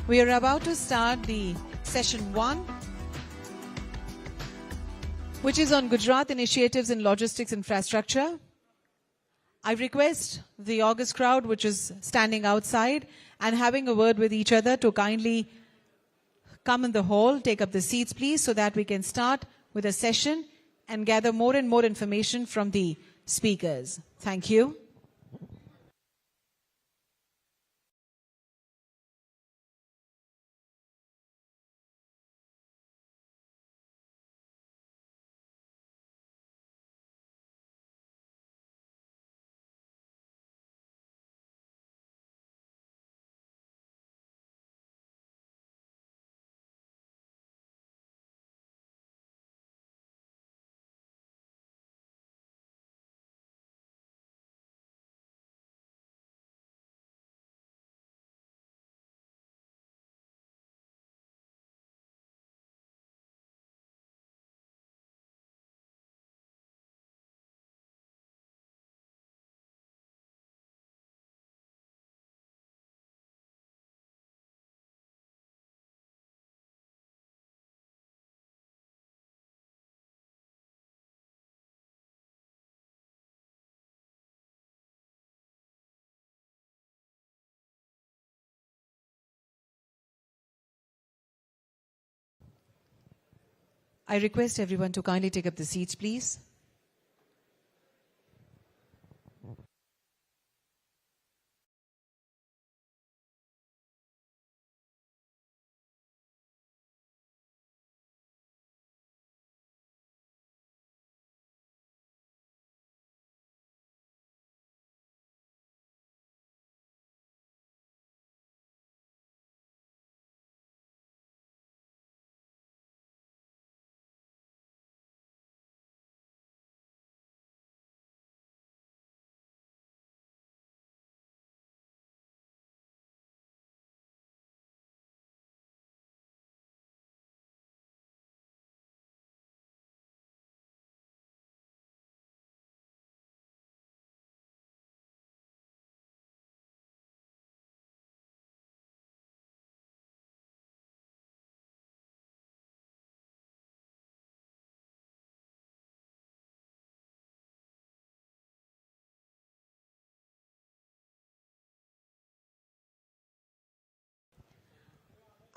We are about to start the session 1, which is on Gujarat initiatives in logistics infrastructure. I request the August crowd, which is standing outside and having a word with each other, to kindly come in the hall, take up the seats please, so that we can start with a session and gather more and more information from the speakers. Thank you. I request everyone to kindly take up the seats, please.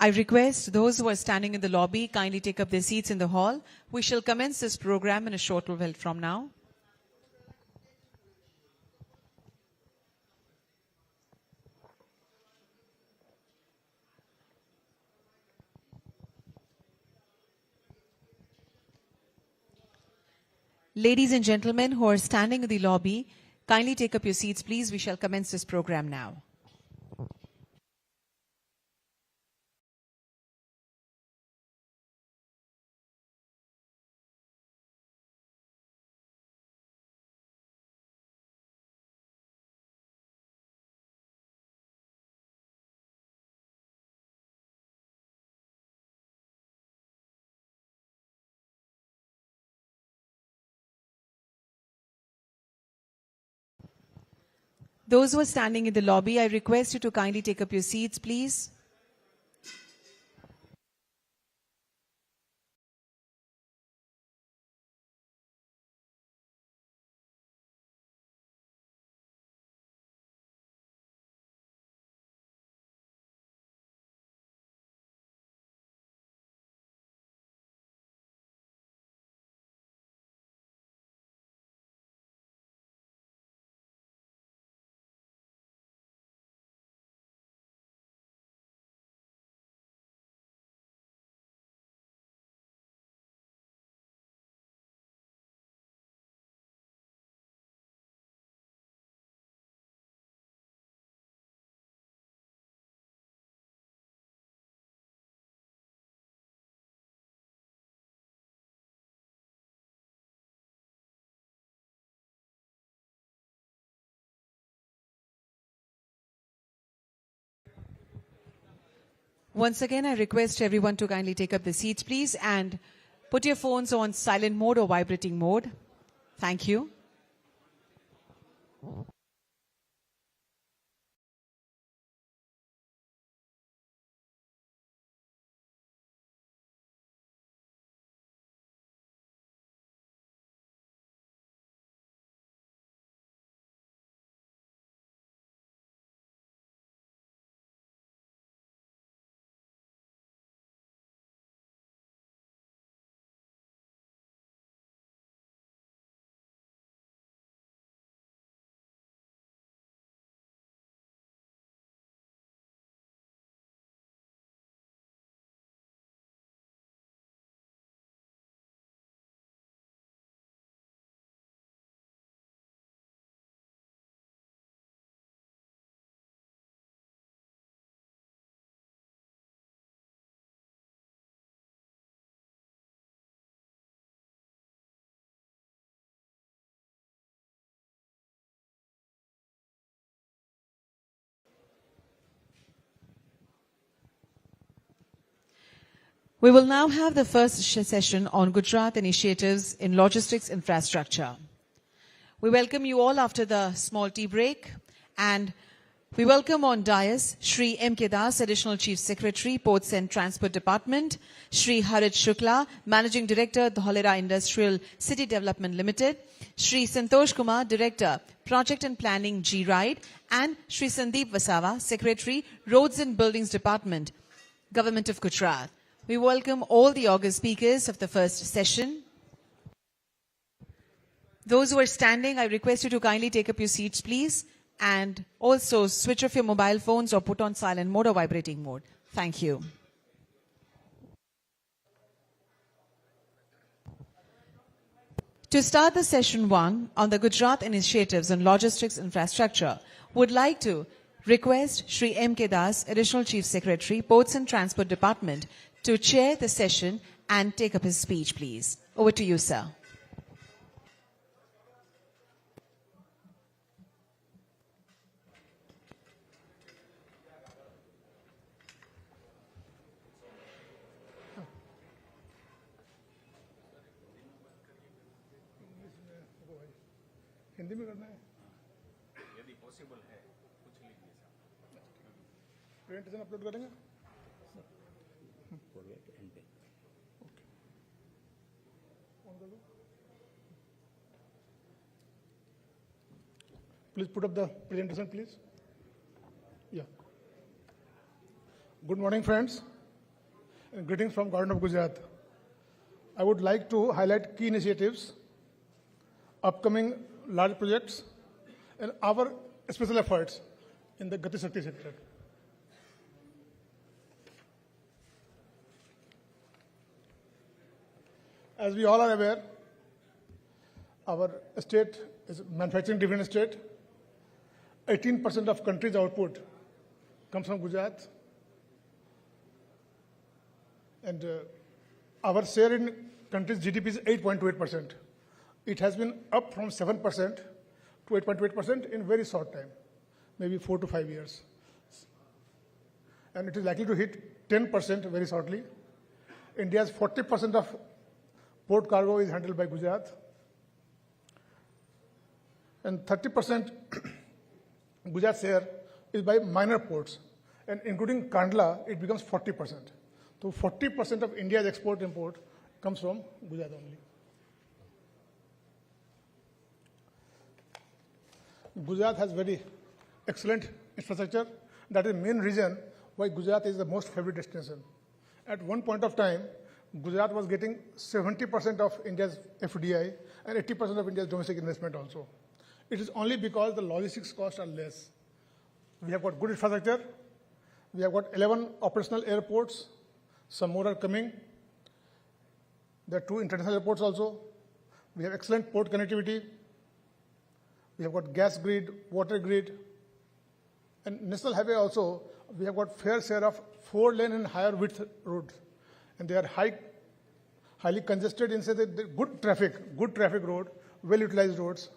I request those who are standing in the lobby kindly take up their seats in the hall. We shall commence this program in a short while from now. Ladies and gentlemen who are standing in the lobby, kindly take up your seats, please. We shall commence this program now. Those who are standing in the lobby, I request you to kindly take up your seats, please. Once again, I request everyone to kindly take up the seats, please, and put your phones on silent mode or vibrating mode. Thank you. We will now have the first session on Gujarat initiatives in logistics infrastructure. We welcome you all after the small tea break, and we welcome on dais Shri M. K. Das, Additional Chief Secretary, Ports and Transport Department, Shri Harit Shukla, Managing Director, Dholera Industrial City Development Limited, Shri Santosh Kumar, Director, Project and Planning, G-Ride, and Shri Sandeep Vasawa, Secretary, Roads and Buildings Department, Government of Gujarat. We welcome all the august speakers of the first session. Those who are standing, I request you to kindly take up your seats, please. And also switch off your mobile phones or put on silent mode or vibrating mode. Thank you. To start the session 1 on the Gujarat initiatives on logistics infrastructure, would like to request Shri M. K. Das, Additional Chief Secretary, Ports and Transport Department, to chair the session and take up his speech, please. Over to you, sir. Hindi में करना है यदि possible है कुछ लीजिए साहब presentation upload करेंगे please put up the presentation please या good morning friends and greetings from Garden of Gujarat. I would like to highlight key initiatives, upcoming large projects, and our special efforts in the GATI SHAKTI sector. As we all are aware, our state is a manufacturing driven state. 18% of country's output comes from Gujarat. And our share in country's GDP is 8.28%. It has been up from 7% to 8.8% in very short time, maybe 4 to 5 years. And it is likely to hit 10% very shortly. India's 40% of port cargo is handled by Gujarat. And 30% Gujarat share is by minor ports. And including Kandla, it becomes 40%. So 40% of India's export-import comes from Gujarat only. Gujarat has very excellent infrastructure. That is the main reason why Gujarat is the most favorite destination. At one point of time, Gujarat was getting 70% of India's FDI and 80% of India's domestic investment also. It is only because the logistics costs are less. We have got good infrastructure. We have got 11 operational airports. Some more are coming. There are 2 international airports also. We have excellent port connectivity. We have got gas grid, water grid. And national highway also, we have got fair share of 4-lane and higher width roads. And they are highly congested in say that good traffic road, well utilized roads.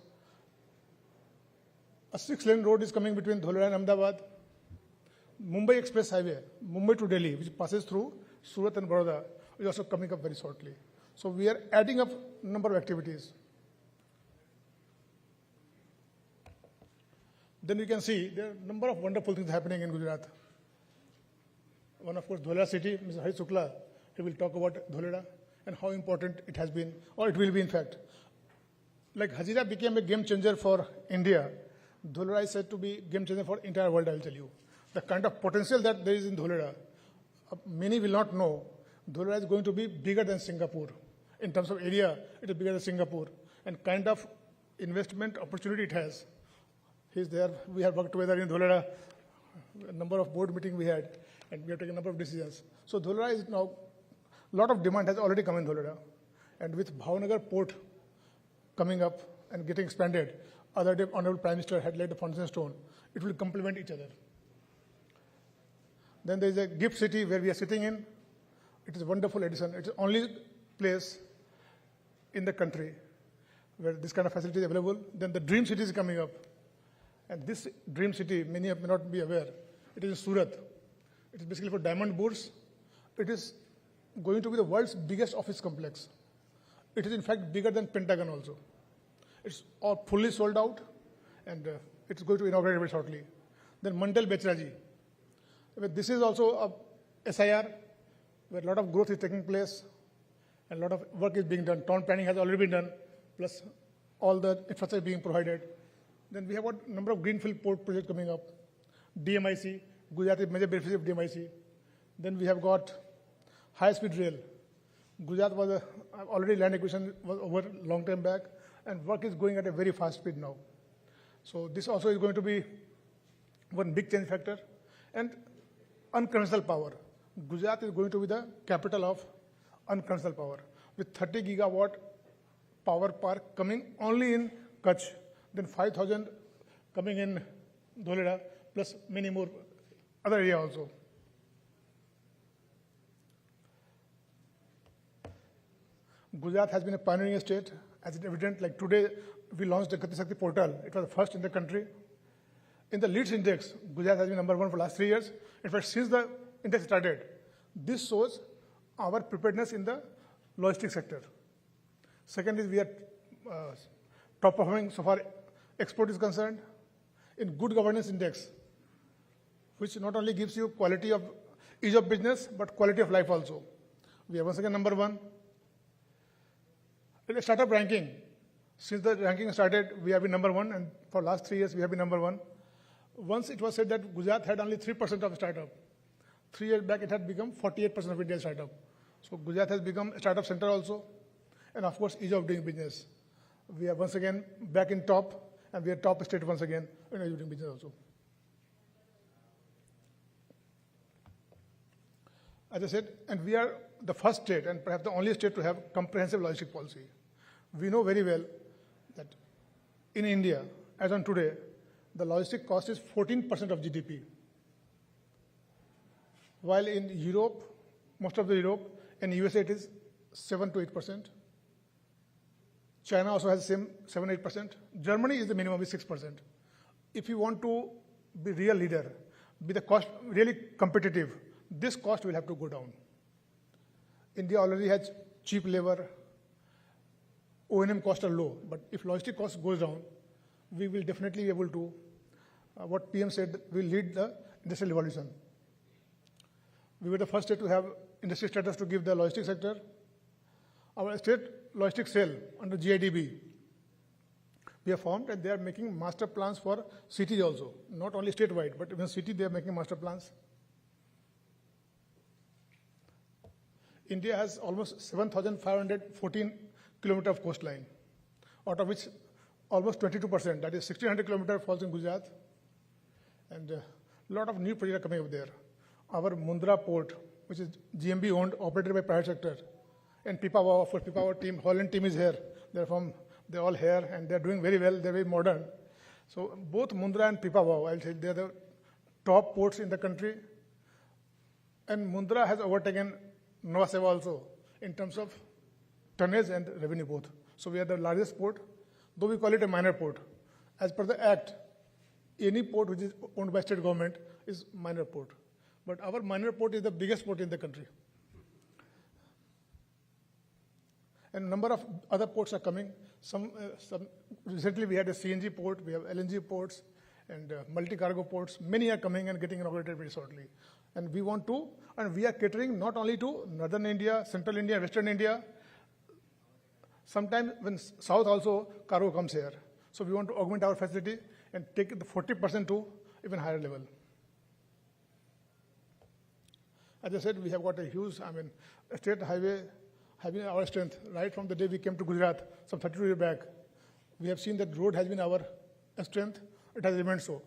A 6-lane road is coming between Dholera and Ahmedabad. Mumbai Express Highway, Mumbai to Delhi, which passes through Surat and Baroda, is also coming up very shortly. So we are adding up number of activities. Then you can see there are a number of wonderful things happening in Gujarat. One, of course, Dholera city, Mr. Harit Shukla, he will talk about Dholera and how important it has been, or it will be in fact. Like Hazira became a game changer for India, Dholera is said to be game changer for entire world, I will tell you. The kind of potential that there is in Dholera, many will not know. Dholera is going to be bigger than Singapore. In terms of area, it is bigger than Singapore. And kind of investment opportunity it has. He's there. We have worked together in Dholera. A number of board meetings we had, and we have taken a number of decisions. So Dholera is now, a lot of demand has already come in Dholera. And with Bhavnagar port coming up and getting expanded, other day Honorable Prime Minister had laid the foundation stone. It will complement each other. Then there is a gift city where we are sitting in. It is a wonderful addition. It is the only place in the country where this kind of facility is available. Then the dream city is coming up. And this dream city, many may not be aware, it is in Surat. It is basically for diamond bourse. It is going to be the world's biggest office complex. It is in fact bigger than Pentagon also. It's all fully sold out, and it's going to inaugurate very shortly. Then Mandal Bechraji. This is also a SIR, where a lot of growth is taking place, and a lot of work is being done. Town planning has already been done, plus all the infrastructure being provided. Then we have got a number of greenfield port projects coming up. DMIC, Gujarat is major beneficiary of DMIC. Then we have got high-speed rail. Gujarat was already land acquisition was over long time back, and work is going at a very fast speed now. So this also is going to be one big change factor. And unconventional power. Gujarat is going to be the capital of unconventional power, with 30 gigawatt power park coming only in Kutch, then 5,000 coming in Dholera, plus many more other areas also. Gujarat has been a pioneering state, as it evident. Like today, we launched the GATI SHAKTI portal. It was the first in the country. In the leads index, Gujarat has been number one for the last 3 years. In fact, since the index started, this shows our preparedness in the logistics sector. Second is we are top performing so far export is concerned in good governance index, which not only gives you quality of ease of business, but quality of life also. We are once again number one. In the startup ranking, since the ranking started, we have been number one, and for last 3 years we have been number one. Once it was said that Gujarat had only 3% of startup. 3 years back, it had become 48% of India's startup. So Gujarat has become a startup center also, and of course, ease of doing business. We are once again back in top, and we are top state once again in ease of doing business also. As I said, and we are the first state, and perhaps the only state to have comprehensive logistic policy. We know very well that in India, as on today, the logistic cost is 14% of GDP. While in Europe, most of the Europe, and USA it is 7 to 8%. China also has the same 7-8%. Germany is the minimum, is 6%. If you want to be real leader, be the cost really competitive, this cost will have to go down. India already has cheap labor, O&M costs are low, but if logistic cost goes down, we will definitely be able to, what PM said, will lead the industrial revolution. We were the first state to have industry status to give the logistics sector. Our state logistics cell under GIDB, we have formed, and they are making master plans for cities also, not only statewide, but even city they are making master plans. India has almost 7,514 kilometers of coastline, out of which almost 22%, that is 1,600 kilometers, falls in Gujarat, and a lot of new projects are coming up there. Our Mundra port, which is GMB owned, operated by private sector, and Pipavav, for Pipavav team, Holland team is here. They're all here, and they're doing very well. They're very modern. So both Mundra and Pipavav, I'll say, they're the top ports in the country. And Mundra has overtaken Nova Seva also in terms of tonnage and revenue both. So we are the largest port, though we call it a minor port. As per the Act, any port which is owned by state government is minor port. But our minor port is the biggest port in the country. And a number of other ports are coming. Some recently we had a CNG port, we have LNG ports, and multi-cargo ports. Many are coming and getting inaugurated very shortly. And we want to, and we are catering not only to northern India, central India, western India. Sometimes when south also, cargo comes here. So we want to augment our facility and take the 40% to even higher level. As I said, we have got a huge, state highway having our strength right from the day we came to Gujarat, some 32 years back. We have seen that road has been our strength. It has remained so.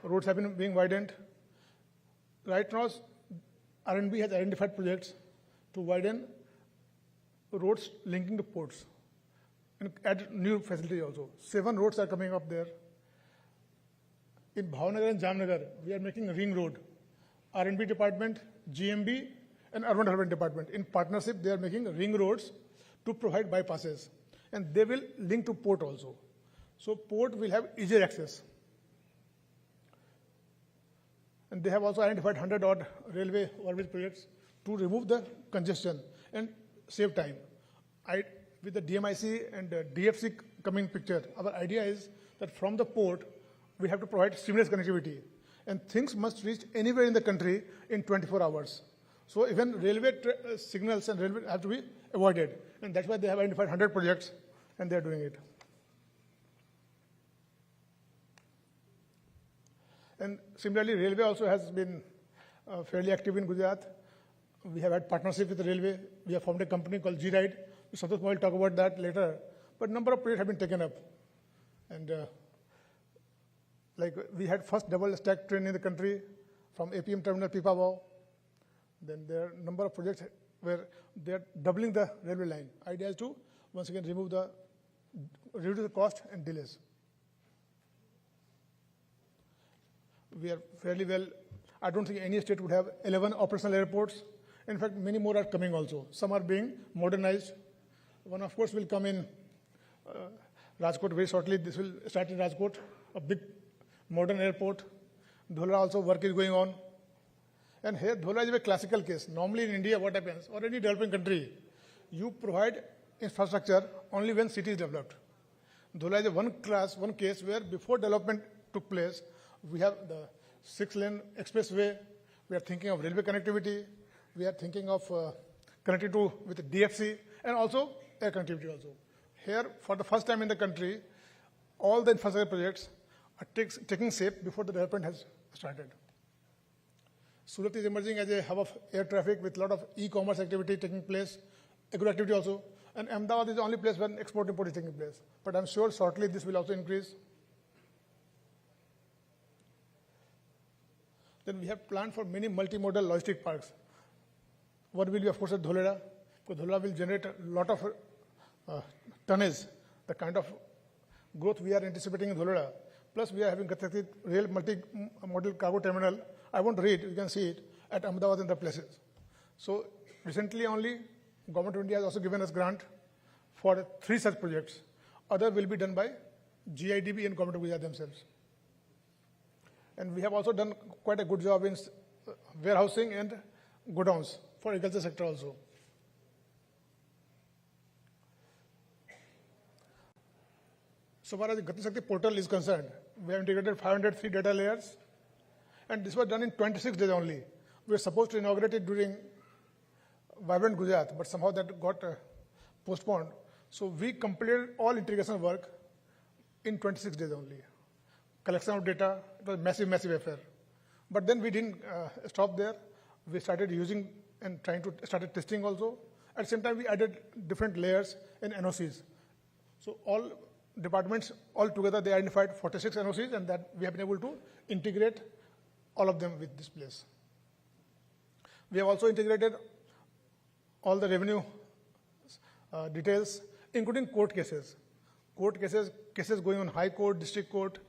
Roads have been being widened. Right now, R&B has identified projects to widen roads linking to ports and add new facilities also. 7 roads are coming up there. In Bhavnagar and Jamnagar, we are making a ring road. R&B department, GMB, and urban development department. In partnership, they are making ring roads to provide bypasses. And they will link to port also. So port will have easier access. And they have also identified 100-odd railway overbridge projects to remove the congestion and save time. With the DMIC and DFC coming picture, our idea is that from the port, we have to provide seamless connectivity. And things must reach anywhere in the country in 24 hours. So even railway signals and railway have to be avoided. And that's why they have identified 100 projects, and they're doing it. And similarly, railway also has been fairly active in Gujarat. We have had partnership with the railway. We have formed a company called G-Ride. Santosh will talk about that later. But number of projects have been taken up. And like we had first double stack train in the country from APM terminal Pipavav. Then there are a number of projects where they are doubling the railway line. Idea is to once again reduce the cost and delays. We are fairly well. I don't think any state would have 11 operational airports. In fact, many more are coming also. Some are being modernized. One, of course, will come in Rajkot very shortly. This will start in Rajkot, a big modern airport. Dholera also work is going on. And here, Dholera is a classical case. Normally in India, what happens? Or any developing country, you provide infrastructure only when city is developed. Dholera is one case where before development took place, we have the 6-lane expressway. We are thinking of railway connectivity. We are thinking of connectivity with DFC and also air connectivity also. Here, for the first time in the country, all the infrastructure projects are taking shape before the development has started. Surat is emerging as a hub of air traffic with a lot of e-commerce activity taking place, agro activity also. And Ahmedabad is the only place where export-import is taking place. But I'm sure shortly this will also increase. Then we have planned for many multimodal logistic parks. One will be, of course, at Dholera, because Dholera will generate a lot of tonnage, the kind of growth we are anticipating in Dholera. Plus, we are having GATI SHAKTI Rail Multi-Model Cargo Terminal. I won't read, you can see it, at Ahmedabad and the places. So, recently only, Government of India has also given us grant for 3 such projects. Other will be done by GIDB and Government of Gujarat themselves. And we have also done quite a good job in warehousing and godowns for agriculture sector also. So far as the GATI SHAKTI portal is concerned, we have integrated 503 data layers, and this was done in 26 days only. We were supposed to inaugurate it during Vibrant Gujarat, but somehow that got postponed. So we completed all integration work in 26 days only. Collection of data, it was a massive, massive affair. But then we didn't stop there. We started using and started testing also. At the same time, we added different layers in NOCs. So all departments, all together, they identified 46 NOCs, and that we have been able to integrate all of them with this place. We have also integrated all the revenue details, including court cases. Cases going on High Court, District Court,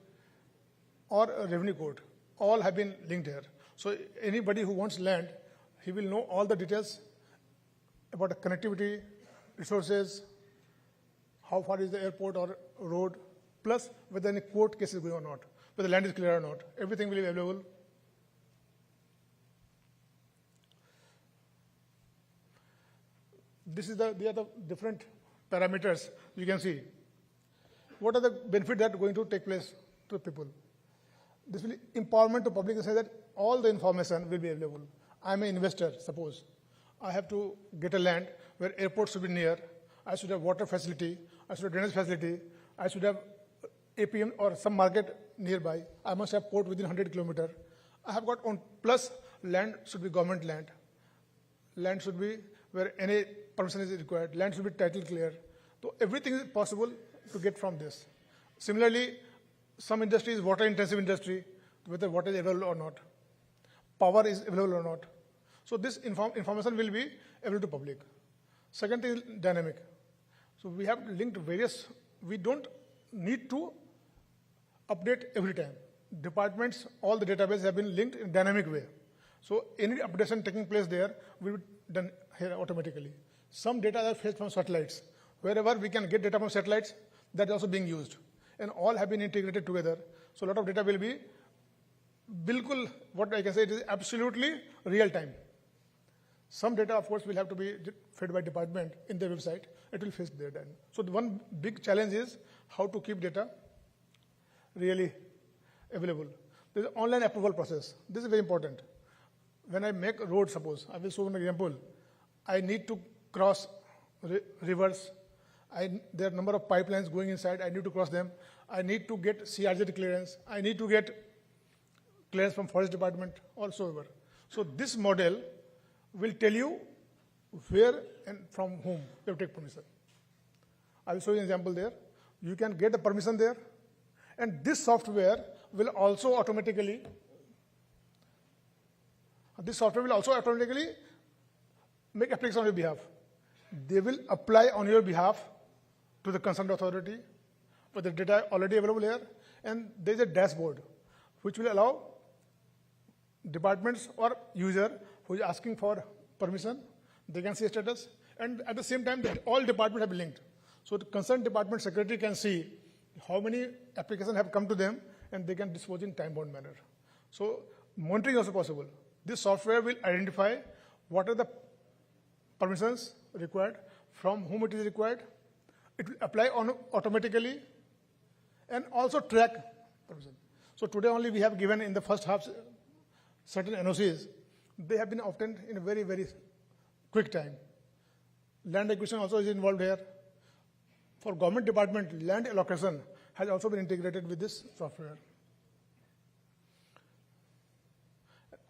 or Revenue Court, all have been linked here. So anybody who wants land, he will know all the details about the connectivity, resources, how far is the airport or road, plus whether any court case is going or not, whether the land is clear or not. Everything will be available. These are the different parameters you can see. What are the benefits that are going to take place to people? This will empowerment to public in the sense that all the information will be available. I'm an investor, suppose. I have to get a land where airport should be near. I should have water facility. I should have drainage facility. I should have APM or some market nearby. I must have port within 100 kilometers. I have got on, plus land should be government land. Land should be where any permission is required. Land should be title clear. So everything is possible to get from this. Similarly, some industry is water intensive industry, whether water is available or not. Power is available or not. So this information will be available to public. Second thing is dynamic. So we have linked various, we don't need to update every time. Departments, all the databases have been linked in a dynamic way. So any updation taking place there will be done here automatically. Some data are fetched from satellites. Wherever we can get data from satellites, that is also being used. And all have been integrated together. So a lot of data will be, bilkul, what I can say, it is absolutely real time. Some data, of course, will have to be fed by department in their website. It will fetch data. So the one big challenge is how to keep data really available. There's an online approval process. This is very important. When I make a road, suppose, I will show an example. I need to cross rivers. There are a number of pipelines going inside. I need to cross them. I need to get CRZ clearance. I need to get clearance from Forest Department or so ever. So this model will tell you where and from whom you take permission. I will show you an example there. You can get the permission there, and this software will also automatically make application on your behalf. They will apply on your behalf to the concerned authority with the data already available here, and there is a dashboard which will allow departments or user who is asking for permission, they can see status, and at the same time, all departments have been linked. So the concerned department secretary can see how many applications have come to them, and they can dispose in time-bound manner. So monitoring is also possible. This software will identify what are the permissions required, from whom it is required. It will apply automatically, and also track permission. So today only we have given in the first half certain NOCs. They have been obtained in a very, very quick time. Land acquisition also is involved here. For government department, land allocation has also been integrated with this software.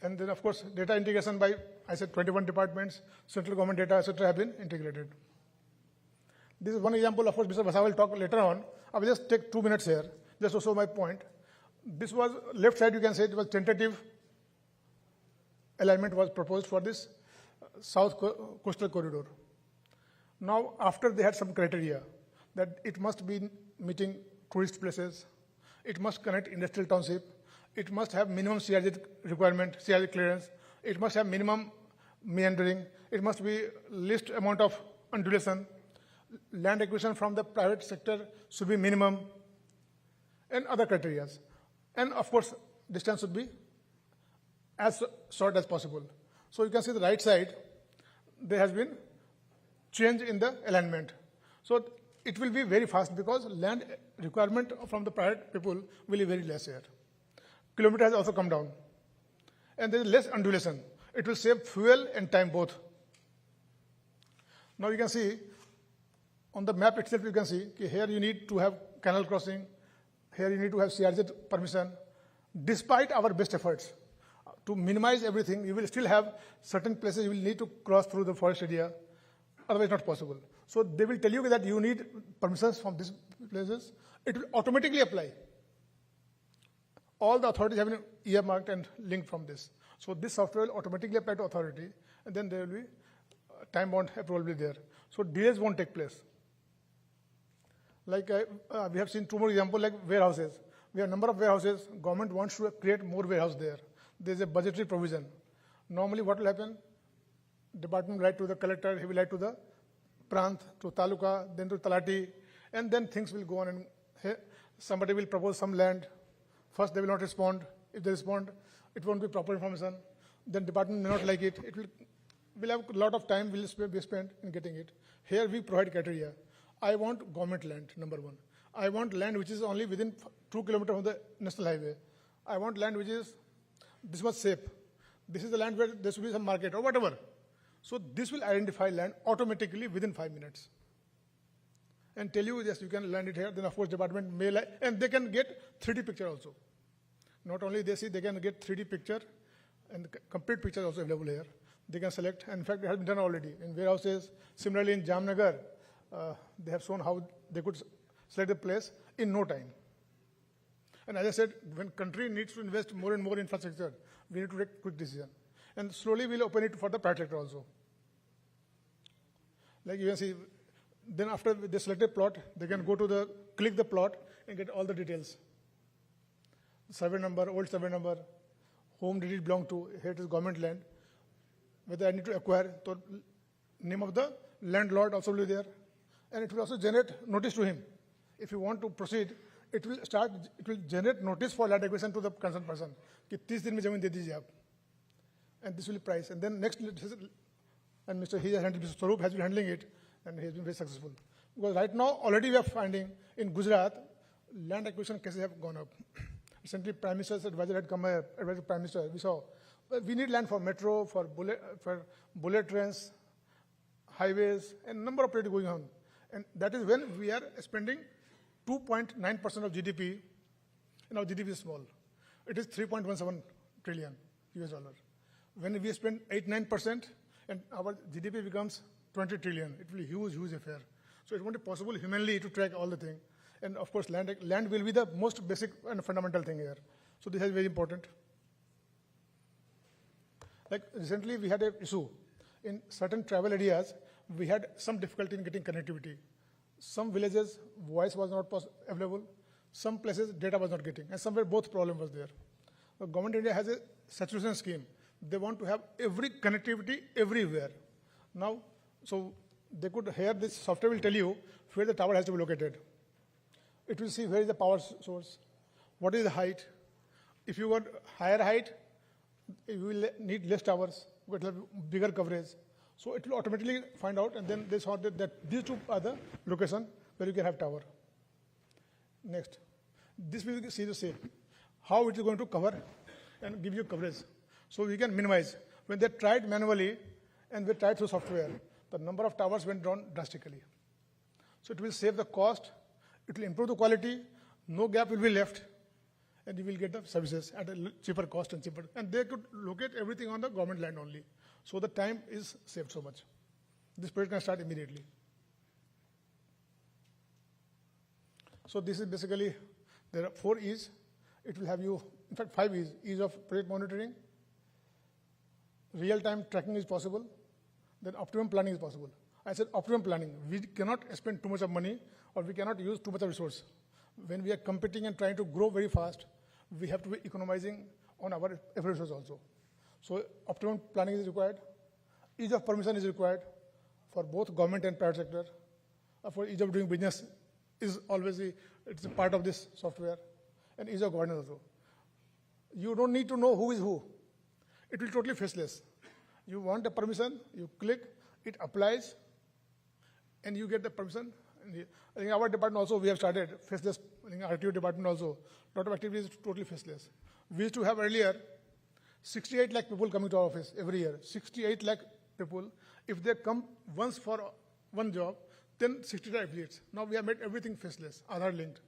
And then, of course, data integration by, I said, 21 departments, central government data, etc., have been integrated. This is one example. Of course, Mr. Basa will talk later on. I will just take 2 minutes here, just to show my point. This was, left side, you can say it was tentative alignment was proposed for this south coastal corridor. Now, after they had some criteria that it must be meeting tourist places, it must connect industrial township, it must have minimum CRZ requirement, CRZ clearance, it must have minimum meandering, it must be least amount of undulation, land acquisition from the private sector should be minimum, and other criteria. And of course, distance should be as short as possible. So you can see the right side, there has been change in the alignment. So it will be very fast because land requirement from the private people will be very less here. Kilometer has also come down. And there is less undulation. It will save fuel and time both. Now you can see, on the map itself you can see, here you need to have canal crossing, here you need to have CRZ permission. Despite our best efforts, to minimize everything, you will still have certain places you will need to cross through the forest area, otherwise not possible. So they will tell you that you need permissions from these places. It will automatically apply. All the authorities have been earmarked and linked from this. So this software will automatically apply to authority, and then there will be time-bound approval will be there. So delays won't take place. Like we have seen 2 more examples like warehouses. We have a number of warehouses. Government wants to create more warehouse there. There is a budgetary provision. Normally what will happen? Department will write to the collector, he will write to the Prant, to Taluka, then to Talati, and then things will go on, and somebody will propose some land. First they will not respond. If they respond, it won't be proper information. Then department may not like it. It will have a lot of time will be spent in getting it. Here we provide criteria. I want government land, number one. I want land which is only within 2 kilometers from the national highway. I want land which is this much safe. This is the land where there should be some market or whatever. So this will identify land automatically within 5 minutes. And tell you, yes, you can land it here. Then of course department may like, and they can get 3D picture also. Not only they see, they can get 3D picture, and the complete picture is also available here. They can select, and in fact it has been done already. In warehouses, similarly in Jamnagar, they have shown how they could select the place in no time. And as I said, when country needs to invest more and more in infrastructure, we need to take quick decision. And slowly we'll open it for the private sector also. Like you can see, then after they select a plot, they can go to the, click the plot and get all the details. Survey number, old survey number, whom did it belong to, here it is government land, whether I need to acquire, so name of the landlord also will be there. And it will also generate notice to him. If you want to proceed, it will generate notice for land acquisition to the concerned person. कि 30 दिन में जमीन दे दीजिए आप. And this will be price. And then next and Mr. Swaroop has been handling it, and he has been very successful. Because right now, already we are finding in Gujarat, land acquisition cases have gone up. Recently, Prime Minister's advisor had come here, advisor Prime Minister, we saw, we need land for metro, for bullet trains, highways, and number of projects going on. And that is when we are spending 2.9% of GDP, and our GDP is small. It is 3.17 trillion US dollar. When we spend 8-9%, and our GDP becomes 20 trillion, it will be huge, huge affair. So it won't be possible humanly to track all the things. And of course, land will be the most basic and fundamental thing here. So this is very important. Like recently, we had an issue. In certain travel areas, we had some difficulty in getting connectivity. Some villages, voice was not available. Some places, data was not getting. And somewhere, both problem was there. The government of India has a saturation scheme. They want to have every connectivity everywhere. Now, so they could here, this software will tell you where the tower has to be located. It will see where is the power source, what is the height. If you want higher height, you will need less towers, but it will have bigger coverage. So it will automatically find out, and then they saw that these two are the location where you can have tower. Next, this will see the same, how it is going to cover and give you coverage. So we can minimize. When they tried manually and we tried through software, the number of towers went down drastically. So it will save the cost, it will improve the quality, no gap will be left, and you will get the services at a cheaper cost and cheaper. And they could locate everything on the government land only. So the time is saved so much. This project can start immediately. So this is basically, there are 4 E's. It will have you, in fact 5 E's. Ease of project monitoring, real-time tracking is possible, then optimum planning is possible. I said optimum planning. We cannot spend too much of money or we cannot use too much of resource. When we are competing and trying to grow very fast, we have to be economizing on our every resource also. So optimum planning is required. Ease of permission is required for both government and private sector. For ease of doing business is always it's a part of this software, and ease of governance also. You don't need to know who is who. It will totally faceless. You want a permission, you click, it applies, and you get the permission. In our department also, we have started faceless. In our RTO department also, a lot of activities is totally faceless. We used to have earlier 68 lakh people coming to our office every year. 68 lakh people. If they come once for one job, then 65 affiliates. Now we have made everything faceless, Aadhaar linked.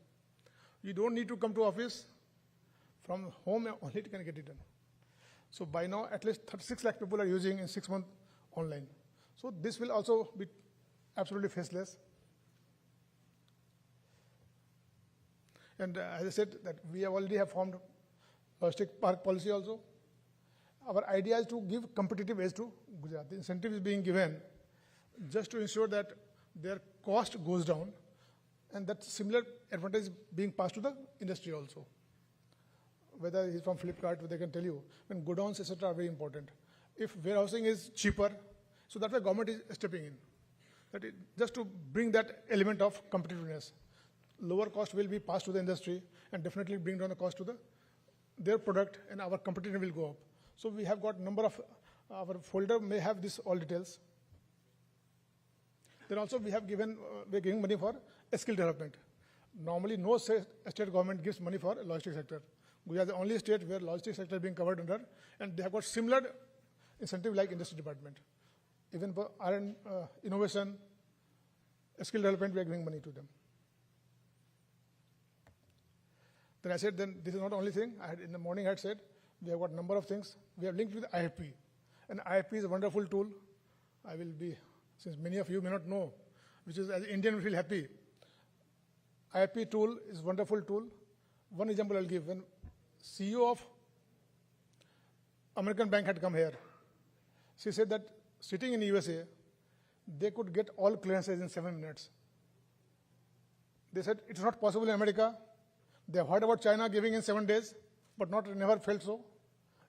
You don't need to come to office. From home only you can get it done. So by now, at least 36 lakh people are using in 6 months online. So this will also be absolutely faceless. And as I said, that we have already formed Logistic Park policy also. Our idea is to give competitive edge to Gujarat. The incentive is being given just to ensure that their cost goes down, and that similar advantage is being passed to the industry also. Whether it's from Flipkart, they can tell you, when godowns, etc. are very important. If warehousing is cheaper, so that's why government is stepping in. Just to bring that element of competitiveness. Lower cost will be passed to the industry and definitely bring down the cost to their product, and our competitiveness will go up. So we have got number of, our folder may have this all details. Then also we have we're giving money for skill development. Normally no state government gives money for logistics sector. We are the only state where logistics sector is being covered under, and they have got similar incentive like industry department. Even for R&D, innovation, skill development, we are giving money to them. Then I said, then this is not the only thing. In the morning I had said, we have got a number of things. We have linked with IFP. And IFP is a wonderful tool. I will be, since many of you may not know, which is as an Indian we feel happy. IFP tool is a wonderful tool. One example I'll give. When CEO of American Bank had come here, she said that sitting in USA, they could get all clearances in 7 minutes. They said it's not possible in America. They have heard about China giving in 7 days, but never felt so.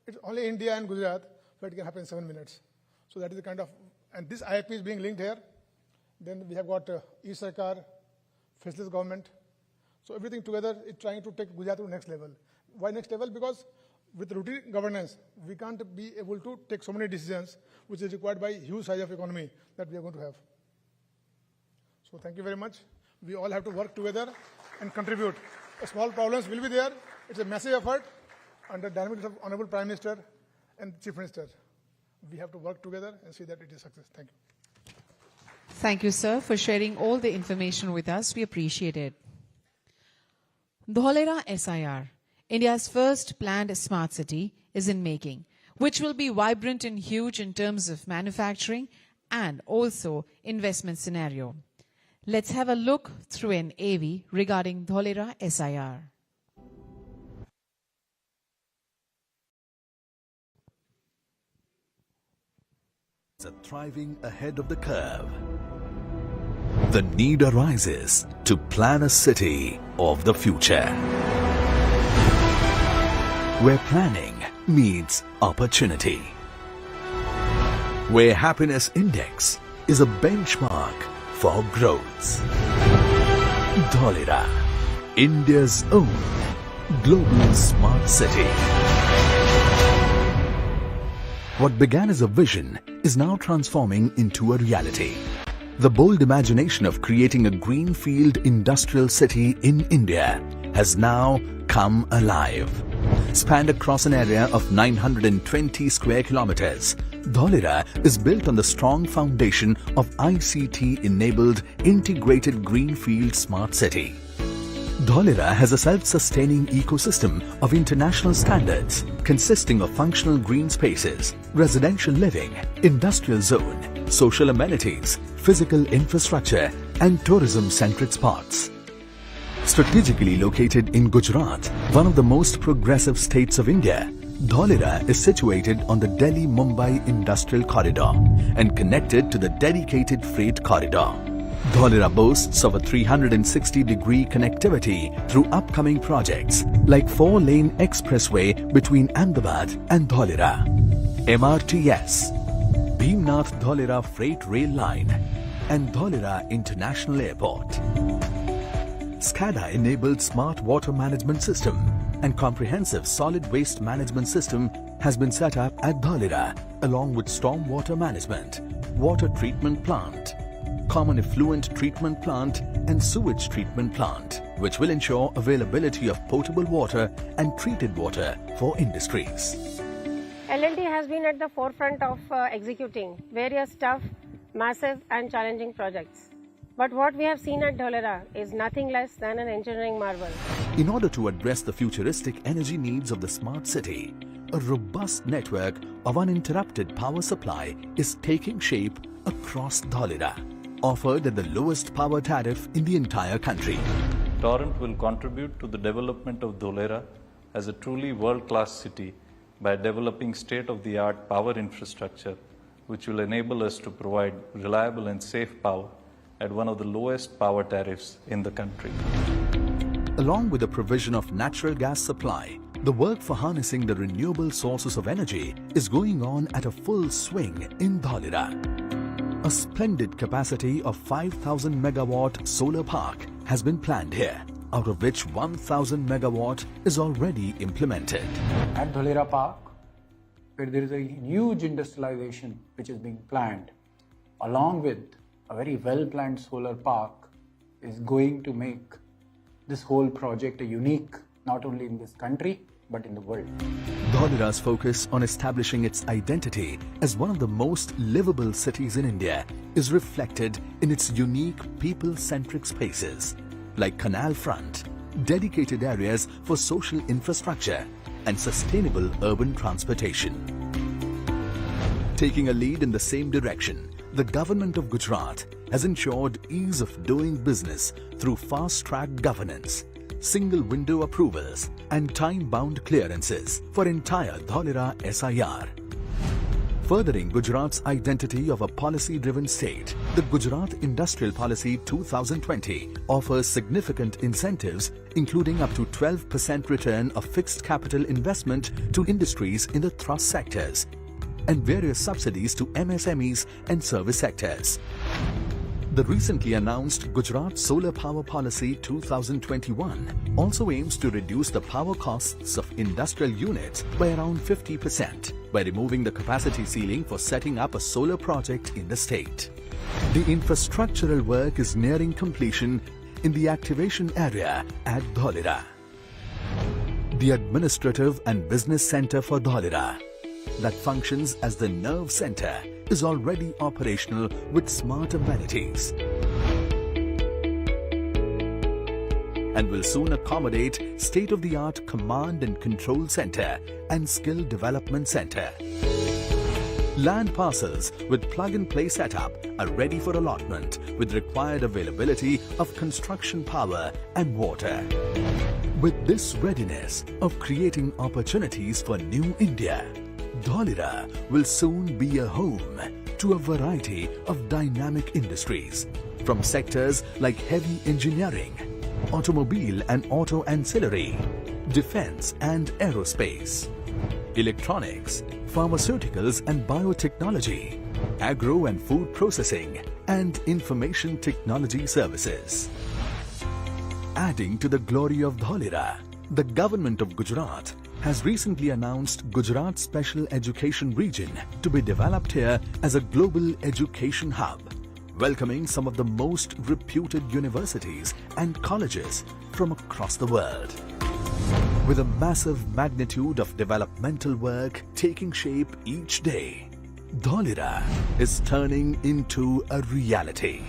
It's only India and Gujarat where it can happen in 7 minutes. So that is the kind of, and this IFP is being linked here. Then we have got e-Sarkar, faceless government. So everything together is trying to take Gujarat to the next level. Why next level? Because with routine governance, we can't be able to take so many decisions which is required by huge size of economy that we are going to have. So thank you very much. We all have to work together and contribute. Small problems will be there. It's a massive effort under dynamics of Honorable Prime Minister and Chief Minister. We have to work together and see that it is success. Thank you. Thank you, sir, for sharing all the information with us. We appreciate it. Dholera SIR, India's first planned smart city, is in making, which will be vibrant and huge in terms of manufacturing and also investment scenario. Let's have a look through an AV regarding Dholera SIR. Are thriving ahead of the curve. The need arises to plan a city of the future, where planning meets opportunity, where happiness index is a benchmark for growth. Dholera, India's own global smart city. What began as a vision is now transforming into a reality. The bold imagination of creating a greenfield industrial city in India has now come alive. Spanned across an area of 920 square kilometers, Dholera is built on the strong foundation of ICT-enabled integrated greenfield smart city. Dholera has a self-sustaining ecosystem of international standards consisting of functional green spaces, residential living, industrial zone, social amenities, physical infrastructure and tourism-centric spots. Strategically located in Gujarat, one of the most progressive states of India, Dholera is situated on the Delhi-Mumbai Industrial Corridor and connected to the dedicated freight corridor. Dholera boasts of a 360-degree connectivity through upcoming projects like 4-lane expressway between Ahmedabad and Dholera, MRTS, Bhimnath Dholera Freight Rail Line and Dholera International Airport. SCADA-enabled smart water management system and comprehensive solid waste management system has been set up at Dholera along with storm water management, water treatment plant, common effluent treatment plant and sewage treatment plant, which will ensure availability of potable water and treated water for industries. L&T has been at the forefront of executing various tough, massive and challenging projects. But what we have seen at Dholera is nothing less than an engineering marvel. In order to address the futuristic energy needs of the smart city, a robust network of uninterrupted power supply is taking shape across Dholera, offered at the lowest power tariff in the entire country. Torrent will contribute to the development of Dholera as a truly world-class city by developing state-of-the-art power infrastructure, which will enable us to provide reliable and safe power at one of the lowest power tariffs in the country. Along with the provision of natural gas supply, the work for harnessing the renewable sources of energy is going on at a full swing in Dholera. A splendid capacity of 5,000 megawatt solar park has been planned here, out of which 1,000 megawatt is already implemented. At Dholera Park, where there is a huge industrialization which is being planned, along with a very well-planned solar park, is going to make this whole project a unique, not only in this country, but in the world. Dholera's focus on establishing its identity as one of the most livable cities in India is reflected in its unique people-centric spaces like canal front, dedicated areas for social infrastructure and sustainable urban transportation. Taking a lead in the same direction, the government of Gujarat has ensured ease of doing business through fast-track governance, single window approvals and time-bound clearances for entire Dholera SIR. Furthering Gujarat's identity of a policy-driven state, the Gujarat Industrial Policy 2020 offers significant incentives including up to 12% return of fixed capital investment to industries in the thrust sectors and various subsidies to MSMEs and service sectors. The recently announced Gujarat Solar Power Policy 2021 also aims to reduce the power costs of industrial units by around 50% by removing the capacity ceiling for setting up a solar project in the state. The infrastructural work is nearing completion in the activation area at Dholera. The administrative and business center for Dholera, that functions as the nerve center, is already operational with smart amenities and will soon accommodate state-of-the-art command and control center and skill development center. Land parcels with plug-and-play setup are ready for allotment with required availability of construction power and water. With this readiness of creating opportunities for New India, Dholera will soon be a home to a variety of dynamic industries, from sectors like heavy engineering, automobile and auto ancillary, defense and aerospace, electronics, pharmaceuticals and biotechnology, agro and food processing, and information technology services. Adding to the glory of Dholera, the government of Gujarat has recently announced Gujarat Special Education Region to be developed here as a global education hub, welcoming some of the most reputed universities and colleges from across the world. With a massive magnitude of developmental work taking shape each day, Dholera is turning into a reality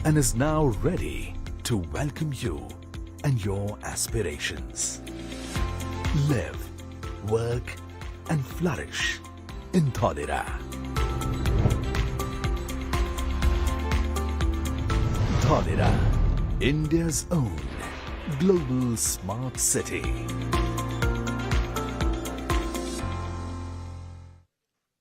and is now ready to welcome you and your aspirations. Live, work and flourish in Dholera. Dholera, India's own global smart city.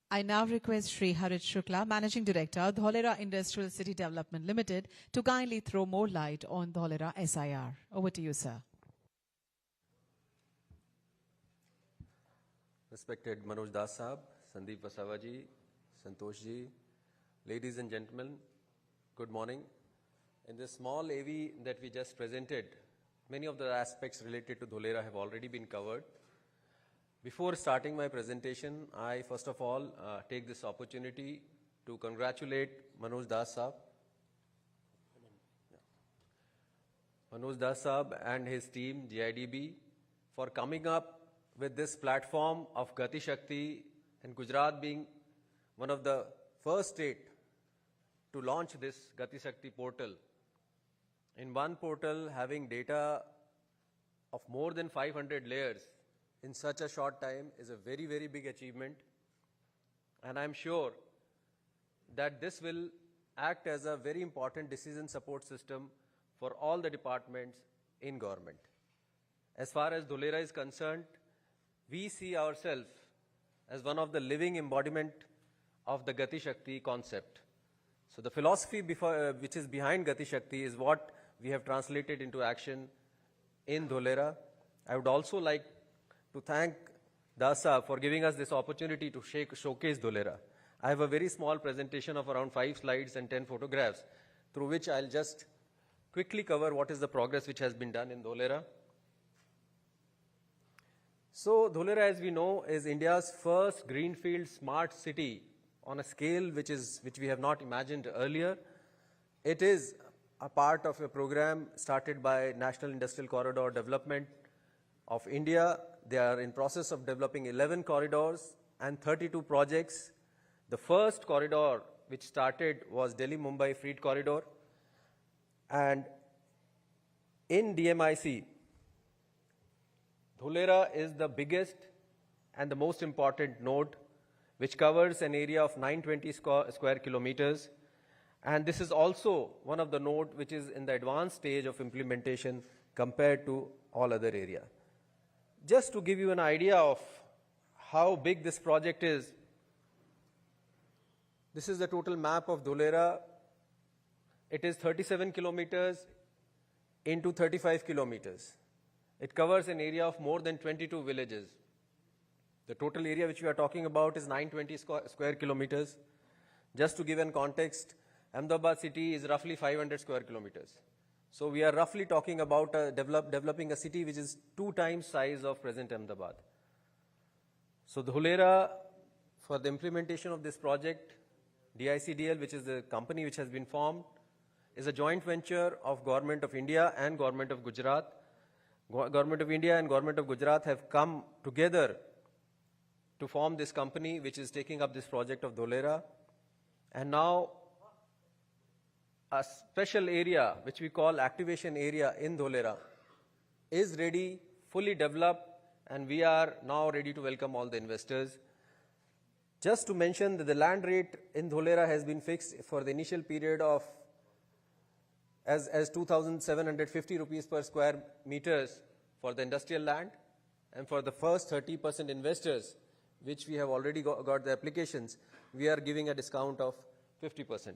I now request Shri Harit Shukla, Managing Director, Dholera Industrial City Development Limited, to kindly throw more light on Dholera SIR. Over to you, sir. Respected Manoj Das Sahab, Sandeep Vasawa ji, Santosh ji, ladies and gentlemen, good morning. In this small AV that we just presented, many of the aspects related to Dholera have already been covered. Before starting my presentation, I first of all take this opportunity to congratulate Manoj Das Sahab. Manoj Das Sahab and his team, GIDB, for coming up with this platform of Gati Shakti, and Gujarat being one of the first state to launch this Gati Shakti portal. In one portal, having data of more than 500 layers in such a short time is a very, very big achievement. And I'm sure that this will act as a very important decision support system for all the departments in government. As far as Dholera is concerned, we see ourselves as one of the living embodiment of the Gati Shakti concept. So the philosophy which is behind Gati Shakti is what we have translated into action in Dholera. I would also like to thank Dasa for giving us this opportunity to showcase Dholera. I have a very small presentation of around 5 slides and 10 photographs, through which I'll just quickly cover what is the progress which has been done in Dholera. So Dholera, as we know, is India's first greenfield smart city on a scale which we have not imagined earlier. It is a part of a program started by National Industrial Corridor Development of India. They are in process of developing 11 corridors and 32 projects. The first corridor which started was Delhi-Mumbai Freight Corridor. And in DMIC, Dholera is the biggest and the most important node, which covers an area of 920 square kilometers. And this is also one of the nodes which is in the advanced stage of implementation compared to all other areas. Just to give you an idea of how big this project is, this is the total map of Dholera. It is 37 kilometers into 35 kilometers. It covers an area of more than 22 villages. The total area which we are talking about is 920 square kilometers. Just to give an context, Ahmedabad city is roughly 500 square kilometers. So we are roughly talking about developing a city which is 2 times size of present Ahmedabad. So Dholera, for the implementation of this project, DICDL, which is the company which has been formed, is a joint venture of Government of India and Government of Gujarat. Government of India and Government of Gujarat have come together to form this company which is taking up this project of Dholera. And now a special area which we call activation area in Dholera is ready, fully developed, and we are now ready to welcome all the investors. Just to mention that the land rate in Dholera has been fixed for the initial period of as 2,750 rupees per square meters for the industrial land, and for the first 30% investors, which we have already got the applications, we are giving a discount of 50%.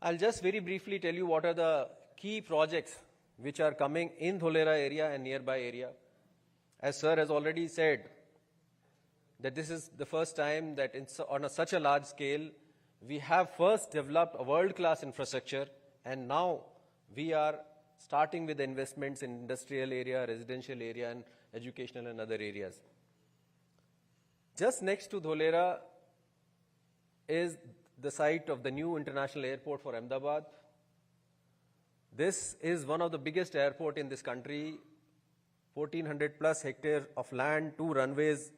I'll just very briefly tell you what are the key projects which are coming in Dholera area and nearby area. As sir has already said, that this is the first time that on such a large scale, we have first developed a world-class infrastructure, and now we are starting with the investments in industrial area, residential area, and educational and other areas. Just next to Dholera is the site of the new international airport for Ahmedabad. This is one of the biggest airport in this country, 1,400 plus hectares of land, 2 runways,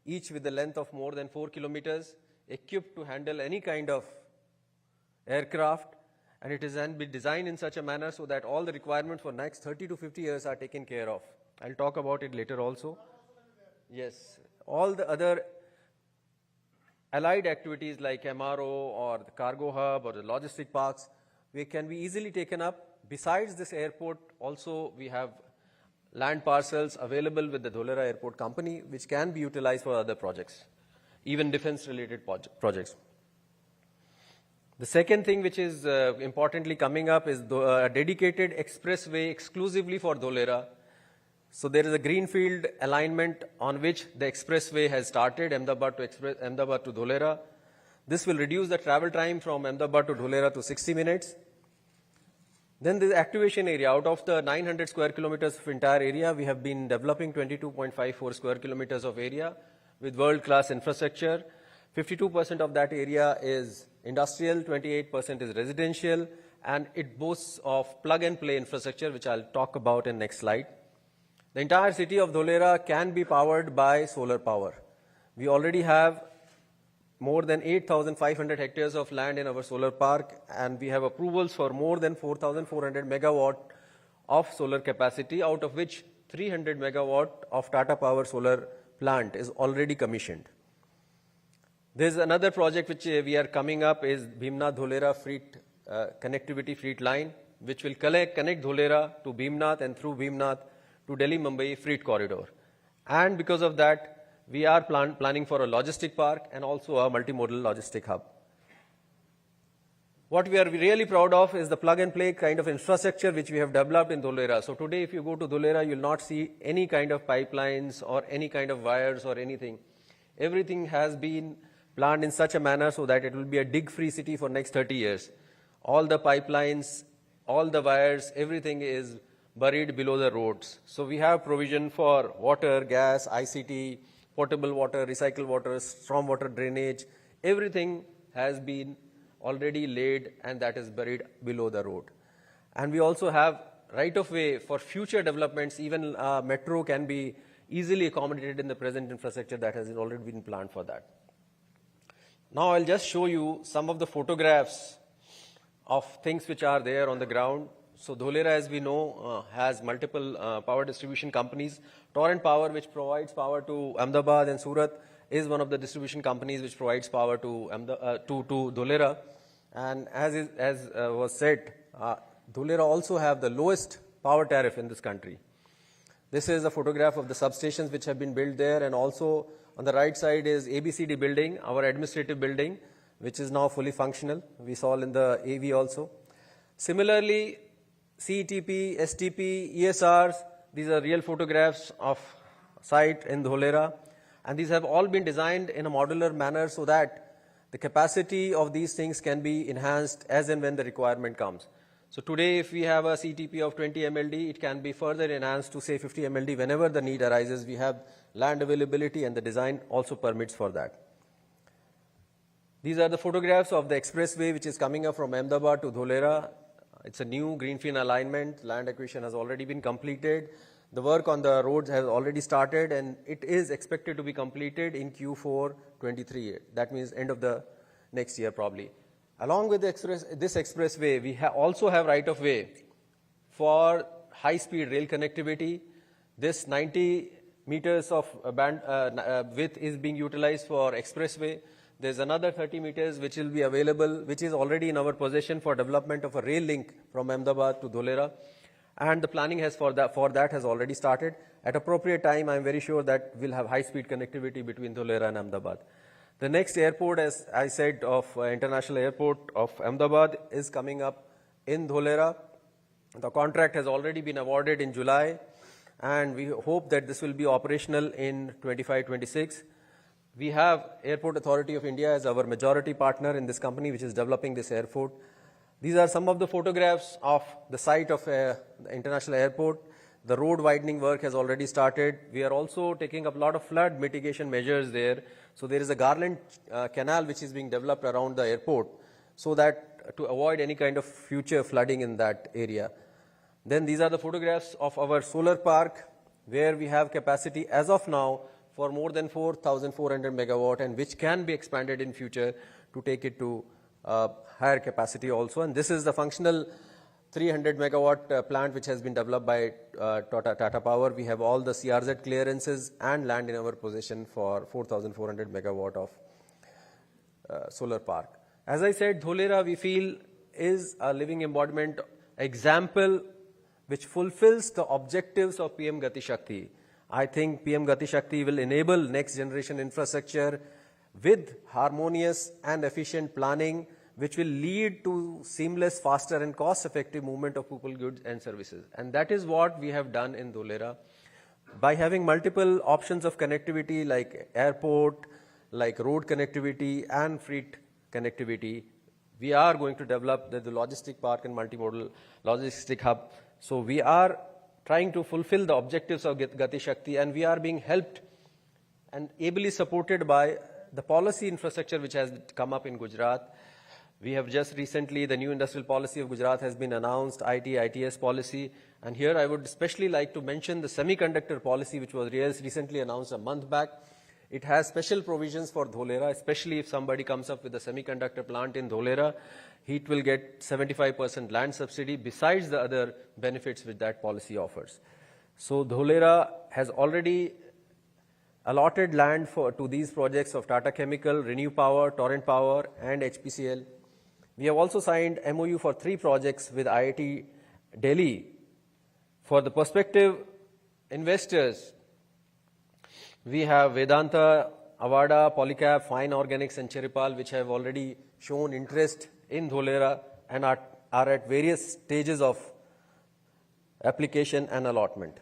each with a length of more than 4 kilometers, equipped to handle any kind of aircraft, and it is designed in such a manner so that all the requirements for next 30 to 50 years are taken care of. I'll talk about it later also. Yes, all the other allied activities like MRO or the cargo hub or the logistic parks, we can be easily taken up. Besides this airport, also we have land parcels available with the Dholera Airport Company, which can be utilized for other projects, even defense-related projects. The second thing which is importantly coming up is a dedicated expressway exclusively for Dholera. So there is a greenfield alignment on which the expressway has started, Ahmedabad to Dholera. This will reduce the travel time from Ahmedabad to Dholera to 60 minutes. Then the activation area, out of the 900 square kilometers of entire area, we have been developing 22.54 square kilometers of area with world-class infrastructure. 52% of that area is industrial, 28% is residential, and it boasts of plug-and-play infrastructure, which I'll talk about in next slide. The entire city of Dholera can be powered by solar power. We already have more than 8,500 hectares of land in our solar park, and we have approvals for more than 4,400 megawatt of solar capacity, out of which 300 megawatt of Tata Power solar plant is already commissioned. There's another project which we are coming up is Bhimnath-Dholera freight connectivity freight line, which will connect Dholera to Bhimnath and through Bhimnath to Delhi-Mumbai freight corridor. And because of that, we are planning for a logistic park and also a multimodal logistic hub. What we are really proud of is the plug-and-play kind of infrastructure which we have developed in Dholera. So today, if you go to Dholera, you will not see any kind of pipelines or any kind of wires or anything. Everything has been planned in such a manner so that it will be a dig-free city for next 30 years. All the pipelines, all the wires, everything is buried below the roads. So we have provision for water, gas, ICT, potable water, recycled water, storm water drainage. Everything has been already laid, and that is buried below the road. And we also have right of way for future developments. Even metro can be easily accommodated in the present infrastructure that has already been planned for that. Now I'll just show you some of the photographs of things which are there on the ground. So Dholera, as we know, has multiple power distribution companies. Torrent Power, which provides power to Ahmedabad and Surat, is one of the distribution companies which provides power to Dholera. And as was said, Dholera also have the lowest power tariff in this country. This is a photograph of the substations which have been built there, and also on the right side is ABCD building, our administrative building, which is now fully functional. We saw in the AV also. Similarly, CETP, STP, ESRs, these are real photographs of site in Dholera, and these have all been designed in a modular manner so that the capacity of these things can be enhanced as and when the requirement comes. So today, if we have a CTP of 20 MLD, it can be further enhanced to say 50 MLD whenever the need arises. We have land availability and the design also permits for that. These are the photographs of the expressway which is coming up from Ahmedabad to Dholera. It's a new greenfield alignment. Land acquisition has already been completed. The work on the roads has already started and it is expected to be completed in Q4 23. That means end of the next year probably. Along with this expressway, we also have right-of-way for high-speed rail connectivity. This 90 meters of width is being utilized for expressway. There's another 30 meters which will be available, which is already in our possession for development of a rail link from Ahmedabad to Dholera. And the planning for that has already started. At appropriate time, I'm very sure that we'll have high-speed connectivity between Dholera and Ahmedabad. The next airport, as I said, of International Airport of Ahmedabad is coming up in Dholera. The contract has already been awarded in July, and we hope that this will be operational in 25-26. We have Airport Authority of India as our majority partner in this company, which is developing this airport. These are some of the photographs of the site of the International Airport. The road widening work has already started. We are also taking up a lot of flood mitigation measures there. So there is a garland canal which is being developed around the airport so that to avoid any kind of future flooding in that area. Then these are the photographs of our solar park where we have capacity as of now for more than 4,400 megawatt and which can be expanded in future to take it to higher capacity also. And this is the functional 300 megawatt plant which has been developed by Tata Power. We have all the CRZ clearances and land in our possession for 4,400 megawatt of solar park. As I said, Dholera we feel is a living embodiment example which fulfills the objectives of PM GATI Shakti. I think PM GATI Shakti will enable next generation infrastructure with harmonious and efficient planning which will lead to seamless, faster and cost-effective movement of people, goods and services. And that is what we have done in Dholera. By having multiple options of connectivity like airport, like road connectivity and freight connectivity, we are going to develop the logistic park and multimodal logistic hub. So we are trying to fulfill the objectives of GATI Shakti and we are being helped and ably supported by the policy infrastructure which has come up in Gujarat. We have just recently, the new industrial policy of Gujarat has been announced, ITS policy. And here I would especially like to mention the semiconductor policy which was recently announced a month back. It has special provisions for Dholera, especially if somebody comes up with a semiconductor plant in Dholera, it will get 75% land subsidy besides the other benefits which that policy offers. So Dholera has already allotted land to these projects of Tata Chemical, Renew Power, Torrent Power and HPCL. We have also signed MOU for 3 projects with IIT Delhi. For the prospective investors, we have Vedanta, Avada, Polycab, Fine Organics and Cheripal which have already shown interest in Dholera and are at various stages of application and allotment.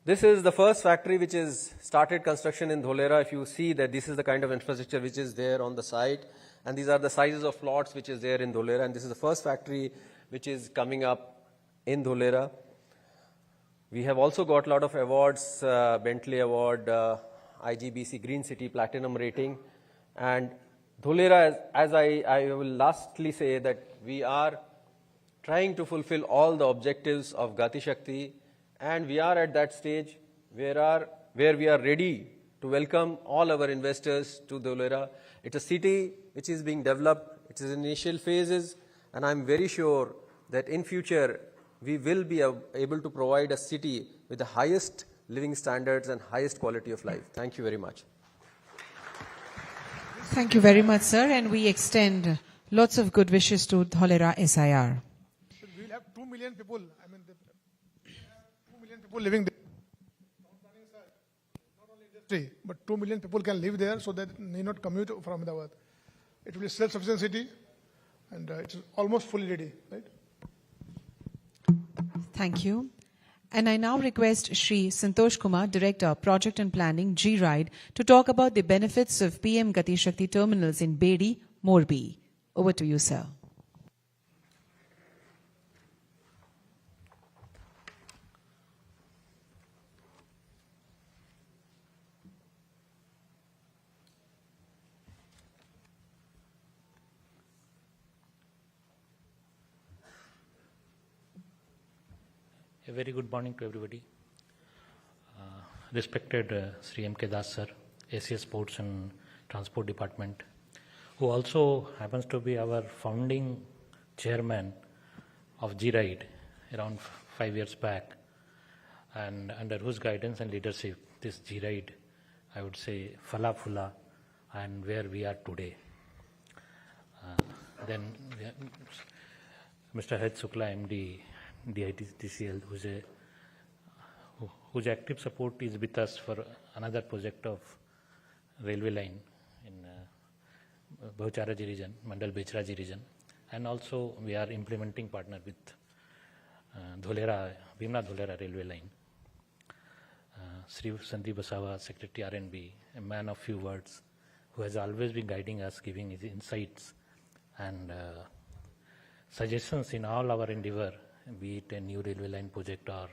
This is the first factory which is started construction in Dholera. If you see that this is the kind of infrastructure which is there on the site, and these are the sizes of plots which is there in Dholera, and this is the first factory which is coming up in Dholera. We have also got a lot of awards, Bentley Award, IGBC Green City Platinum rating, and Dholera, as I will lastly say that we are trying to fulfill all the objectives of GATI Shakti, and we are at that stage where we are ready to welcome all our investors to Dholera. It's a city which is being developed, it is in initial phases, and I'm very sure that in future we will be able to provide a city with the highest living standards and highest quality of life. Thank you very much. Thank you very much, sir, and we extend lots of good wishes to Dholera SIR. We'll have 2 million people. 2 million people living there. Not only industry, but 2 million people can live there so that they need not commute from Ahmedabad. It will be a self-sufficient city and it's almost fully ready, right? Thank you. And I now request Shri Santosh Kumar, Director, Project and Planning, G-Ride, to talk about the benefits of PM Gati Shakti terminals in Bedi, Morbi. Over to you, sir. A very good morning to everybody. Respected Sri M.K. Das sir, ACS Sports and Transport Department, who also happens to be our founding chairman of G-Ride around 5 years back, and under whose guidance and leadership this G-Ride, I would say, Fala Fula, and where we are today. Then Mr. H. Sukla, MD, DITCL, whose active support is with us for another project of railway line in Bhaucharaji region, Mandal Bechraji region, and also we are implementing partner with Dholera, Bhimna Dholera railway line. Sri Sandeep Basawa, Secretary R&B, a man of few words, who has always been guiding us, giving his insights and suggestions in all our endeavor, be it a new railway line project or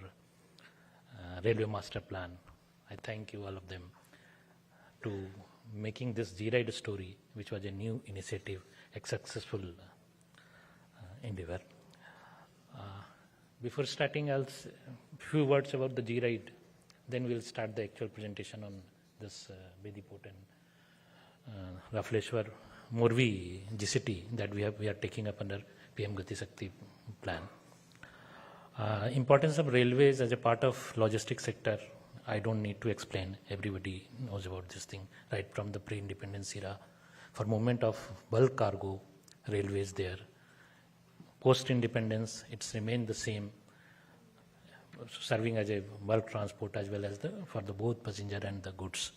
railway master plan. I thank you all of them to making this G-Ride story, which was a new initiative, a successful endeavor. Before starting else, few words about the G-Ride, then we'll start the actual presentation on this Bedi Port and Rafleshwar Morbi GCT that we are taking up under PM Gati Shakti plan. Importance of railways as a part of logistics sector, I don't need to explain. Everybody knows about this thing, right from the pre-independence era. For movement of bulk cargo, railways there. Post-independence, it's remained the same, serving as a bulk transport as well as for the both passenger and the goods.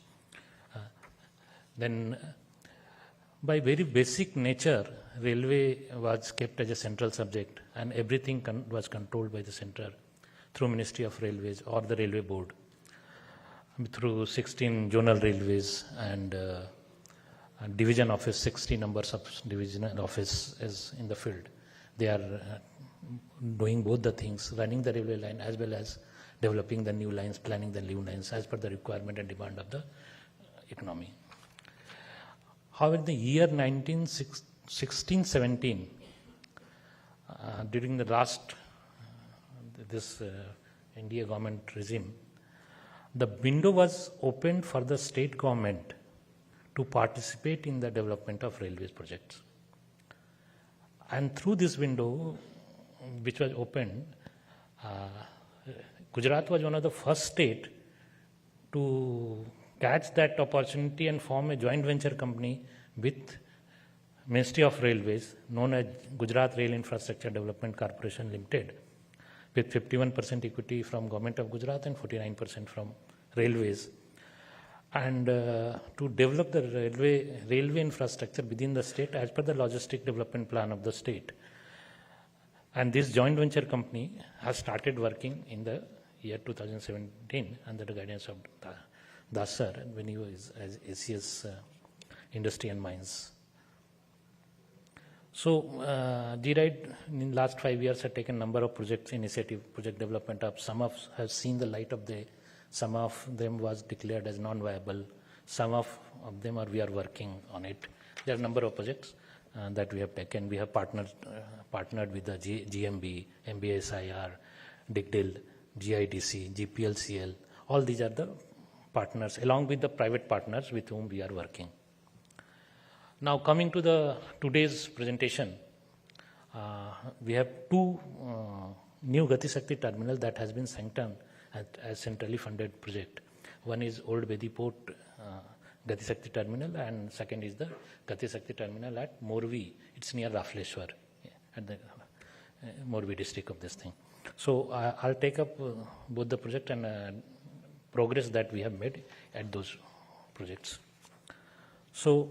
Then, by very basic nature, railway was kept as a central subject, and everything was controlled by the center through Ministry of Railways or the Railway Board, through 16 zonal railways and division office, 60 numbers of divisional office is in the field. They are doing both the things, running the railway line as well as developing the new lines, planning the new lines as per the requirement and demand of the economy. However, in the year 1916-17, during the last NDA government regime, the window was opened for the state government to participate in the development of railways projects. And through this window, which was opened, Gujarat was one of the first state to catch that opportunity and form a joint venture company with Ministry of Railways, known as Gujarat Rail Infrastructure Development Corporation Limited, with 51% equity from Government of Gujarat and 49% from Railways, and to develop the railway infrastructure within the state as per the logistic development plan of the state. And this joint venture company has started working in the year 2017 under the guidance of Das sir, when he was as ACS Industry and Mines. So, G-Ride in the last 5 years have taken a number of project development up. Some have seen the light of day, some of them was declared as non-viable, some of them we are working on it. There are a number of projects that we have taken. We have partnered with the GMB, MBSIR, DIGDIL, GIDC, GPLCL. All these are the partners, along with the private partners with whom we are working. Now, coming to today's presentation, we have two new Gati Shakti terminal that has been sanctioned as centrally funded project. One is Old Bedi Port Gati Shakti terminal, and second is the Gati Shakti terminal at Morbi. It's near Rafleshwar, at the Morbi district of this thing. So I'll take up both the project and progress that we have made at those projects. So,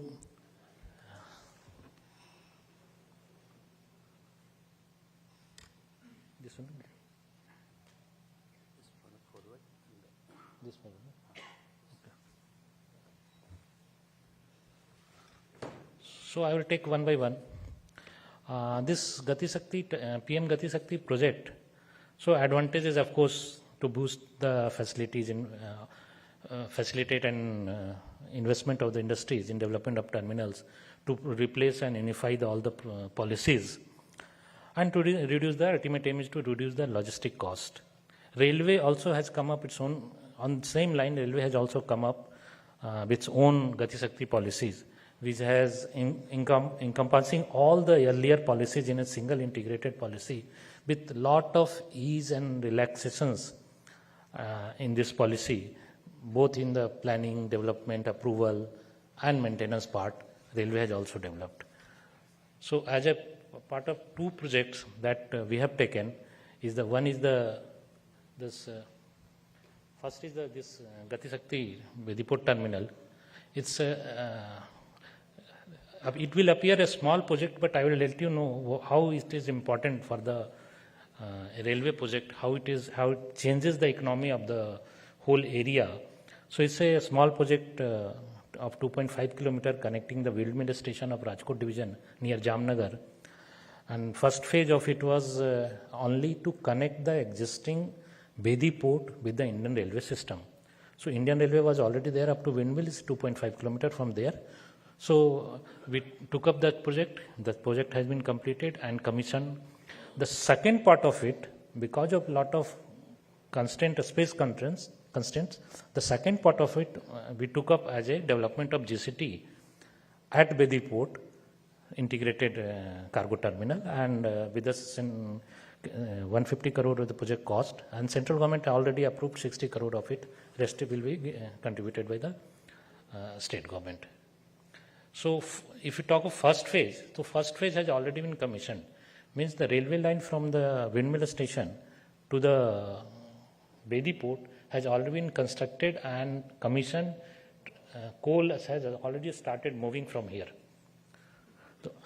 this one. This one. So I will take one by one. This Gati Shakti, PM Gati Shakti project. So advantage is of course to boost the facilities in facilitate and investment of the industries in development of terminals, to replace and unify all the policies, and to reduce the ultimate aim is to reduce the logistic cost. Railway also has come up its own, on the same line, railway has also come up with its own Gati Shakti policies, which has encompassing all the earlier policies in a single integrated policy with lot of ease and relaxations in this policy, both in the planning, development, approval and maintenance part. Railway has also developed. So as a part of two projects that we have taken is the one is the first is this Gati Shakti Vedipur terminal. It's it will appear a small project, but I will let you know how it is important for the railway project, how it changes the economy of the whole area. So it's a small project of 2.5 kilometer connecting the Wildmill station of Rajkot division near Jamnagar. And first phase of it was only to connect the existing Bedi port with the Indian railway system. So Indian Railway was already there up to Windmill, is 2.5 kilometer from there. So we took up that project. That project has been completed and commissioned. The second part of it, because of lot of space constraints, the second part of it we took up as a development of GCT at Bedi port, integrated cargo terminal, and with us in 150 crore of the project cost, and central government already approved 60 crore of it. Rest will be contributed by the state government. So if you talk of first phase, so first phase has already been commissioned. Means the railway line from the Windmill station to the Bedi port has already been constructed and commissioned. Coal has already started moving from here.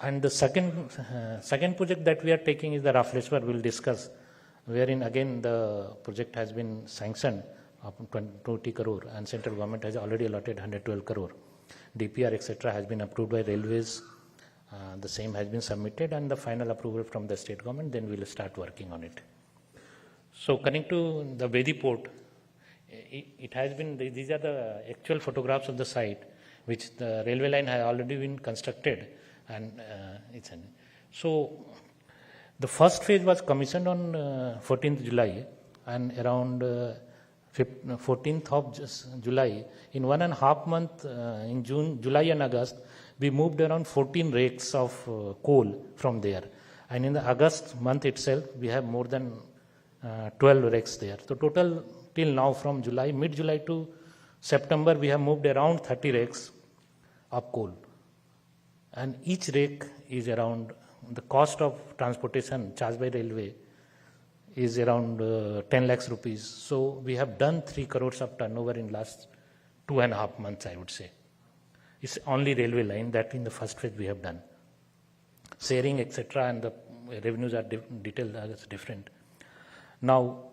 And the second project that we are taking is the Rafleshwar, we will discuss, wherein again the project has been sanctioned up to 20 crore and central government has already allotted 112 crore. DPR etc. has been approved by railways. The same has been submitted and the final approval from the state government, then we will start working on it. So coming to the Bedi port, it has been, these are the actual photographs of the site, which the railway line has already been constructed. And so the first phase was commissioned on 14th July, and around 14th of July, in 1.5 months, in June, July and August, we moved around 14 rakes of coal from there. And in the August month itself, we have more than 12 rakes there. So total till now from July, mid-July to September, we have moved around 30 rakes of coal. And each rake is around, the cost of transportation charged by railway is around 10 lakhs rupees. So we have done 3 crores of turnover in last 2.5 months, I would say. It's only railway line that in the first phase we have done. Sharing, etc., and the revenues are detailed as different. Now,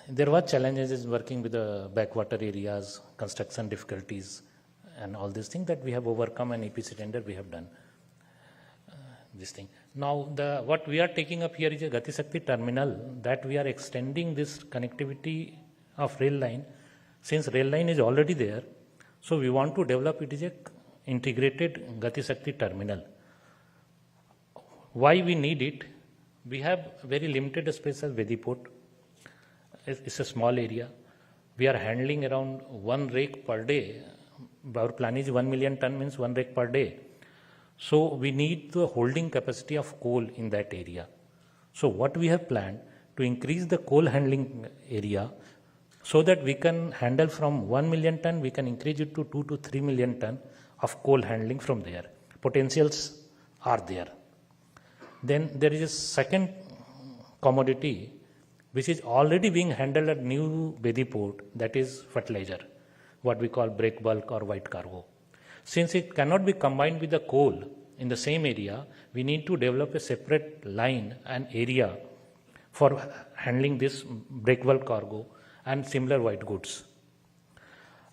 there were challenges working with the backwater areas, construction difficulties, and all these things that we have overcome, and EPC tender we have done this thing. Now, what we are taking up here is a Gati Shakti terminal, that we are extending this connectivity of rail line. Since rail line is already there, so we want to develop it as a integrated Gati Shakti terminal. Why we need it? We have very limited space as Bedi port. It's a small area. We are handling around 1 rake per day. Our plan is 1 million ton, means 1 rake per day. So we need the holding capacity of coal in that area. So what we have planned to increase the coal handling area so that we can handle from 1 million ton, we can increase it to 2 to 3 million ton of coal handling from there. Potentials are there. Then there is a second commodity which is already being handled at new Bedi port, that is fertilizer, what we call break bulk or white cargo. Since it cannot be combined with the coal in the same area, we need to develop a separate line and area for handling this break bulk cargo and similar white goods.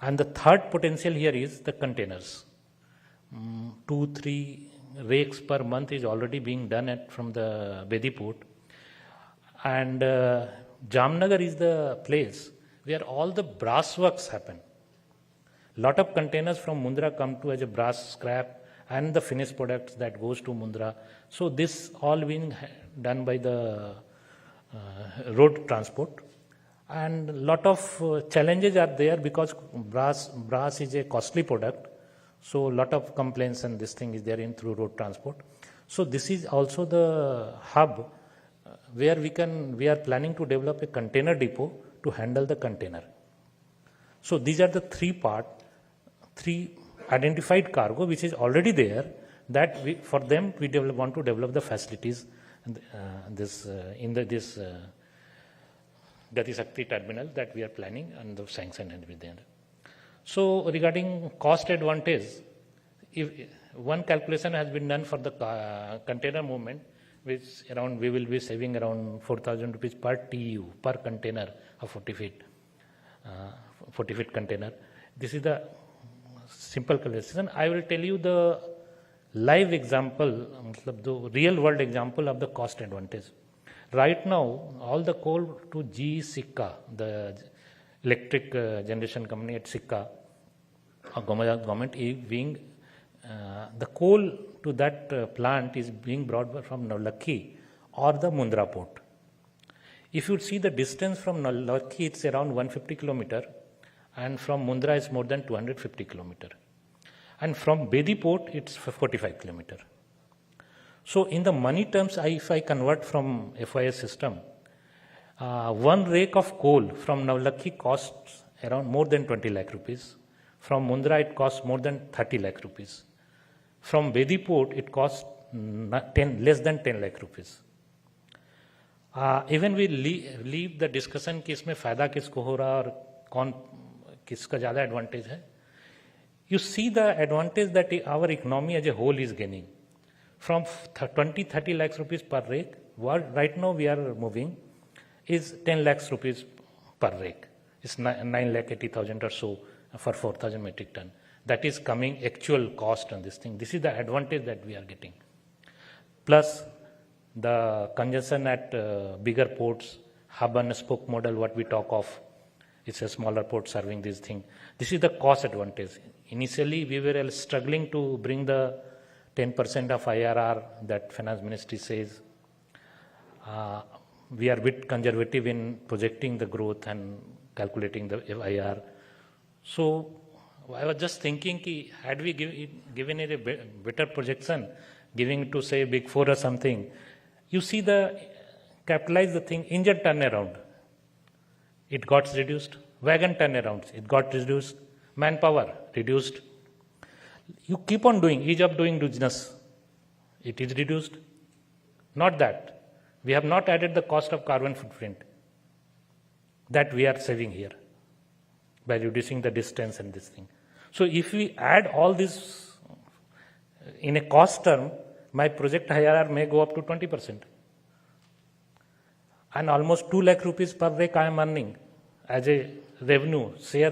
And the third potential here is the containers. 2-3 rakes per month is already being done from the Bedi port. And Jamnagar is the place where all the brass works happen. Lot of containers from Mundra come to as a brass scrap and the finished products that goes to Mundra. So this all being done by the road transport. And a lot of challenges are there because brass is a costly product. So a lot of complaints and this thing is there in through road transport. So this is also the hub where we are planning to develop a container depot to handle the container. So these are the three identified cargo which is already there, that for them we want to develop the facilities in this Gati Shakti terminal that we are planning and the sanction and everything. So regarding cost advantage, if one calculation has been done for the container movement, which around we will be saving around 4,000 rupees per TEU per container of 40 feet container. This is the simple calculation. I will tell you the live example, the real world example of the cost advantage. Right now, all the coal to GE Sikka, the electric generation company at Sikka, government is being, the coal to that plant is being brought from Navlakhi or the Mundra port. If you see the distance from Navlakhi, it's around 150 kilometer, and from Mundra is more than 250 kilometer. And from Bedi port, it's 45 kilometer. So in the money terms, if I convert from FIS system, one rake of coal from Navlakhi costs around more than 20 lakh rupees. From Mundra, it costs more than 30 lakh rupees. From Bedi port, it costs less than 10 lakh rupees. Even we leave the discussion कि इसमें फायदा किसको हो रहा और कौन किसका ज़्यादा advantage है. You see the advantage that our economy as a whole is gaining. From 20-30 lakhs rupees per rake, what right now we are moving is 10 lakhs rupees per rake. It's 9,80,000 or so for 4,000 metric ton. That is coming actual cost on this thing. This is the advantage that we are getting. Plus the congestion at bigger ports, hub and spoke model, what we talk of, it's a smaller port serving this thing. This is the cost advantage. Initially, we were struggling to bring the 10% of IRR that Finance Ministry says. We are a bit conservative in projecting the growth and calculating the IRR. So I was just thinking, had we given it a better projection, giving it to say Big Four or something, you see capitalize the thing, engine turnaround, it got reduced. Wagon turnarounds, it got reduced. Manpower, reduced. You keep on doing, ease of doing business, it is reduced. Not that. We have not added the cost of carbon footprint. That we are saving here by reducing the distance and this thing. So if we add all this in a cost term, my project IRR may go up to 20%. And almost 2 lakh rupees per rake I am earning as a revenue share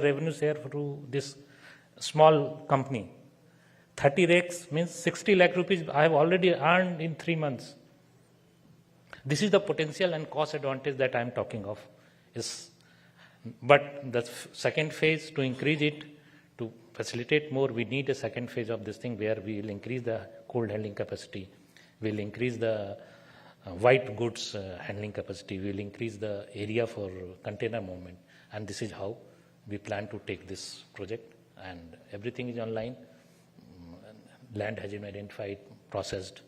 through this small company. 30 rakes means 60 lakh rupees I have already earned in 3 months. This is the potential and cost advantage that I am talking of. But the second phase, to increase it, to facilitate more, we need a second phase of this thing where we will increase the cold handling capacity, we will increase the white goods handling capacity, we will increase the area for container movement. And this is how we plan to take this project. And everything is online. Land has been identified, processed.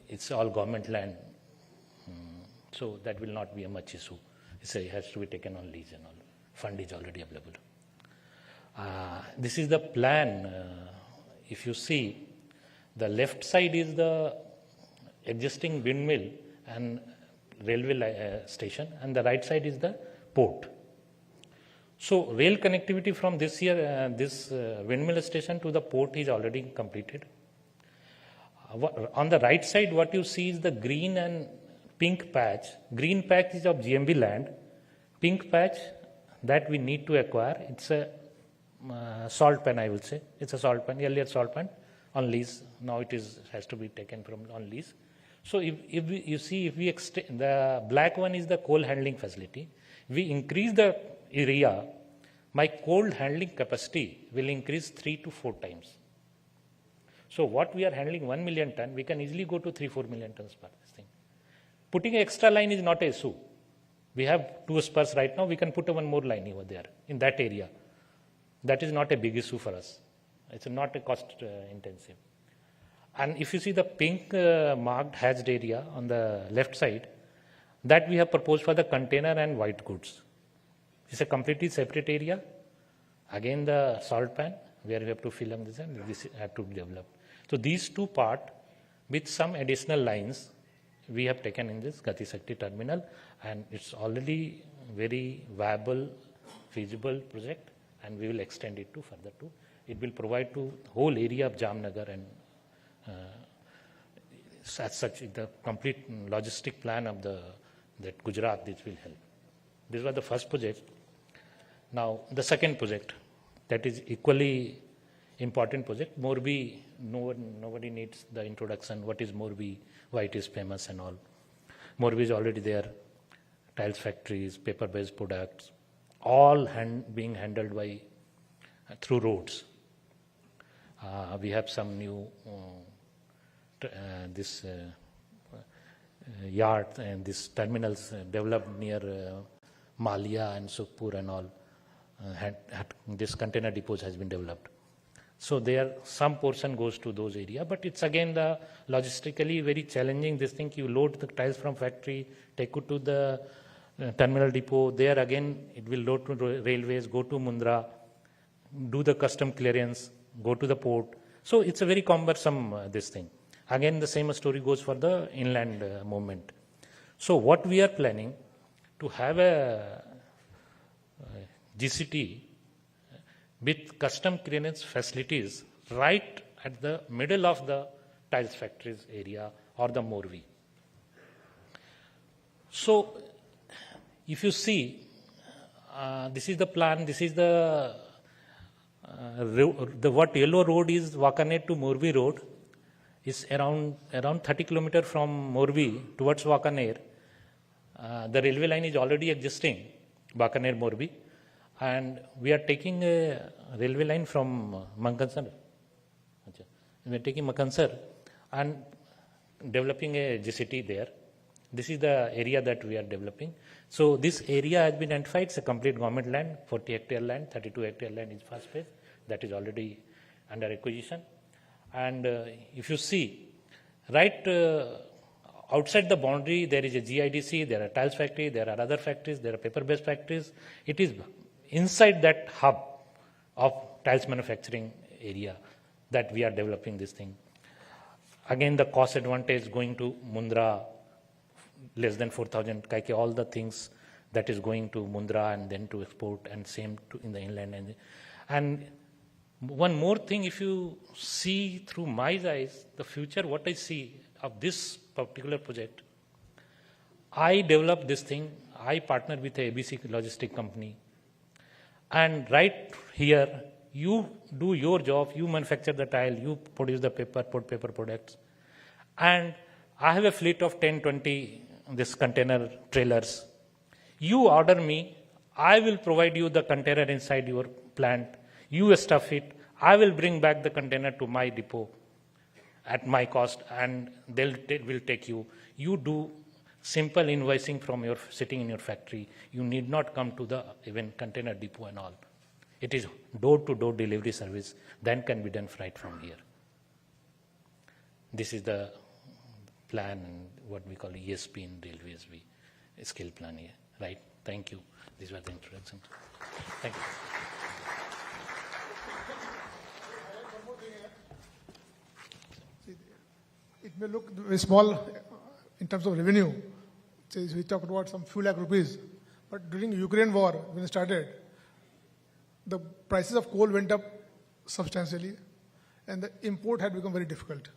It's all government land. So that will not be a much issue. It has to be taken on lease and all. Fund is already available. This is the plan. If you see, the left side is the existing windmill and railway station, and the right side is the port. So rail connectivity from this year, this windmill station to the port is already completed. On the right side, what you see is the green and pink patch. Green patch is of GMB land. Pink patch that we need to acquire. It's a salt pan, I will say. It's a salt pan, earlier salt pan on lease. Now it has to be taken from on lease. So if we extend, the black one is the coal handling facility. We increase the area, my coal handling capacity will increase 3 to 4 times. So what we are handling 1 million ton, we can easily go to 3-4 million tons per this thing. Putting an extra line is not an issue. We have 2 spurs right now, we can put one more line over there in that area. That is not a big issue for us. It's not a cost intensive. And if you see the pink marked hatched area on the left side, that we have proposed for the container and white goods. It's a completely separate area. Again, the salt pan, where we have to fill up this and this have to develop. So these 2 parts, with some additional lines, we have taken in this Gati Shakti terminal, and it's already very viable, feasible project, and we will extend it to further to. It will provide to whole area of Jamnagar, and as such, the complete logistic plan of that Gujarat, this will help. This was the first project. Now, the second project, that is equally important project. Morbi, nobody needs the introduction. What is Morbi? Why it is famous and all. Morbi is already there. Tiles factories, paper-based products, all being handled by through roads. We have some new yard and these terminals developed near Malia and Sukhpur and all. This container depots has been developed. So there some portion goes to those areas, but it's again the logistically very challenging this thing. You load the tiles from factory, take it to the terminal depot. There again it will load to railways, go to Mundra, do the custom clearance, go to the port. So it's a very cumbersome this thing. Again, the same story goes for the inland movement. So what we are planning to have a GCT with custom clearance facilities right at the middle of the tiles factories area or the Morvi. So if you see, this is the plan, this is the what yellow road is Wakaner to Morbi road is around 30 kilometers from Morbi towards Wakaner. The railway line is already existing, Wakaner Morbi, and we are taking a railway line from Makansar. We are taking Makansar and developing a GCT there. This is the area that we are developing. So this area has been identified. It's a complete government land, 40 hectare land, 32 hectare land is first phase. That is already under acquisition. And if you see, right outside the boundary, there is a GIDC, there are tiles factory, there are other factories, there are paper-based factories. It is inside that hub of tiles manufacturing area that we are developing this thing. Again, the cost advantage going to Mundra, less than 4,000, all the things that is going to Mundra and then to export, and same to in the inland. And one more thing, if you see through my eyes, the future, what I see of this particular project, I developed this thing, I partnered with a ABC logistic company. And right here, you do your job, you manufacture the tile, you produce the paper, paper products. And I have a fleet of 10, 20 this container trailers. You order me, I will provide you the container inside your plant. You stuff it. I will bring back the container to my depot at my cost, and they will take you. You do simple invoicing from your sitting in your factory. You need not come to the even container depot and all. It is door-to-door delivery service. Then can be done right from here. This is the plan and what we call ESP in railways, skill plan here. Right? Thank you. These were the introductions. Thank you. It may look very small in terms of revenue. So we talked about some few lakh rupees, but during Ukraine war, when it started, the prices of coal went up substantially, and the import had become very difficult.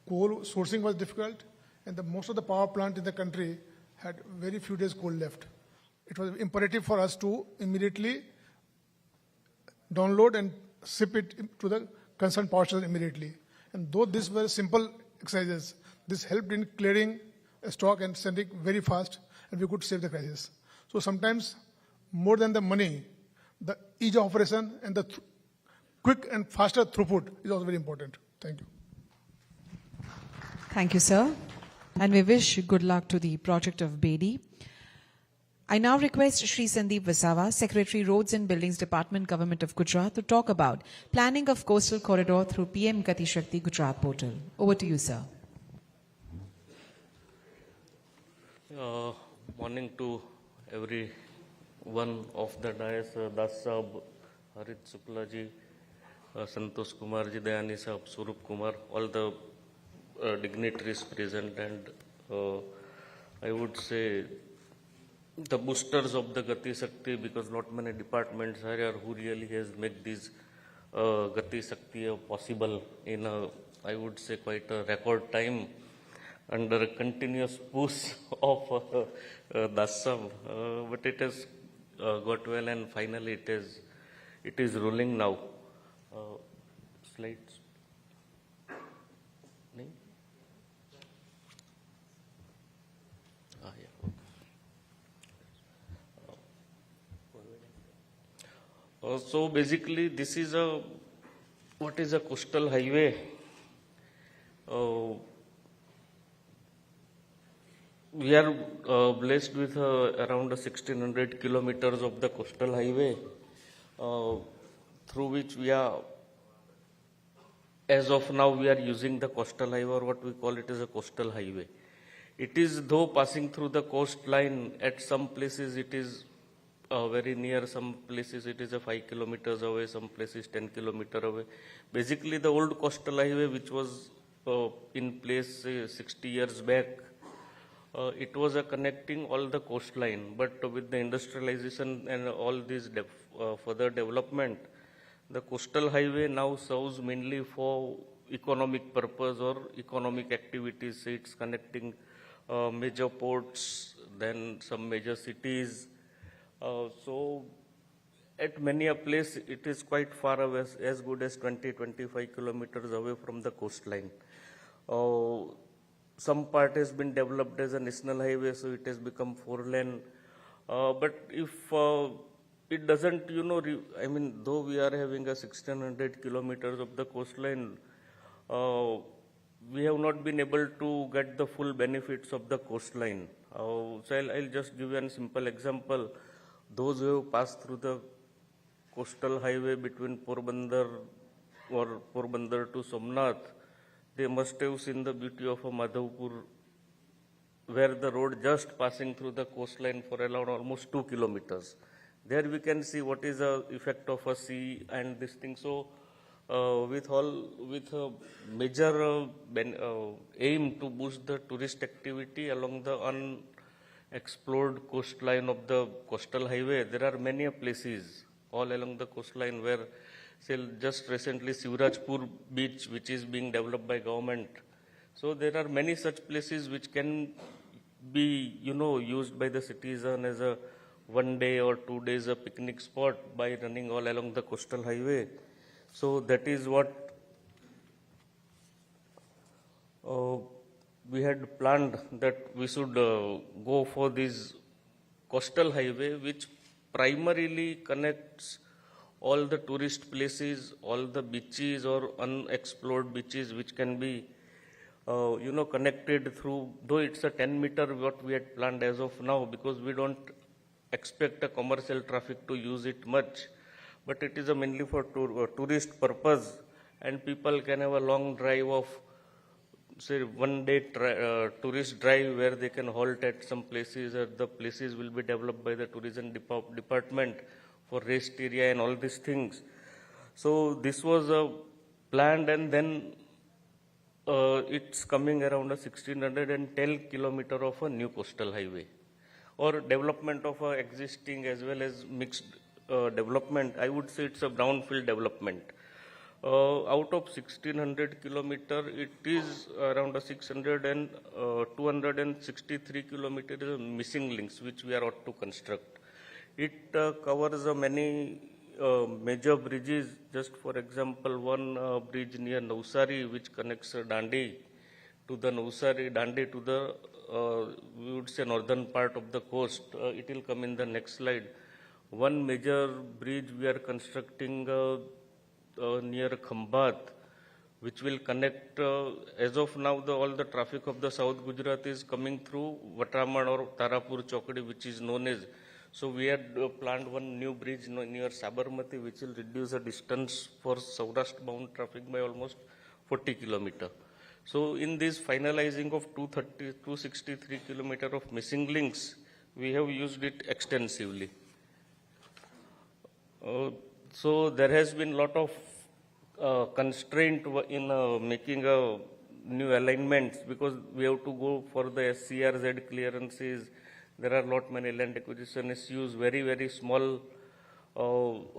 Coal sourcing was difficult, and most of the power plant in the country had very few days coal left. It was imperative for us to immediately download and ship it to the concerned power station immediately. And though these were simple exercises, this helped in clearing a stock and sending very fast, and we could save the crisis. So sometimes, more than the money, the ease of operation and the quick and faster throughput is also very important. Thank you. Thank you, sir. And we wish good luck to the project of Bedi. I now request Shri Sandeep Vasawa, Secretary Roads and Buildings Department, Government of Gujarat, to talk about planning of coastal corridor through PM GATI SHAKTI Gujarat portal. Over to you, sir. Morning to every one of the dais, Das Sahab, Harit Shukla ji, Santosh Kumar ji, Dayani Sahab, Surup Kumar, all the dignitaries present, and I would say the boosters of the Gati Shakti, because not many departments are here who really has made this Gati Shakti possible in a, I would say, quite a record time under a continuous push of Dasam, but it has got well, and finally it is rolling now. Slides. So basically, this is what is a coastal highway. We are blessed with around 1600 kilometers of the coastal highway, through which we are, as of now, we are using the coastal highway, or what we call it as a coastal highway. It is, though, passing through the coastline. At some places it is very near, some places it is 5 kilometers away, some places 10 kilometers away. Basically, the old coastal highway, which was in place 60 years back, it was connecting all the coastline. But with the industrialization and all this further development, the coastal highway now serves mainly for economic purpose or economic activities. It's connecting major ports, then some major cities. So at many a place, it is quite far away, as good as 20-25 kilometers away from the coastline. Some part has been developed as a national highway, so it has become 4-lane. But if it doesn't, I mean, though we are having 1600 kilometers of the coastline, we have not been able to get the full benefits of the coastline. So I'll just give you a simple example. Those who have passed through the coastal highway between Porbandar or Porbandar to Somnath, they must have seen the beauty of a Madhavpur, where the road just passing through the coastline for around almost 2 kilometers. There we can see what is the effect of a sea and this thing. So with a major aim to boost the tourist activity along the unexplored coastline of the coastal highway, there are many places all along the coastline where, say, just recently Sivrajpur beach, which is being developed by government. So there are many such places which can be, used by the citizen as a 1 day or 2 days a picnic spot by running all along the coastal highway. So that is what we had planned, that we should go for this coastal highway, which primarily connects all the tourist places, all the beaches or unexplored beaches, which can be, connected through, though it's a 10-meter what we had planned as of now, because we don't expect a commercial traffic to use it much, but it is mainly for tourist purpose, and people can have a long drive of, say, 1 day tourist drive where they can halt at some places, the places will be developed by the tourism department for rest area and all these things. So this was planned, and then it's coming around 1610 kilometer of a new coastal highway, or development of existing as well as mixed development. I would say it's a brownfield development. Out of 1600 kilometer, it is around 263 kilometers missing links, which we are ought to construct. It covers many major bridges, just for example, one bridge near Navsari which connects Dandi to the Dandi to the, we would say, northern part of the coast. It will come in the next slide. One major bridge we are constructing near Khambat, which will connect, as of now, all the traffic of the South Gujarat is coming through Vatraman or Tarapur Chokdi, which is known as. So we had planned one new bridge near Sabarmati, which will reduce the distance for Saurashtra bound traffic by almost 40 kilometers. So in this finalizing of 263 kilometers of missing links, we have used it extensively. So there has been a lot of constraint in making a new alignments, because we have to go for the SCRZ clearances. There are lot many land acquisition issues, very, very small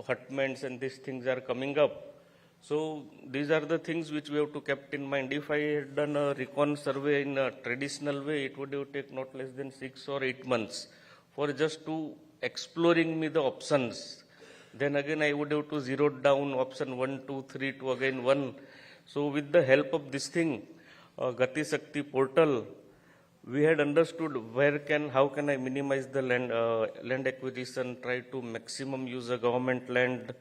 hutments, and these things are coming up. So these are the things which we have to keep in mind. If I had done a recon survey in a traditional way, it would have taken not less than 6 or 8 months for just to exploring me the options. Then again, I would have to zero down option 1, 2, 3 to again 1. So with the help of this thing, Gati Shakti portal, we had understood how can I minimize the land acquisition, try to maximum use a government land.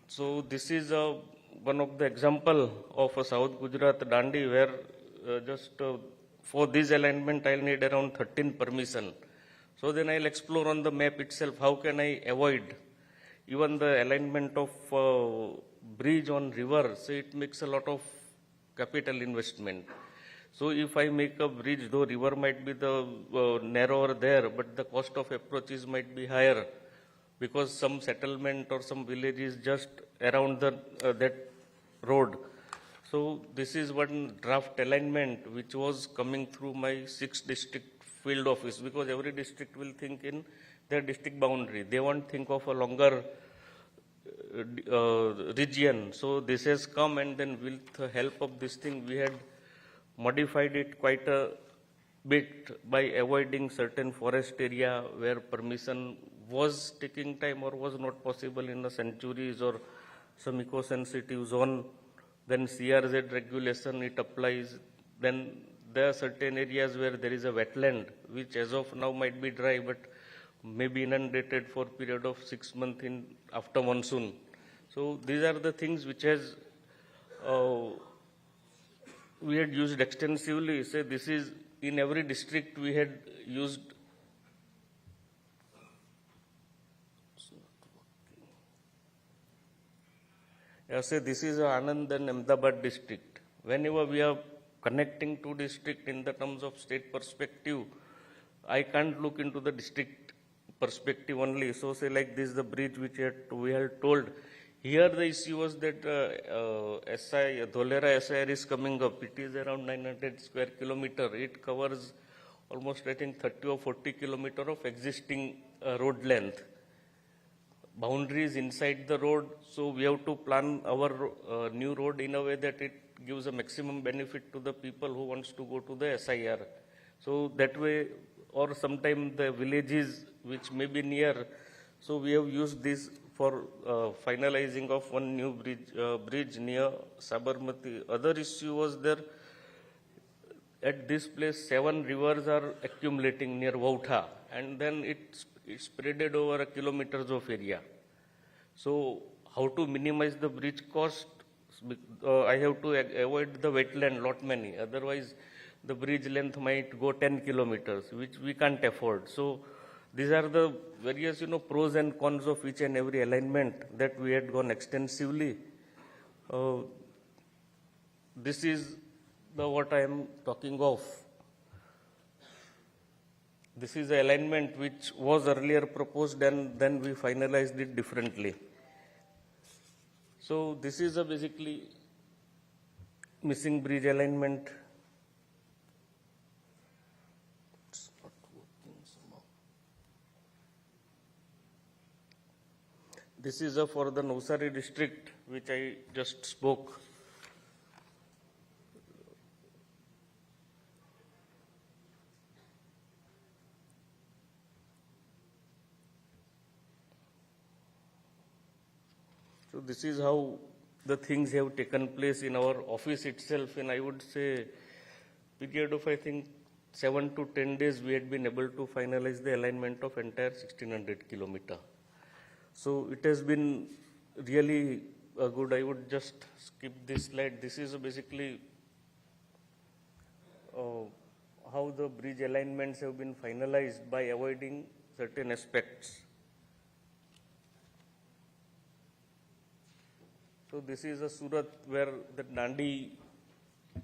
So this is one of the example of a South Gujarat Dandi, where for this alignment I'll need around 13 permission. So then I'll explore on the map itself how can I avoid even the alignment of bridge on river. So it makes a lot of capital investment. So if I make a bridge, though river might be the narrower there, but the cost of approaches might be higher, because some settlement or some village is just around that road. So this is one draft alignment which was coming through my 6th district field office, because every district will think in their district boundary. They won't think of a longer region. So this has come, and then with the help of this thing, we had modified it quite a bit by avoiding certain forest area where permission was taking time or was not possible in the centuries or some eco-sensitive zone. Then CRZ regulation, it applies. Then there are certain areas where there is a wetland, which as of now might be dry, but may be inundated for a period of 6 months after monsoon. So these are the things which has we had used extensively. Say this is in every district we had used. Say this is Anand and Ahmedabad district. Whenever we are connecting two districts in the terms of state perspective, I can't look into the district perspective only. So say like this, the bridge which we had told. Here the issue was that Dholera SIR is coming up. It is around 900 square kilometer. It covers almost, I think, 30 or 40 kilometer of existing road length. Boundaries inside the road, so we have to plan our new road in a way that it gives a maximum benefit to the people who wants to go to the SIR. So that way, or sometime the villages which may be near, so we have used this for finalizing of one new bridge near Sabarmati. Other issue was there, at this place 7 rivers are accumulating near Vautha, and then it's spreaded over kilometers of area. So how to minimize the bridge cost? I have to avoid the wetland lot many. Otherwise, the bridge length might go 10 kilometers, which we can't afford. So these are the various, pros and cons of each and every alignment that we had gone extensively. This is what I am talking of. This is the alignment which was earlier proposed, and then we finalized it differently. So this is a basically missing bridge alignment. It's not working somehow. This is for the Navsari district, which I just spoke. this is how the things have taken place in our office itself, and I would say period of, I think, 7 to 10 days, we had been able to finalize the alignment of entire 1600 kilometer. So it has been really good. I would just skip this slide. This is basically how the bridge alignments have been finalized by avoiding certain aspects. So this is a Surat where the Dandi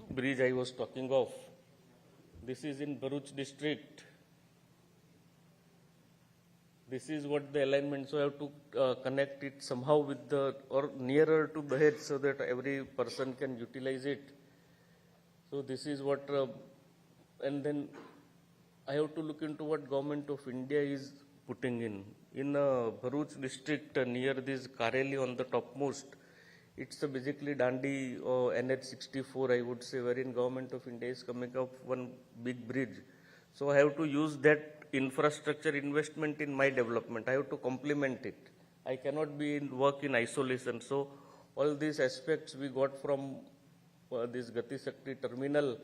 bridge I was talking of. This is in Bharuch district. This is what the alignment, so I have to connect it somehow with the, or nearer to the head so that every person can utilize it. So this is what, and then I have to look into what government of India is putting in. In Bharuch district near this Kareli on the topmost, it's basically Dandi NH 64, I would say, wherein government of India is coming up one big bridge. So I have to use that infrastructure investment in my development. I have to complement it. I cannot work in isolation. So all these aspects we got from this Gati Shakti terminal,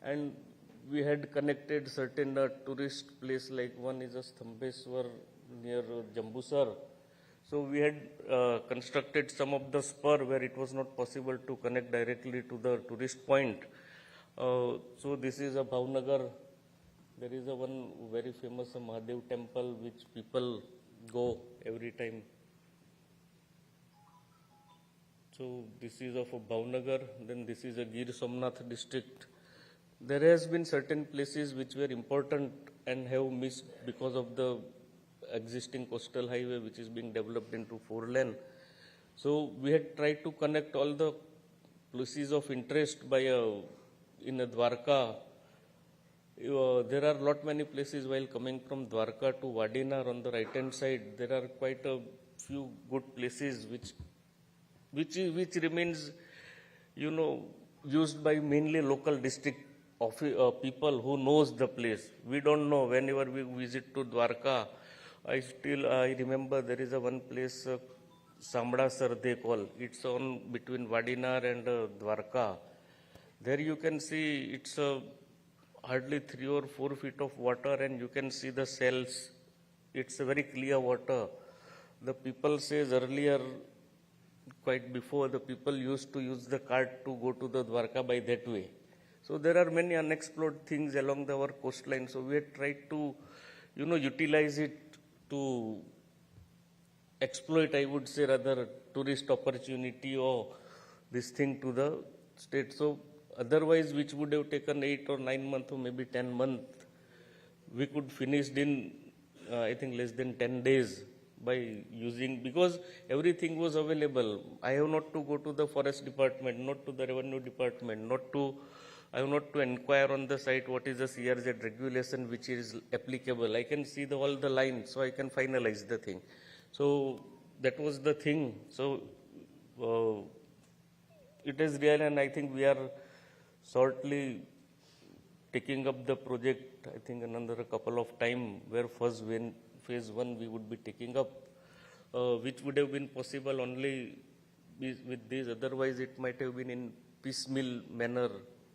and we had connected certain tourist place, like one is a Stambeswar near Jambusar. So we had constructed some of the spur where it was not possible to connect directly to the tourist point. So this is a Bhavnagar. There is a one very famous Mahadev temple which people go every time. So this is of Bhavnagar. Then this is a Gir Somnath district. There has been certain places which were important and have missed because of the existing coastal highway which is being developed into 4-lane. So we had tried to connect all the places of interest by in Dwarka. There are lot many places while coming from Dwarka to Wadinar on the right hand side. There are quite a few good places which remains, used by mainly local district people who knows the place. We don't know. Whenever we visit to Dwarka, I remember there is a one place, Samdasar they call. It's on between Wadinar and Dwarka. There you can see it's hardly 3 or 4 feet of water, and you can see the cells. It's a very clear water. The people says earlier, quite before, the people used to use the cart to go to the Dwarka by that way. So there are many unexplored things along our coastline. So we had tried to, utilize it to exploit, I would say, rather tourist opportunity or this thing to the state. So otherwise, which would have taken 8 or 9 months or maybe 10 months, we could finish in, I think, less than 10 days by using, because everything was available. I have not to go to the forest department, not to the revenue department, I have not to inquire on the site what is the CRZ regulation which is applicable. I can see all the lines, so I can finalize the thing. So that was the thing. So it is real, and I think we are shortly taking up the project, I think another couple of time, where phase 1 we would be taking up, which would have been possible only with this. Otherwise, it might have been in piecemeal manner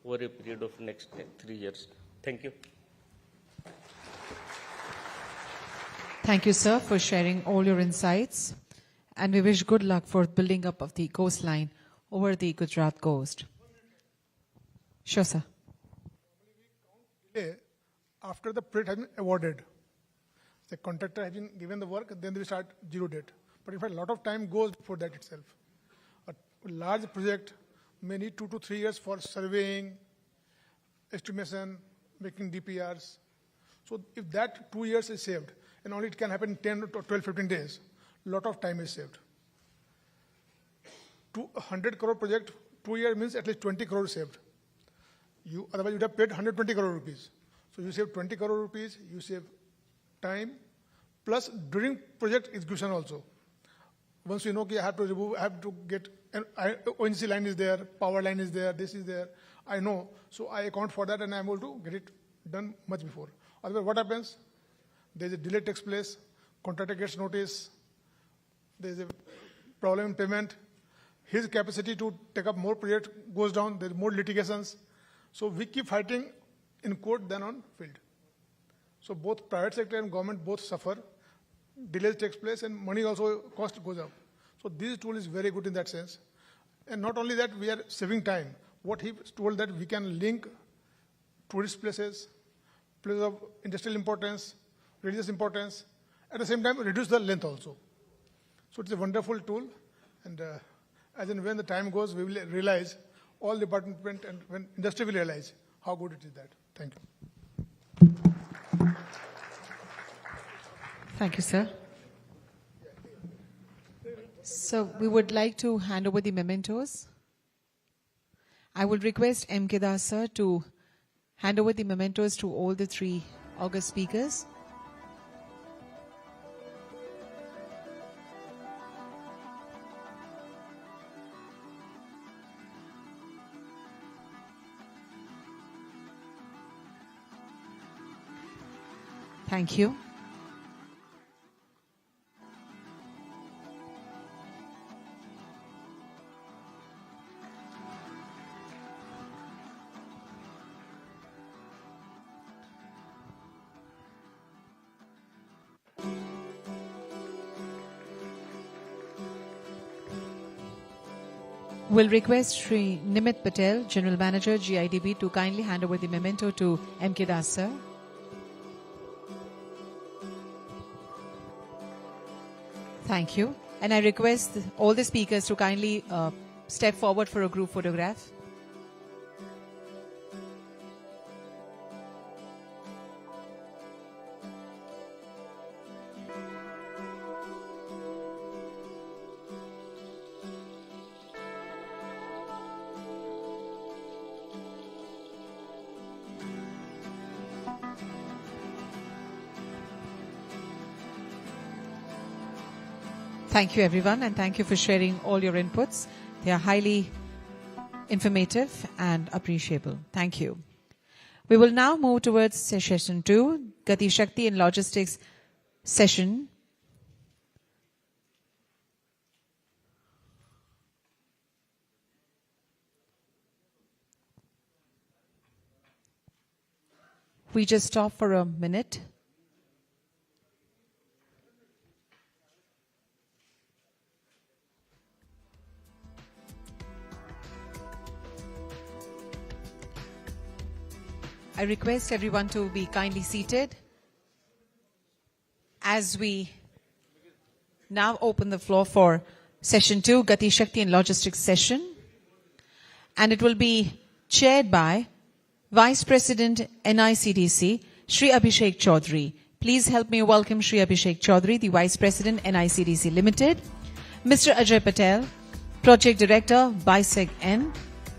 over a period of next 3 years. Thank you. Thank you, sir, for sharing all your insights. And we wish good luck for building up of the coastline over the Gujarat coast. Sure, sir. After the project has been awarded, the contractor has been given the work, then we start zero date. But in fact, a lot of time goes before that itself. A large project may need 2 to 3 years for surveying, estimation, making DPRs. So if that 2 years is saved, and only it can happen in 10 to 12, 15 days, a lot of time is saved. 100 crore project, 2 years means at least 20 crore saved. Otherwise, you would have paid 120 crore rupees. So you save 20 crore rupees, you save time, plus during project execution also. Once you know, I have to remove, I have to get, ONC line is there, power line is there, this is there, I know. So I account for that and I'm able to get it done much before. Otherwise, what happens? There's a delay takes place, contractor gets notice, there's a problem in payment. His capacity to take up more projects goes down. There are more litigations. So we keep fighting in court than on field. So both private sector and government both suffer. Delays takes place and money also cost goes up. So this tool is very good in that sense. And not only that, we are saving time. What he told that we can link tourist places, places of industrial importance, religious importance, at the same time reduce the length also. So it's a wonderful tool, and as and when the time goes, we will realize, all department and when industry will realize how good it is that. Thank you. Thank you, sir. So we would like to hand over the mementos. I would request M. K. Das sir to hand over the mementos to all the three august speakers. Thank you. We'll request Shri Nimit Patel, General Manager, GIDB, to kindly hand over the memento to M. K. Das sir. Thank you. And I request all the speakers to kindly step forward for a group photograph. Thank you, everyone, and thank you for sharing all your inputs. They are highly informative and appreciable. Thank you. We will now move towards session 2, Gati Shakti and Logistics session. We just stop for a minute. I request everyone to be kindly seated as we now open the floor for session 2, Gati Shakti and Logistics session. And it will be chaired by Vice President NICDC, Shri Abhishek Chaudhary. Please help me welcome Shri Abhishek Chaudhary, the Vice President NICDC Limited. Mr. Ajay Patel, Project Director, BISEG N.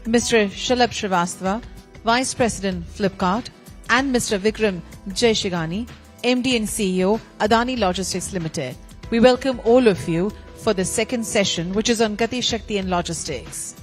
Mr. Shalabh Srivastava, Vice President Flipkart, and Mr. Vikram Jaishigani, MD and CEO, Adani Logistics Limited. We welcome all of you for the second session, which is on Gati Shakti and Logistics.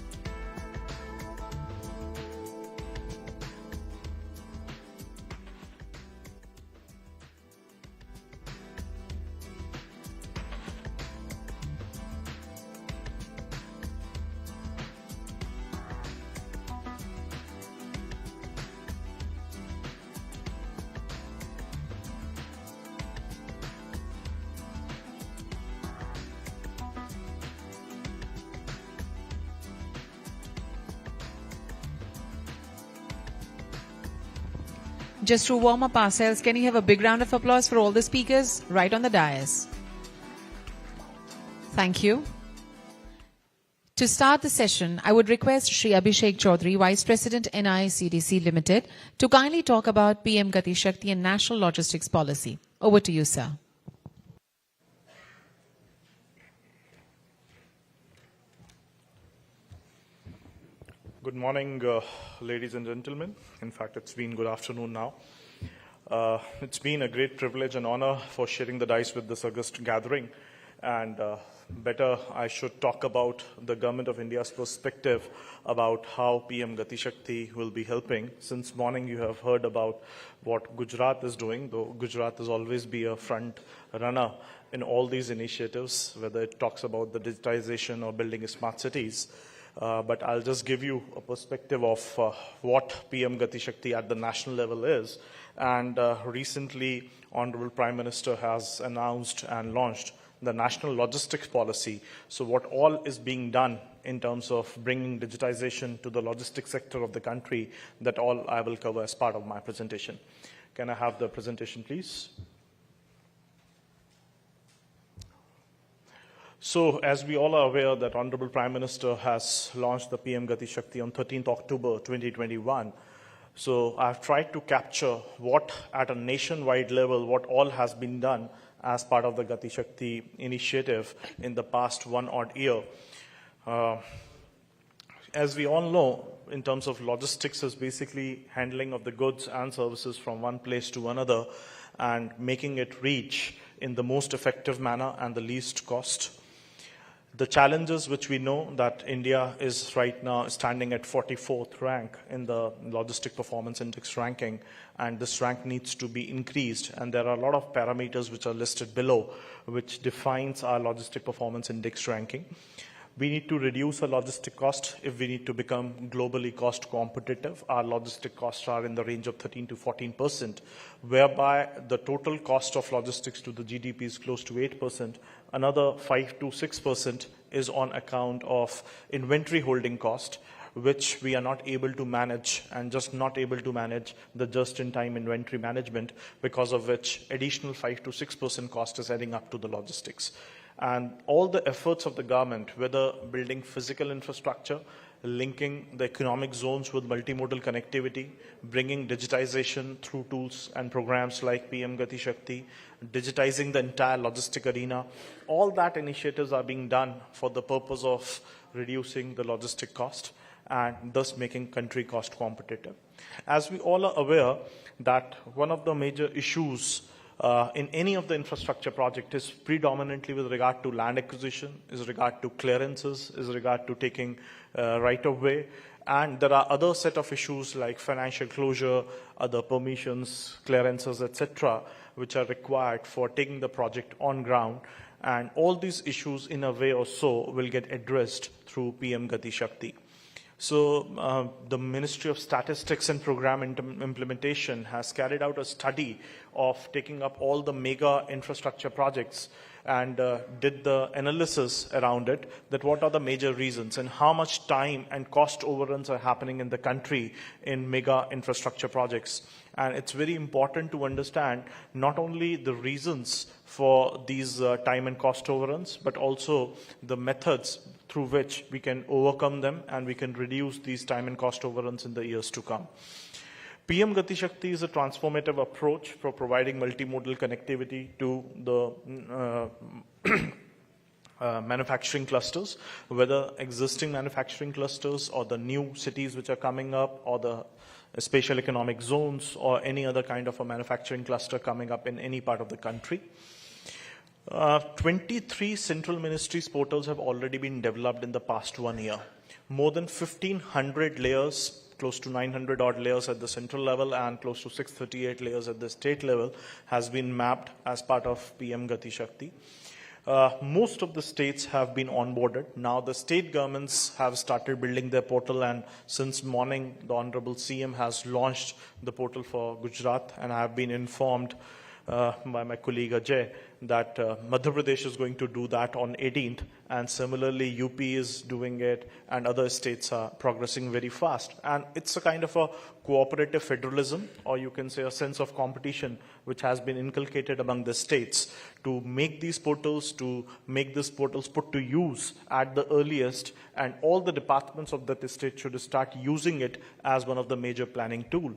Just to warm up ourselves, can you have a big round of applause for all the speakers right on the dais? Thank you. To start the session, I would request Shri Abhishek Chaudhary, Vice President NICDC Limited, to kindly talk about PM Gati Shakti and National Logistics Policy. Over to you, sir. Good morning, ladies and gentlemen. In fact, it's been good afternoon now. It's been a great privilege and honor for sharing the dice with this august gathering and better I should talk about the Government of India's perspective about how PM Gati Shakti will be helping. Since morning you have heard about what Gujarat is doing, though Gujarat has always been a front runner in all these initiatives, whether it talks about the digitization or building smart cities. But I'll just give you a perspective of what PM Gati Shakti at the national level is. And recently, Honorable Prime Minister has announced and launched the National Logistics Policy. So what all is being done in terms of bringing digitization to the logistics sector of the country, that all I will cover as part of my presentation. Can I have the presentation, please? So, as we all are aware that Honorable Prime Minister has launched the PM Gati Shakti on 13th October 2021. So, I've tried to capture what at a nationwide level, what all has been done as part of the Gati Shakti initiative in the past 1 odd year. As we all know, in terms of logistics is basically handling of the goods and services from one place to another and making it reach in the most effective manner and the least cost. The challenges which we know that India is right now standing at 44th rank in the Logistic Performance Index ranking, and this rank needs to be increased. And there are a lot of parameters which are listed below, which defines our Logistic Performance Index ranking. We need to reduce our logistic cost if we need to become globally cost competitive. Our logistic costs are in the range of 13 to 14%, whereby the total cost of logistics to the GDP is close to 8%. Another 5 to 6% is on account of inventory holding cost, which we are not able to manage, and just not able to manage the just-in-time inventory management, because of which additional 5 to 6% cost is adding up to the logistics. And all the efforts of the government, whether building physical infrastructure, linking the economic zones with multimodal connectivity, bringing digitization through tools and programs like PM Gati Shakti, digitizing the entire logistic arena, all that initiatives are being done for the purpose of reducing the logistic cost and thus making country cost competitive. As we all are aware that one of the major issues in any of the infrastructure project is predominantly with regard to land acquisition, is regard to clearances, is regard to taking right of way. And there are other set of issues like financial closure, other permissions, clearances, etc., which are required for taking the project on ground. And all these issues in a way or so will get addressed through PM Gati Shakti. So the Ministry of Statistics and Program Implementation has carried out a study of taking up all the mega infrastructure projects and did the analysis around it, that what are the major reasons and how much time and cost overruns are happening in the country in mega infrastructure projects. And it's very important to understand not only the reasons for these time and cost overruns, but also the methods through which we can overcome them and we can reduce these time and cost overruns in the years to come. PM Gati Shakti is a transformative approach for providing multimodal connectivity to the manufacturing clusters, whether existing manufacturing clusters or the new cities which are coming up, or the spatial economic zones, or any other kind of a manufacturing cluster coming up in any part of the country. 23 central ministries portals have already been developed in the past 1 year. More than 1,500 layers, close to 900 odd layers at the central level and close to 638 layers at the state level has been mapped as part of PM Gati Shakti. Most of the states have been onboarded. Now the state governments have started building their portal, and since morning the Honorable CM has launched the portal for Gujarat, and I have been informed by my colleague Ajay that Madhya Pradesh is going to do that on 18th, and similarly UP is doing it, and other states are progressing very fast. And it's a kind of a cooperative federalism, or you can say a sense of competition, which has been inculcated among the states to make these portals, to make these portals put to use at the earliest, and all the departments of that state should start using it as one of the major planning tools.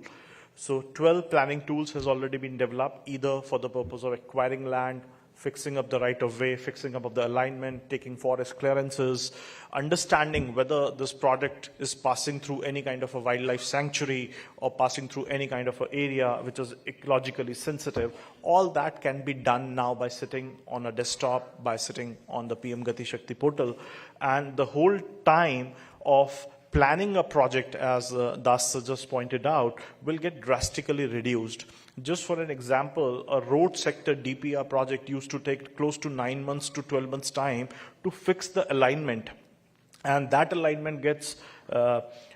So 12 planning tools has already been developed, either for the purpose of acquiring land, fixing up the right-of-way, fixing up of the alignment, taking forest clearances, understanding whether this project is passing through any kind of a wildlife sanctuary or passing through any kind of an area which is ecologically sensitive. All that can be done now by sitting on a desktop, by sitting on the PM Gati Shakti portal. And the whole time of planning a project, as Das just pointed out, will get drastically reduced. Just for an example, a road sector DPR project used to take close to 9 months to 12 months time to fix the alignment. And that alignment gets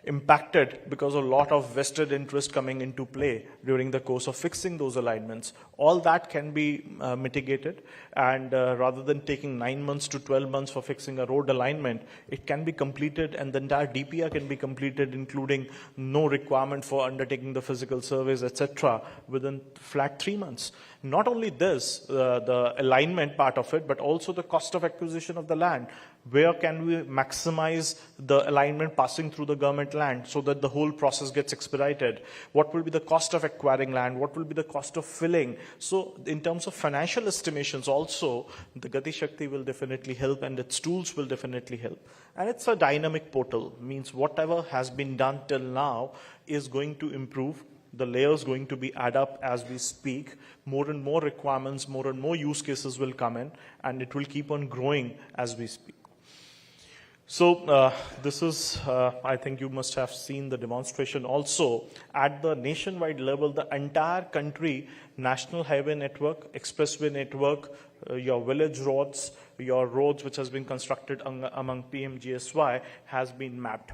impacted because a lot of vested interest coming into play during the course of fixing those alignments. All that can be mitigated, and rather than taking 9 months to 12 months for fixing a road alignment, it can be completed, and the entire DPR can be completed, including no requirement for undertaking the physical surveys, etc., within flat 3 months. Not only this, the alignment part of it, but also the cost of acquisition of the land. Where can we maximize the alignment passing through the government land so that the whole process gets expedited? What will be the cost of acquiring land? What will be the cost of filling? So in terms of financial estimations also, the Gati Shakti will definitely help, and its tools will definitely help. And it's a dynamic portal, means whatever has been done till now is going to improve. The layers going to be add up as we speak. More and more requirements, more and more use cases will come in, and it will keep on growing as we speak. So this is, I think you must have seen the demonstration also. At the nationwide level, the entire country, national highway network, expressway network, your village roads, your roads which has been constructed among PMGSY has been mapped.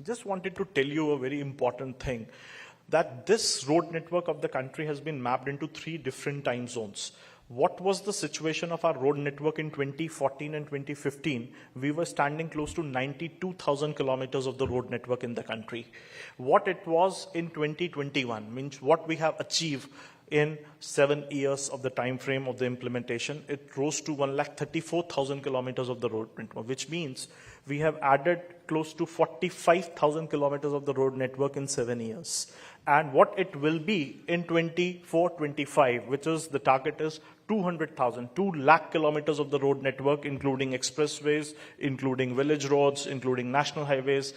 Just wanted to tell you a very important thing, that this road network of the country has been mapped into 3 different time zones. What was the situation of our road network in 2014 and 2015? We were standing close to 92,000 kilometers of the road network in the country. What it was in 2021, means what we have achieved in 7 years of the time frame of the implementation, it rose to 134,000 kilometers of the road network, which means we have added close to 45,000 kilometers of the road network in 7 years. And what it will be in 24-25, which is the target is 200,000, 2 lakh kilometers of the road network, including expressways, including village roads, including national highways,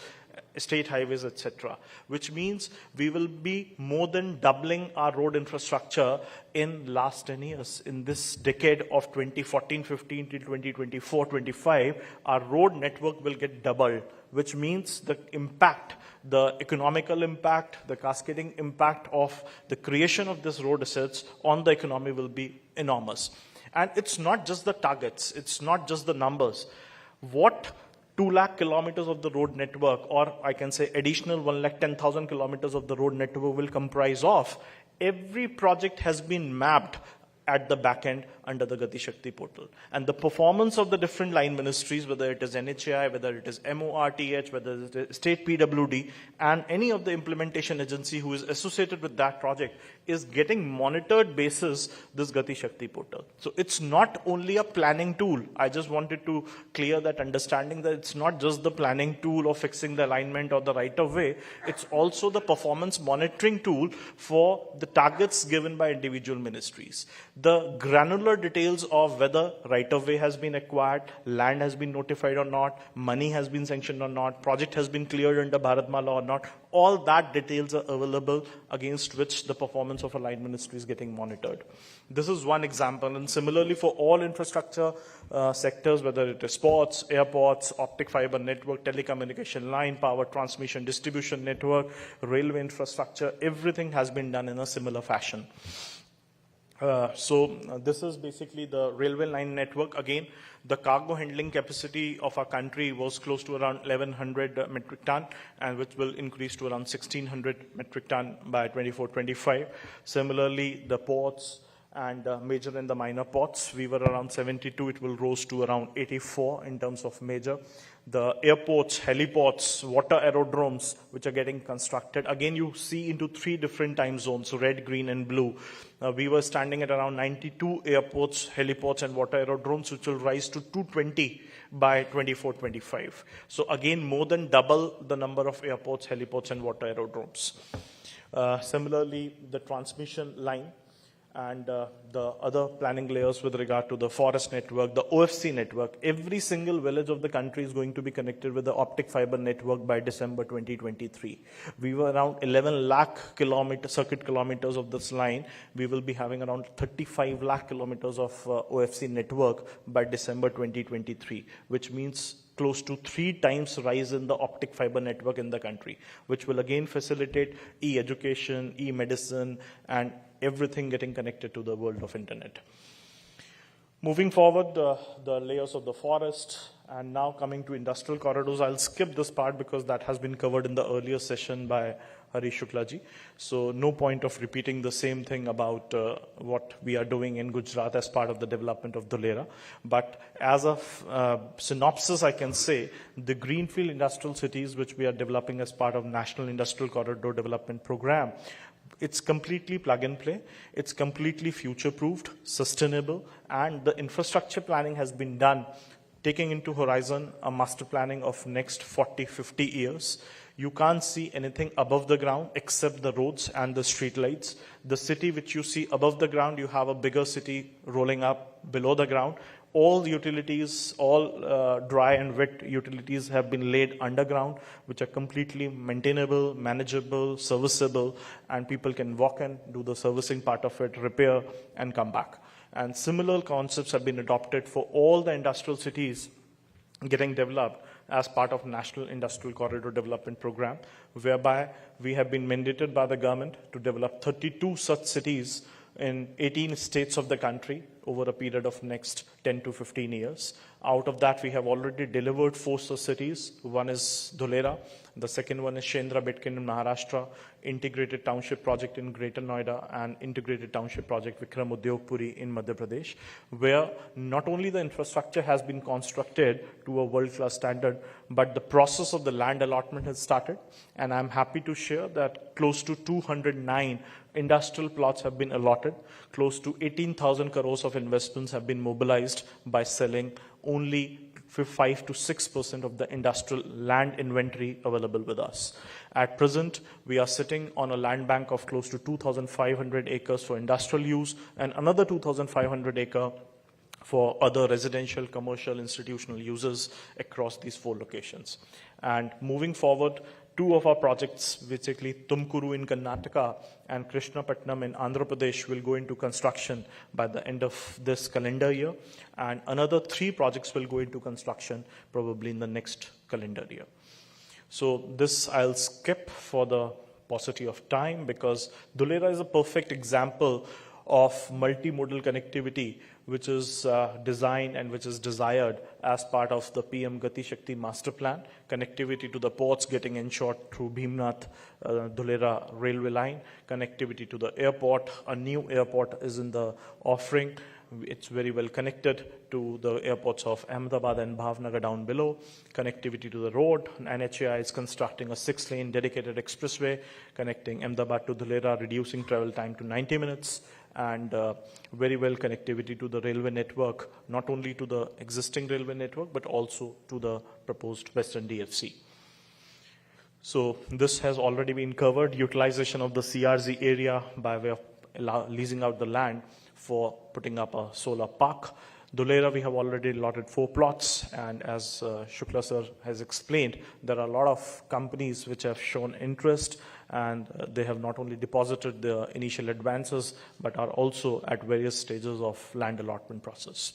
state highways, etc. Which means we will be more than doubling our road infrastructure in last 10 years. In this decade of 2014-15 till 2024-25, our road network will get doubled, which means the impact, the economical impact, the cascading impact of the creation of this road assets on the economy will be enormous. And it's not just the targets, it's not just the numbers. What 2 lakh kilometers of the road network, or I can say additional 110,000 kilometers of the road network will comprise of, every project has been mapped at the back end under the Gati Shakti portal. And the performance of the different line ministries, whether it is NHAI, whether it is MORTH, whether it is state PWD, and any of the implementation agency who is associated with that project is getting monitored basis this Gati Shakti portal. So it's not only a planning tool. I just wanted to clear that understanding that it's not just the planning tool of fixing the alignment or the right of way, it's also the performance monitoring tool for the targets given by individual ministries. The granular details of whether right-of-way has been acquired, land has been notified or not, money has been sanctioned or not, project has been cleared under Bharatmala or not, all that details are available against which the performance of a line ministry is getting monitored. This is one example, and similarly for all infrastructure sectors, whether it is ports, airports, optic fiber network, telecommunication line, power transmission, distribution network, railway infrastructure, everything has been done in a similar fashion. This is basically the railway line network. Again, the cargo handling capacity of our country was close to around 1100 metric ton, and which will increase to around 1600 metric ton by 24-25. Similarly, the ports and major and the minor ports, we were around 72, it will rise to around 84 in terms of major. The airports, heliports, water aerodromes, which are getting constructed. Again, you see into 3 different time zones, red, green, and blue. We were standing at around 92 airports, heliports, and water aerodromes, which will rise to 220 by 24-25. So again, more than double the number of airports, heliports, and water aerodromes. Similarly, the transmission line and the other planning layers with regard to the forest network, the OFC network. Every single village of the country is going to be connected with the optic fiber network by December 2023. We were around 11 lakh circuit kilometers of this line. We will be having around 35 lakh kilometers of OFC network by December 2023, which means close to 3 times rise in the optic fiber network in the country, which will again facilitate e-education, e-medicine, and everything getting connected to the world of internet. Moving forward, the layers of the forest, and now coming to industrial corridors. I'll skip this part because that has been covered in the earlier session by Harish Shuklaji. So no point of repeating the same thing about what we are doing in Gujarat as part of the development of Dholera. But as a synopsis, I can say the greenfield industrial cities which we are developing as part of National Industrial Corridor Development Program, it's completely plug and play, it's completely future-proofed, sustainable, and the infrastructure planning has been done taking into horizon a master planning of next 40-50 years. You can't see anything above the ground except the roads and the street lights. The city which you see above the ground, you have a bigger city rolling up below the ground. All the utilities, all dry and wet utilities have been laid underground, which are completely maintainable, manageable, serviceable, and people can walk in, do the servicing part of it, repair, and come back. And similar concepts have been adopted for all the industrial cities getting developed as part of National Industrial Corridor Development Program, whereby we have been mandated by the government to develop 32 such cities in 18 states of the country over a period of next 10 to 15 years. Out of that, we have already delivered 4 such cities. One is Dholera, the second one is Shendra Bitkin in Maharashtra, Integrated Township Project in Greater Noida, and Integrated Township Project Vikram Udyogpuri in Madhya Pradesh, where not only the infrastructure has been constructed to a world-class standard, but the process of the land allotment has started. And I'm happy to share that close to 209 industrial plots have been allotted. Close to 18,000 crores of investments have been mobilized by selling only 5 to 6% of the industrial land inventory available with us. At present, we are sitting on a land bank of close to 2,500 acres for industrial use and another 2,500 acres for other residential, commercial, institutional users across these 4 locations. And moving forward, 2 of our projects, basically Tumkuru in Karnataka and Krishnapatnam in Andhra Pradesh, will go into construction by the end of this calendar year. And another 3 projects will go into construction probably in the next calendar year. So this I'll skip for the paucity of time because Dholera is a perfect example of multimodal connectivity, which is designed and which is desired as part of the PM Gati Shakti master plan. Connectivity to the ports getting ensured through Bhimnath Dholera railway line. Connectivity to the airport. A new airport is in the offering. It's very well connected to the airports of Ahmedabad and Bhavnagar down below. Connectivity to the road. NHAI is constructing a 6-lane dedicated expressway connecting Ahmedabad to Dholera, reducing travel time to 90 minutes. And very well connectivity to the railway network, not only to the existing railway network, but also to the proposed Western DFC. So this has already been covered. Utilization of the CRZ area by way of leasing out the land for putting up a solar park. Dholera, we have already allotted 4 plots, and as Shukla sir has explained, there are a lot of companies which have shown interest, and they have not only deposited the initial advances, but are also at various stages of land allotment process.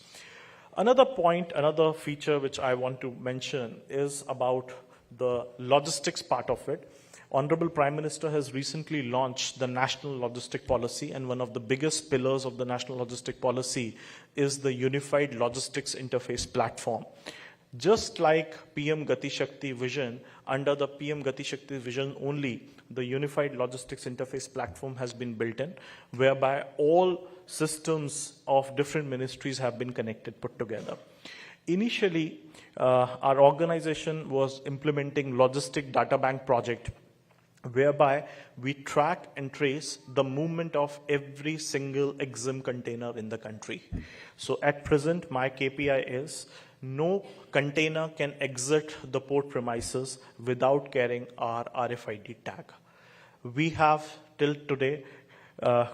Another point, another feature which I want to mention is about the logistics part of it. Honorable Prime Minister has recently launched the National Logistic Policy, and one of the biggest pillars of the National Logistic Policy is the Unified Logistics Interface Platform. Just like PM Gati Shakti vision, under the PM Gati Shakti vision only, the Unified Logistics Interface Platform has been built in, whereby all systems of different ministries have been connected, put together. Initially, our organization was implementing Logistic Data Bank project, whereby we track and trace the movement of every single EXIM container in the country. So at present, my KPI is no container can exit the port premises without carrying our RFID tag. We have till today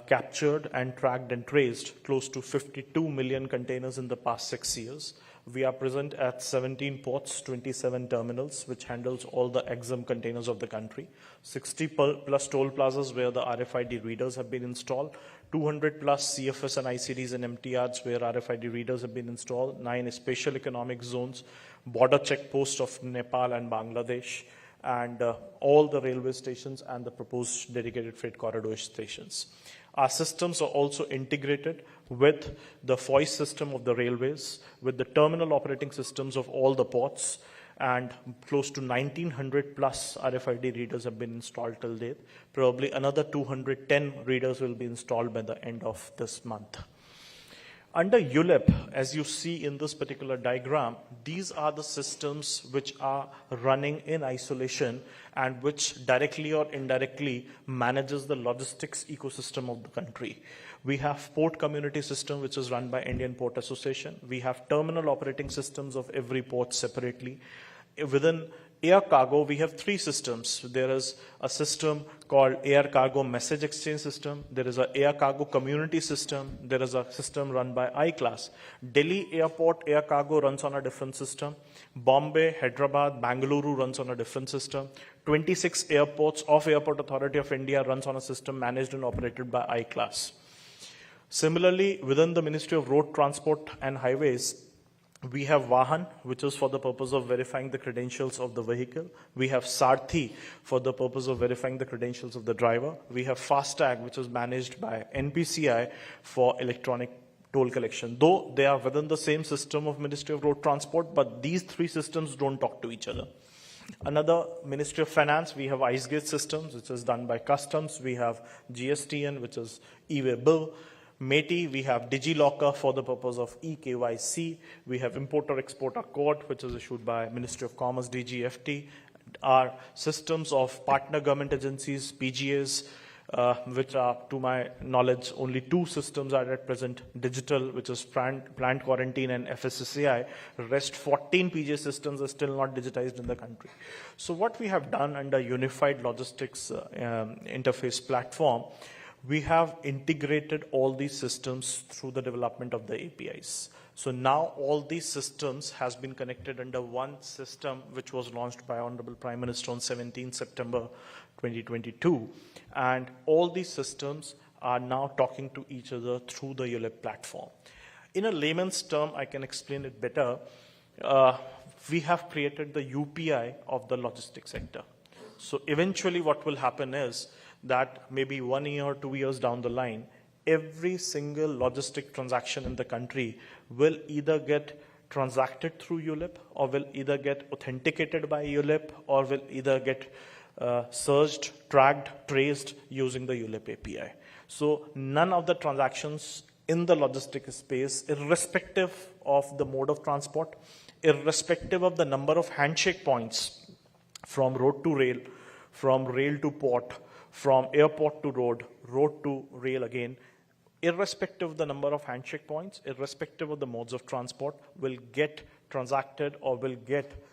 captured and tracked and traced close to 52 million containers in the past 6 years. We are present at 17 ports, 27 terminals, which handles all the EXIM containers of the country. 60 plus toll plazas where the RFID readers have been installed. 200 plus CFS and ICDs and MTRs where RFID readers have been installed. 9 special economic zones, border checkposts of Nepal and Bangladesh, and all the railway stations and the proposed dedicated freight corridor stations. Our systems are also integrated with the voice system of the railways, with the terminal operating systems of all the ports, and close to 1900 plus RFID readers have been installed till date. Probably another 210 readers will be installed by the end of this month. Under ULIP, as you see in this particular diagram, these are the systems which are running in isolation and which directly or indirectly manages the logistics ecosystem of the country. We have port community system, which is run by Indian Port Association. We have terminal operating systems of every port separately. Within air cargo, we have 3 systems. There is a system called Air Cargo Message Exchange System. There is an Air Cargo Community System. There is a system run by I-Class. Delhi Airport Air Cargo runs on a different system. Bombay, Hyderabad, Bangalore runs on a different system. 26 airports of Airport Authority of India runs on a system managed and operated by I-Class. Similarly, within the Ministry of Road Transport and Highways, we have Vahan, which is for the purpose of verifying the credentials of the vehicle. We have Sarthi for the purpose of verifying the credentials of the driver. We have FASTag, which is managed by NPCI for electronic toll collection. Though they are within the same system of Ministry of Road Transport, but these 3 systems don't talk to each other. Another Ministry of Finance, we have IceGate systems, which is done by Customs. We have GSTN, which is e-way bill. Mahiti, we have DigiLocker for the purpose of eKYC. We have Importer-Exporter Code, which is issued by Ministry of Commerce, DGFT. Our systems of partner government agencies, PGAs, which are, to my knowledge, only 2 systems are at present digital, which is Plant Quarantine and FSSAI. Rest 14 PGA systems are still not digitized in the country. So what we have done under Unified Logistics Interface Platform, we have integrated all these systems through the development of the APIs. So now all these systems has been connected under one system, which was launched by Honorable Prime Minister on 17 September 2022. And all these systems are now talking to each other through the ULIP platform. In a layman's term, I can explain it better. We have created the UPI of the logistics sector. So eventually what will happen is that maybe 1 year or 2 years down the line, every single logistic transaction in the country will either get transacted through ULIP or will either get authenticated by ULIP or will either get searched, tracked, traced using the ULIP API. So none of the transactions in the logistic space, irrespective of the mode of transport, irrespective of the number of handshake points from road to rail, from rail to port, from airport to road, road to rail again, irrespective of the number of handshake points, irrespective of the modes of transport, will get transacted or will get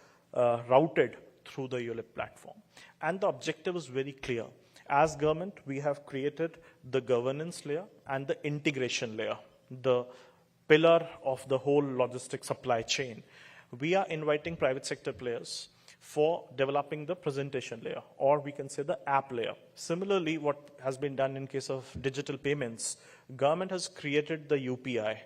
routed through the ULIP platform. And the objective is very clear. As government, we have created the governance layer and the integration layer, the pillar of the whole logistics supply chain. We are inviting private sector players for developing the presentation layer, or we can say the app layer. Similarly, what has been done in case of digital payments, government has created the UPI.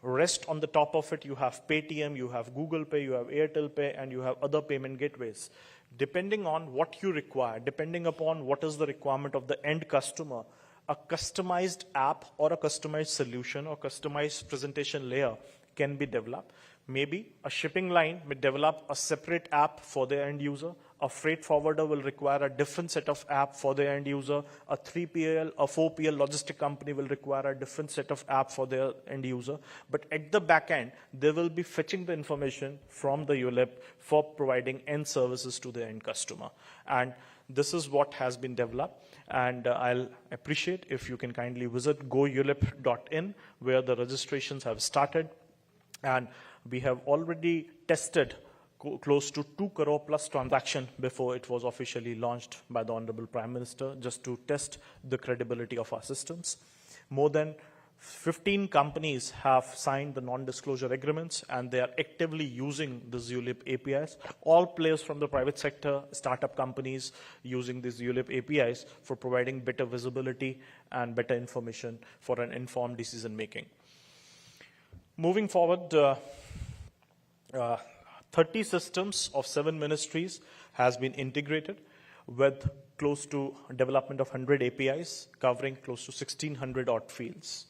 Rest on the top of it, you have Paytm, you have Google Pay, you have Airtel Pay, and you have other payment gateways. Depending on what you require, depending upon what is the requirement of the end customer, a customized app or a customized solution or customized presentation layer can be developed. Maybe a shipping line may develop a separate app for their end user. A freight forwarder will require a different set of app for their end user. A 3PL, a 4PL logistic company will require a different set of app for their end user. But at the back end, they will be fetching the information from the ULIP for providing end services to the end customer. And this is what has been developed. And I'll appreciate if you can kindly visit goulip.in, where the registrations have started. And we have already tested close to 2 crore plus transaction before it was officially launched by the Honorable Prime Minister, just to test the credibility of our systems. More than 15 companies have signed the non-disclosure agreements, and they are actively using the ULIP APIs. All players from the private sector, startup companies using these ULIP APIs for providing better visibility and better information for an informed decision making. Moving forward, 30 systems of 7 ministries has been integrated with close to development of 100 APIs covering close to 1600 odd fields.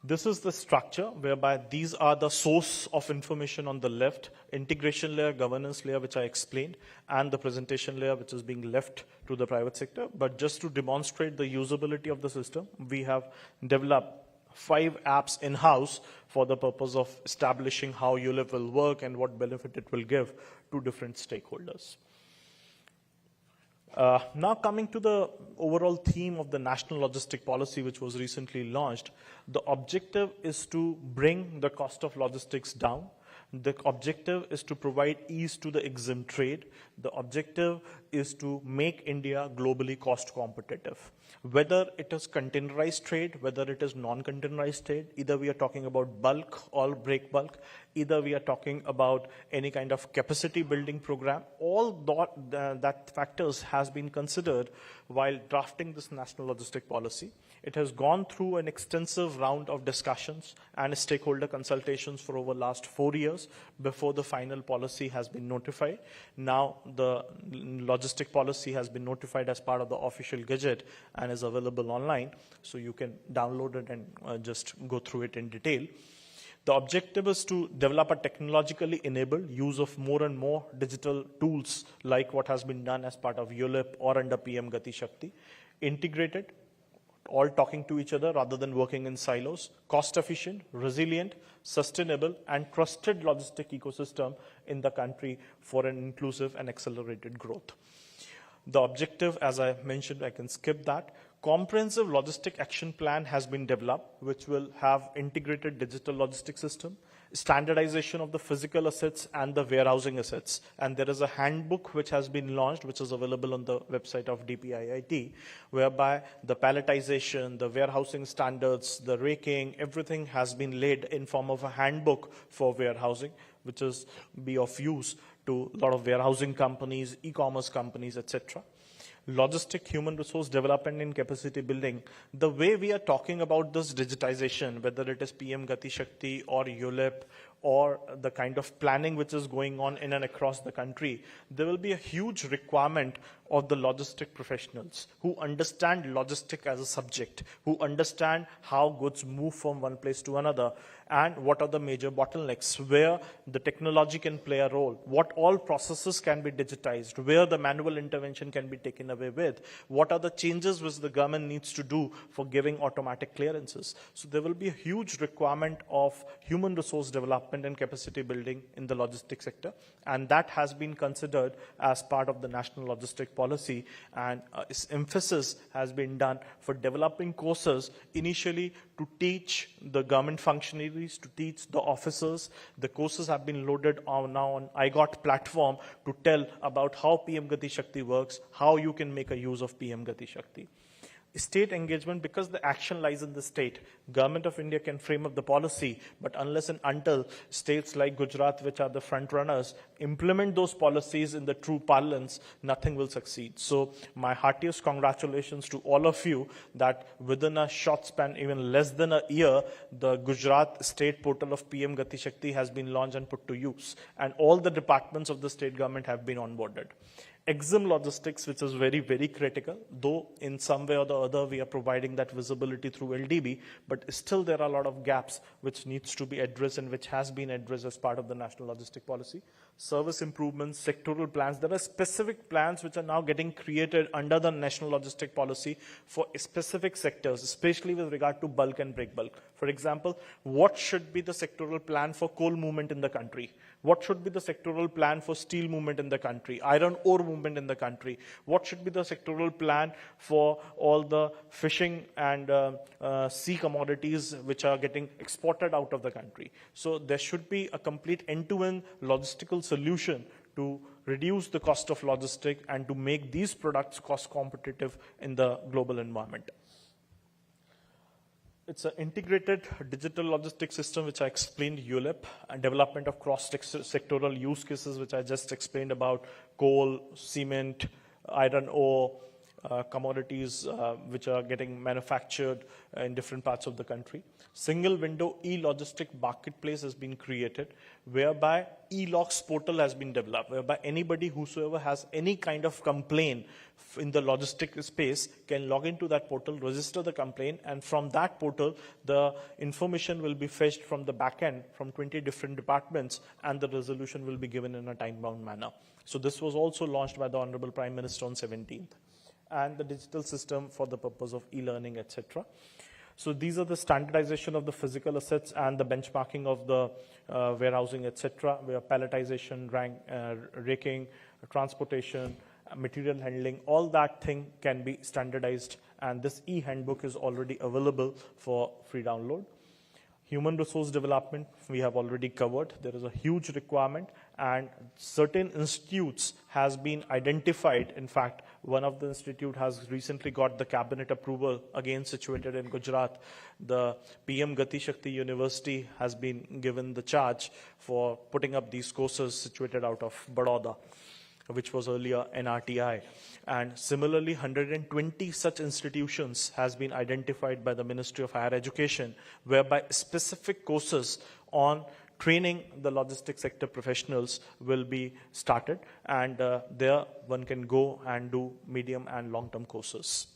This is the structure whereby these are the source of information on the left, integration layer, governance layer, which I explained, and the presentation layer, which is being left to the private sector. But just to demonstrate the usability of the system, we have developed 5 apps in-house for the purpose of establishing how ULIP will work and what benefit it will give to different stakeholders. Now coming to the overall theme of the National Logistic Policy, which was recently launched, the objective is to bring the cost of logistics down. The objective is to provide ease to the EXIM trade. The objective is to make India globally cost competitive. Whether it is containerized trade, whether it is non-containerized trade, either we are talking about bulk or break bulk, either we are talking about any kind of capacity building program, all that factors has been considered while drafting this National Logistic Policy. It has gone through an extensive round of discussions and stakeholder consultations for over the last 4 years before the final policy has been notified. Now the logistic policy has been notified as part of the official gazette and is available online, so you can download it and just go through it in detail. The objective is to develop a technologically enabled use of more and more digital tools like what has been done as part of ULIP or under PM GATI Shakti, integrated, all talking to each other rather than working in silos, cost efficient, resilient, sustainable, and trusted logistic ecosystem in the country for an inclusive and accelerated growth. The objective, as I mentioned, I can skip that. Comprehensive logistic action plan has been developed, which will have integrated digital logistic system, standardization of the physical assets and the warehousing assets. And there is a handbook which has been launched, which is available on the website of DPIIT, whereby the palletization, the warehousing standards, the raking, everything has been laid in form of a handbook for warehousing, which is be of use to a lot of warehousing companies, e-commerce companies, etc. Logistic human resource development and capacity building. The way we are talking about this digitization, whether it is PM GATI Shakti or ULIP or the kind of planning which is going on in and across the country, there will be a huge requirement of the logistic professionals who understand logistic as a subject, who understand how goods move from one place to another, and what are the major bottlenecks, where the technology can play a role, what all processes can be digitized, where the manual intervention can be taken away with, what are the changes which the government needs to do for giving automatic clearances. So there will be a huge requirement of human resource development and capacity building in the logistics sector, and that has been considered as part of the National Logistic Policy, and its emphasis has been done for developing courses initially to teach the government functionaries, to teach the officers. The courses have been loaded now on IGOT platform to tell about how PM GATI Shakti works, how you can make a use of PM GATI Shakti. State engagement, because the action lies in the state. Government of India can frame up the policy, but unless and until states like Gujarat, which are the front runners, implement those policies in the true parlance, nothing will succeed. So my heartiest congratulations to all of you that within a short span, even less than a year, the Gujarat state portal of PM GATI Shakti has been launched and put to use. And all the departments of the state government have been onboarded. EXIM logistics, which is very, very critical, though in some way or the other we are providing that visibility through LDB, but still there are a lot of gaps which needs to be addressed and which has been addressed as part of the National Logistic Policy. Service improvements, sectoral plans, there are specific plans which are now getting created under the National Logistic Policy for specific sectors, especially with regard to bulk and break bulk. For example, what should be the sectoral plan for coal movement in the country? What should be the sectoral plan for steel movement in the country? Iron ore movement movement in the country? What should be the sectoral plan for all the fishing and sea commodities which are getting exported out of the country? So there should be a complete end-to-end logistical solution to reduce the cost of logistics and to make these products cost competitive in the global environment. It's an integrated digital logistics system, which I explained, ULIP, and development of cross-sectoral use cases, which I just explained about coal, cement, iron ore, commodities which are getting manufactured in different parts of the country. Single window e-logistic marketplace has been created, whereby e-logs portal has been developed, whereby anybody whosoever has any kind of complaint in the logistic space can log into that portal, register the complaint, and from that portal, the information will be fetched from the back end from 20 different departments, and the resolution will be given in a time-bound manner. So this was also launched by the Honorable Prime Minister on 17th. And the digital system for the purpose of e-learning, etc. So these are the standardization of the physical assets and the benchmarking of the warehousing, etc., where palletization, raking, transportation, material handling, all that thing can be standardized, and this e-handbook is already available for free download. Human resource development, we have already covered. There is a huge requirement, and certain institutes has been identified. In fact, one of the institute has recently got the cabinet approval, again situated in Gujarat. The PM GATI Shakti University has been given the charge for putting up these courses situated out of Baroda, which was earlier NRTI. And similarly, 120 such institutions has been identified by the Ministry of Higher Education, whereby specific courses on training the logistics sector professionals will be started, and there one can go and do medium and long-term courses.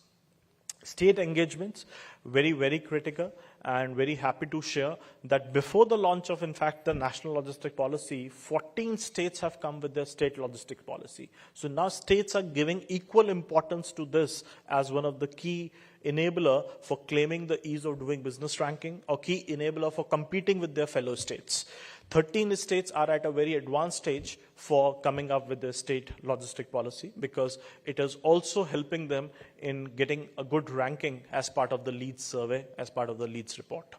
State engagements, very, very critical, and very happy to share that before the launch of, in fact, the National Logistic Policy, 14 states have come with their state logistic policy. So now states are giving equal importance to this as one of the key enabler for claiming the ease of doing business ranking, or key enabler for competing with their fellow states. 13 states are at a very advanced stage for coming up with their state logistic policy, because it is also helping them in getting a good ranking as part of the Leeds survey, as part of the Leeds report.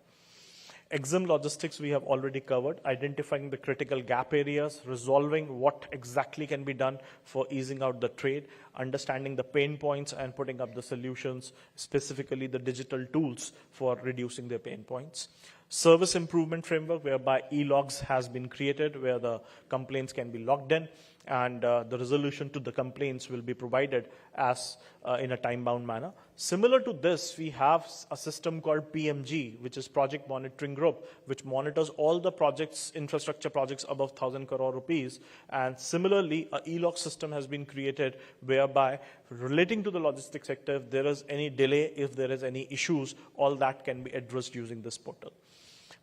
EXIM logistics we have already covered, identifying the critical gap areas, resolving what exactly can be done for easing out the trade, understanding the pain points and putting up the solutions, specifically the digital tools for reducing their pain points. Service improvement framework, whereby e-logs has been created, where the complaints can be logged in, and the resolution to the complaints will be provided as in a time-bound manner. Similar to this, we have a system called PMG, which is Project Monitoring Group, which monitors all the projects, infrastructure projects above 1,000 crore rupees. And similarly, an e-log system has been created, whereby relating to the logistics sector, if there is any delay, if there is any issues, all that can be addressed using this portal.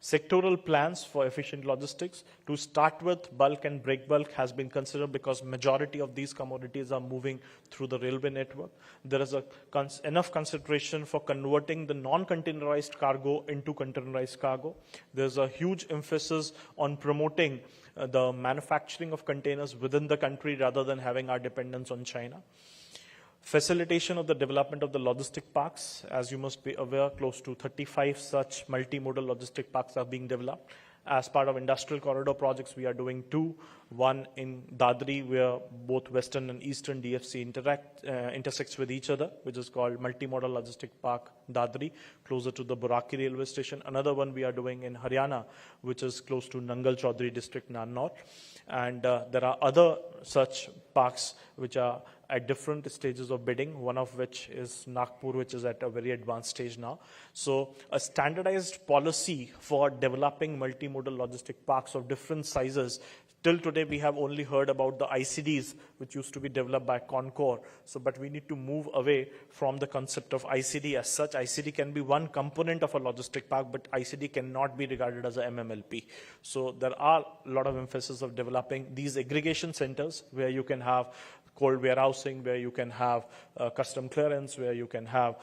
Sectoral plans for efficient logistics. To start with, bulk and break bulk has been considered because majority of these commodities are moving through the railway network. There is enough consideration for converting the non-containerized cargo into containerized cargo. There's a huge emphasis on promoting the manufacturing of containers within the country rather than having our dependence on China. Facilitation of the development of the logistic parks. As you must be aware, close to 35 such multimodal logistic parks are being developed. As part of industrial corridor projects, we are doing two. One in Dadri, where both Western and Eastern DFC intersects with each other, which is called Multimodal Logistic Park Dadri, closer to the Buraki railway station. Another one we are doing in Haryana, which is close to Nangal Chaudhary district, Narnaul. And there are other such parks which are at different stages of bidding, one of which is Nagpur, which is at a very advanced stage now. So a standardized policy for developing multimodal logistic parks of different sizes. Till today, we have only heard about the ICDs, which used to be developed by Concor. So, but we need to move away from the concept of ICD as such. ICD can be one component of a logistic park, but ICD cannot be regarded as a MMLP. So there are a lot of emphasis of developing these aggregation centers where you can have cold warehousing, where you can have custom clearance, where you can have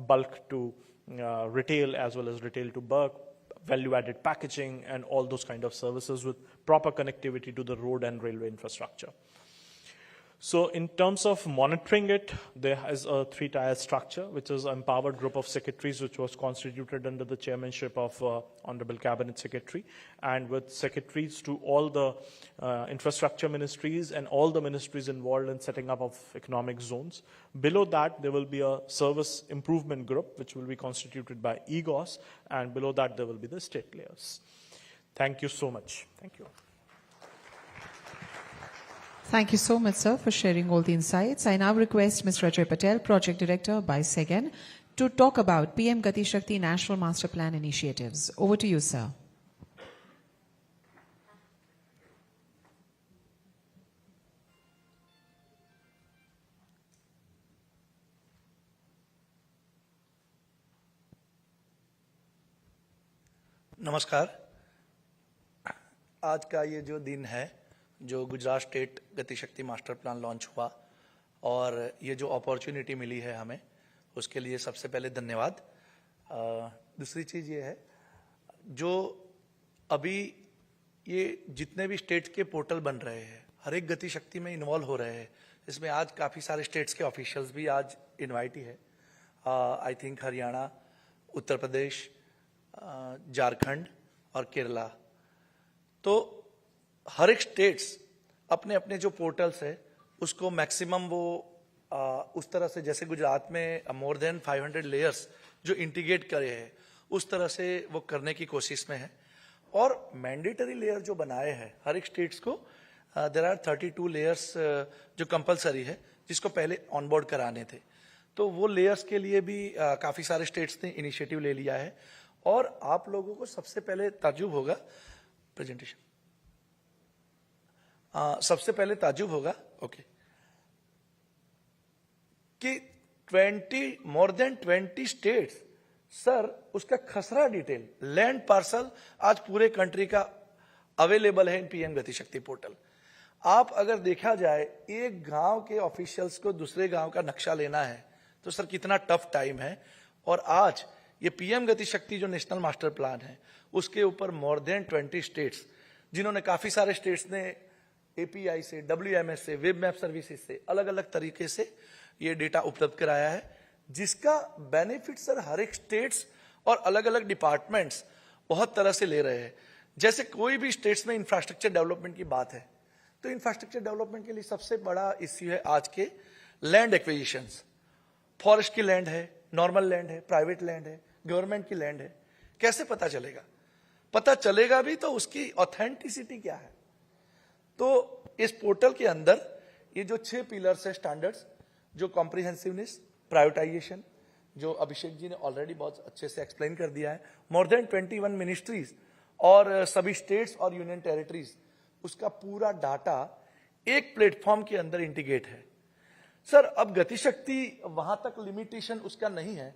bulk to retail as well as retail to bulk, value-added packaging, and all those kind of services with proper connectivity to the road and railway infrastructure. So in terms of monitoring it, there is a 3-tier structure, which is an empowered group of secretaries, which was constituted under the chairmanship of Honorable Cabinet Secretary, and with secretaries to all the infrastructure ministries and all the ministries involved in setting up of economic zones. Below that, there will be a service improvement group, which will be constituted by EGOS, and below that, there will be the state layers. Thank you so much. Thank you. Thank you so much, sir, for sharing all the insights. I now request Ms. Rajay Patel, Project Director by SEGEN, to talk about PM Gati Shakti National Master Plan initiatives. Over to you, sir. नमस्कार। आज का ये जो दिन है, जो Gujarat state गति शक्ति मास्टर प्लान लॉन्च हुआ और ये जो अपॉर्चुनिटी मिली है हमें, उसके लिए सबसे पहले धन्यवाद। दूसरी चीज़ ये है, जो अभी ये जितने भी स्टेट्स के पोर्टल बन रहे हैं, हर एक गति शक्ति में इन्वॉल्व हो रहे हैं। इसमें आज काफ़ी सारे स्टेट्स के ऑफिशियल्स भी आज इन्वाइट ही है। आई थिंक हरियाणा, उत्तर प्रदेश, झारखंड और केरला। तो हर एक स्टेट्स अपने अपने जो पोर्टल्स है उसको मैक्सिमम वो उस तरह से, जैसे गुजरात में मोर देन 500 लेयर्स जो इंटीग्रेट करे हैं, उस तरह से वो करने की कोशिश में है। और मैंडेटरी लेयर जो बनाए हैं हर एक स्टेट्स को, देयर आर 32 लेयर्स जो कंपलसरी है, जिसको पहले ऑनबोर्ड कराने थे। तो वो लेयर्स के लिए भी काफ़ी सारे स्टेट्स ने इनिशिएटिव ले लिया है। और आप लोगों को सबसे पहले ताज्जुब होगा, प्रेजेंटेशन सबसे पहले ताज्जुब होगा, ओके, कि मोर देन 20 स्टेट्स, सर, उसका खसरा डिटेल, लैंड पार्सल आज पूरे कंट्री का अवेलेबल है इन पीएम गति शक्ति पोर्टल। आप अगर देखा जाए, एक गांव के ऑफिशियल्स को दूसरे गांव का नक्शा लेना है तो सर कितना टफ टाइम है। और आज ये पीएम गति शक्ति जो नेशनल मास्टर प्लान है, उसके ऊपर मोर देन 20 स्टेट्स, जिन्होंने काफी सारे स्टेट्स ने एपीआई से, WMS से, वेब मैप सर्विसेज से अलग अलग तरीके से ये डेटा उपलब्ध कराया है, जिसका बेनिफिट सर हर एक स्टेट्स और अलग अलग डिपार्टमेंट्स बहुत तरह से ले रहे हैं। जैसे कोई भी स्टेट्स में इंफ्रास्ट्रक्चर डेवलपमेंट की बात है, तो इंफ्रास्ट्रक्चर डेवलपमेंट के लिए सबसे बड़ा इश्यू है आज के लैंड एक्विजिशंस। फॉरेस्ट की लैंड है, नॉर्मल लैंड है, प्राइवेट लैंड है, गवर्नमेंट की लैंड है, कैसे पता चलेगा? पता चलेगा भी तो उसकी ऑथेंटिसिटी क्या है? तो इस पोर्टल के अंदर ये जो 6 पिलर्स है स्टैंडर्ड्स, जो कॉम्प्रिहेंसिवनेस, प्राइवेटाइजेशन, जो अभिषेक जी ने ऑलरेडी बहुत अच्छे से एक्सप्लेन कर दिया है, मोर देन 21 मिनिस्ट्रीज और सभी स्टेट्स और यूनियन टेरिटरीज, उसका पूरा डाटा एक प्लेटफॉर्म के अंदर इंटीग्रेट है। सर, अब गति शक्ति वहां तक लिमिटेशन उसका नहीं है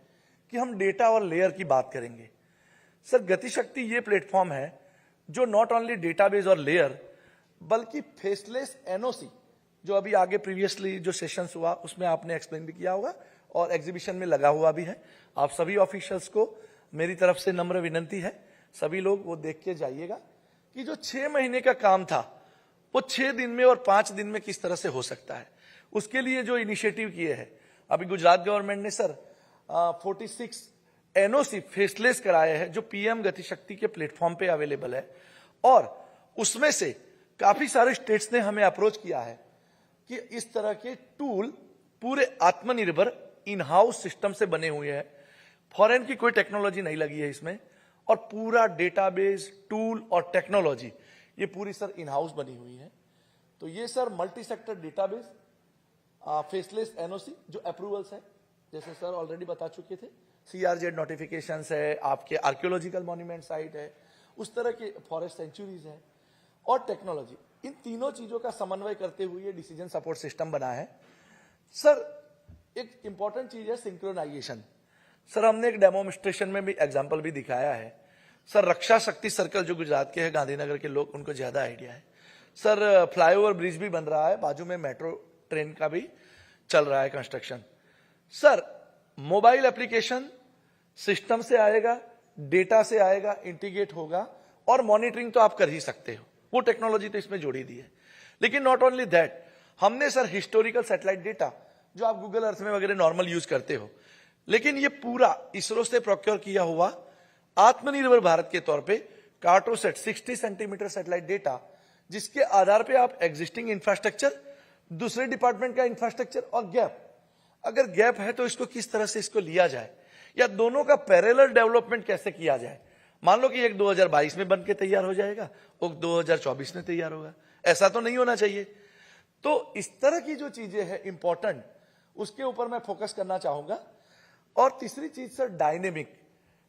कि हम डेटा और लेयर की बात करेंगे। सर, गति शक्ति ये प्लेटफॉर्म है जो नॉट ओनली डेटाबेस और लेयर, बल्कि फेसलेस एनओसी, जो अभी आगे प्रीवियसली जो सेशंस हुआ उसमें आपने एक्सप्लेन भी किया होगा और एग्जीबिशन में लगा हुआ भी है। आप सभी ऑफिशियल्स को मेरी तरफ से नम्र विनंती है, सभी लोग वो देख के जाइएगा कि जो 6 महीने का काम था वो 6 दिन में और 5 दिन में किस तरह से हो सकता है। उसके लिए जो इनिशिएटिव किए हैं, अभी गुजरात गवर्नमेंट ने सर 46 एनओसी फेसलेस कराए हैं, जो पीएम गति शक्ति के प्लेटफॉर्म पे अवेलेबल है। और उसमें से काफी सारे स्टेट्स ने हमें अप्रोच किया है कि इस तरह के टूल पूरे आत्मनिर्भर इन हाउस सिस्टम से बने हुए हैं, फॉरेन की कोई टेक्नोलॉजी नहीं लगी है इसमें, और पूरा डेटाबेस, टूल और टेक्नोलॉजी ये पूरी सर इन हाउस बनी हुई है। तो ये sir multi sector database, faceless NOC जो अप्रूवल्स है, जैसे सर ऑलरेडी बता चुके थे, CRZ नोटिफिकेशंस है, आपके आर्कियोलॉजिकल मॉन्यूमेंट साइट है, उस तरह के फॉरेस्ट सेंचुरीज है, और टेक्नोलॉजी, इन तीनों चीजों का समन्वय करते हुए ये डिसीजन सपोर्ट सिस्टम बना है। सर, एक इंपॉर्टेंट चीज है सिंक्रोनाइजेशन। सर, हमने एक डेमोन्स्ट्रेशन में भी एग्जाम्पल भी दिखाया है। सर, रक्षा शक्ति सर्कल जो गुजरात के है, गांधीनगर के लोग, उनको ज्यादा आइडिया है। सर, फ्लाईओवर ब्रिज भी बन रहा है, बाजू में मेट्रो ट्रेन का भी चल रहा है construction. Sir, mobile application system से आएगा, डेटा से आएगा, इंटीग्रेट होगा, और मॉनिटरिंग तो आप कर ही सकते हो, वो टेक्नोलॉजी तो इसमें जोड़ी दी है। लेकिन नॉट ओनली दैट, हमने सर हिस्टोरिकल सैटेलाइट डेटा जो आप गूगल अर्थ में वगैरह नॉर्मल यूज करते हो, लेकिन ये पूरा इसरो से प्रोक्योर किया हुआ आत्मनिर्भर भारत के तौर पे कार्टोसेट 60 सेंटीमीटर सैटेलाइट डेटा, जिसके आधार पे आप एग्जिस्टिंग इंफ्रास्ट्रक्चर, दूसरे डिपार्टमेंट का इंफ्रास्ट्रक्चर और गैप, अगर गैप है तो इसको किस तरह से इसको लिया जाए या दोनों का पैरेलल डेवलपमेंट कैसे किया जाए। मान लो कि एक 2022 में बन के तैयार हो जाएगा और 2024 में तैयार होगा, ऐसा तो नहीं होना चाहिए। तो इस तरह की जो चीजें हैं इंपॉर्टेंट, उसके ऊपर मैं फोकस करना चाहूंगा। और तीसरी चीज सर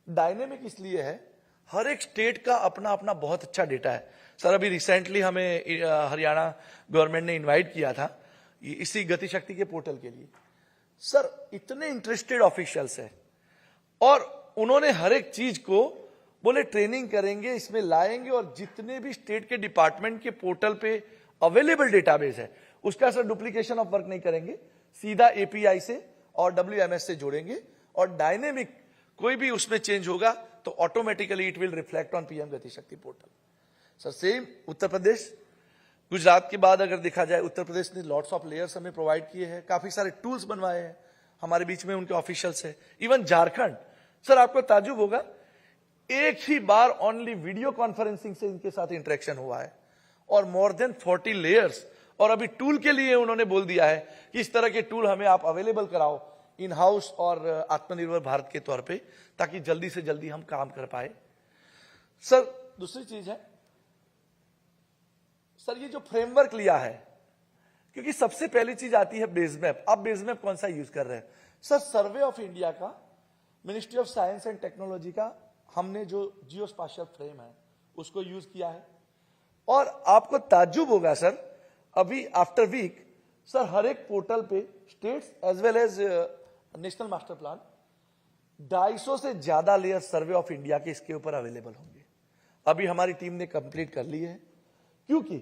डायनेमिक इसलिए है, हर एक स्टेट का अपना अपना बहुत अच्छा डेटा है। सर अभी रिसेंटली हमें हरियाणा गवर्नमेंट ने इनवाइट किया था इसी गति शक्ति के पोर्टल के लिए। सर इतने इंटरेस्टेड ऑफिशियल्स है और उन्होंने हर एक चीज को बोले ट्रेनिंग करेंगे, इसमें लाएंगे और जितने भी स्टेट के डिपार्टमेंट के पोर्टल पे अवेलेबल डेटाबेस है उसका सर डुप्लीकेशन ऑफ वर्क नहीं करेंगे, सीधा एपीआई से और WMS से जोड़ेंगे और डायनेमिक कोई भी उसमें चेंज होगा तो automatically it will reflect on PM गति शक्ति portal. Sir same Uttar Pradesh, Gujarat के बाद अगर देखा जाए उत्तर प्रदेश ने लॉट्स ऑफ लेयर्स हमें प्रोवाइड किए हैं, काफी सारे टूल्स बनवाए हैं, हमारे बीच में उनके ऑफिशियल्स है। इवन झारखंड, सर आपको ताजुब होगा, एक ही बार ओनली वीडियो कॉन्फ्रेंसिंग से इनके साथ इंटरेक्शन हुआ है और मोर देन 40 लेयर्स। और अभी टूल के लिए उन्होंने बोल दिया है कि इस तरह के टूल हमें आप अवेलेबल कराओ इन हाउस और आत्मनिर्भर भारत के तौर पे, ताकि जल्दी से जल्दी हम काम कर पाए। सर दूसरी चीज है सर ये जो फ्रेमवर्क लिया है, क्योंकि सबसे पहली चीज आती है बेस मैप। आप बेस मैप कौन सा यूज कर रहे हैं? सर सर्वे ऑफ इंडिया का, ministry of science and technology का हमने जो जियो स्पाशियल फ्रेम है उसको यूज किया है। और आपको ताज्जुब होगा सर, अभी आफ्टर वीक सर हर एक पोर्टल पे states as well as national master plan 250 से ज्यादा लेयर सर्वे ऑफ इंडिया के इसके ऊपर अवेलेबल होंगे। अभी हमारी टीम ने कंप्लीट कर ली है, क्योंकि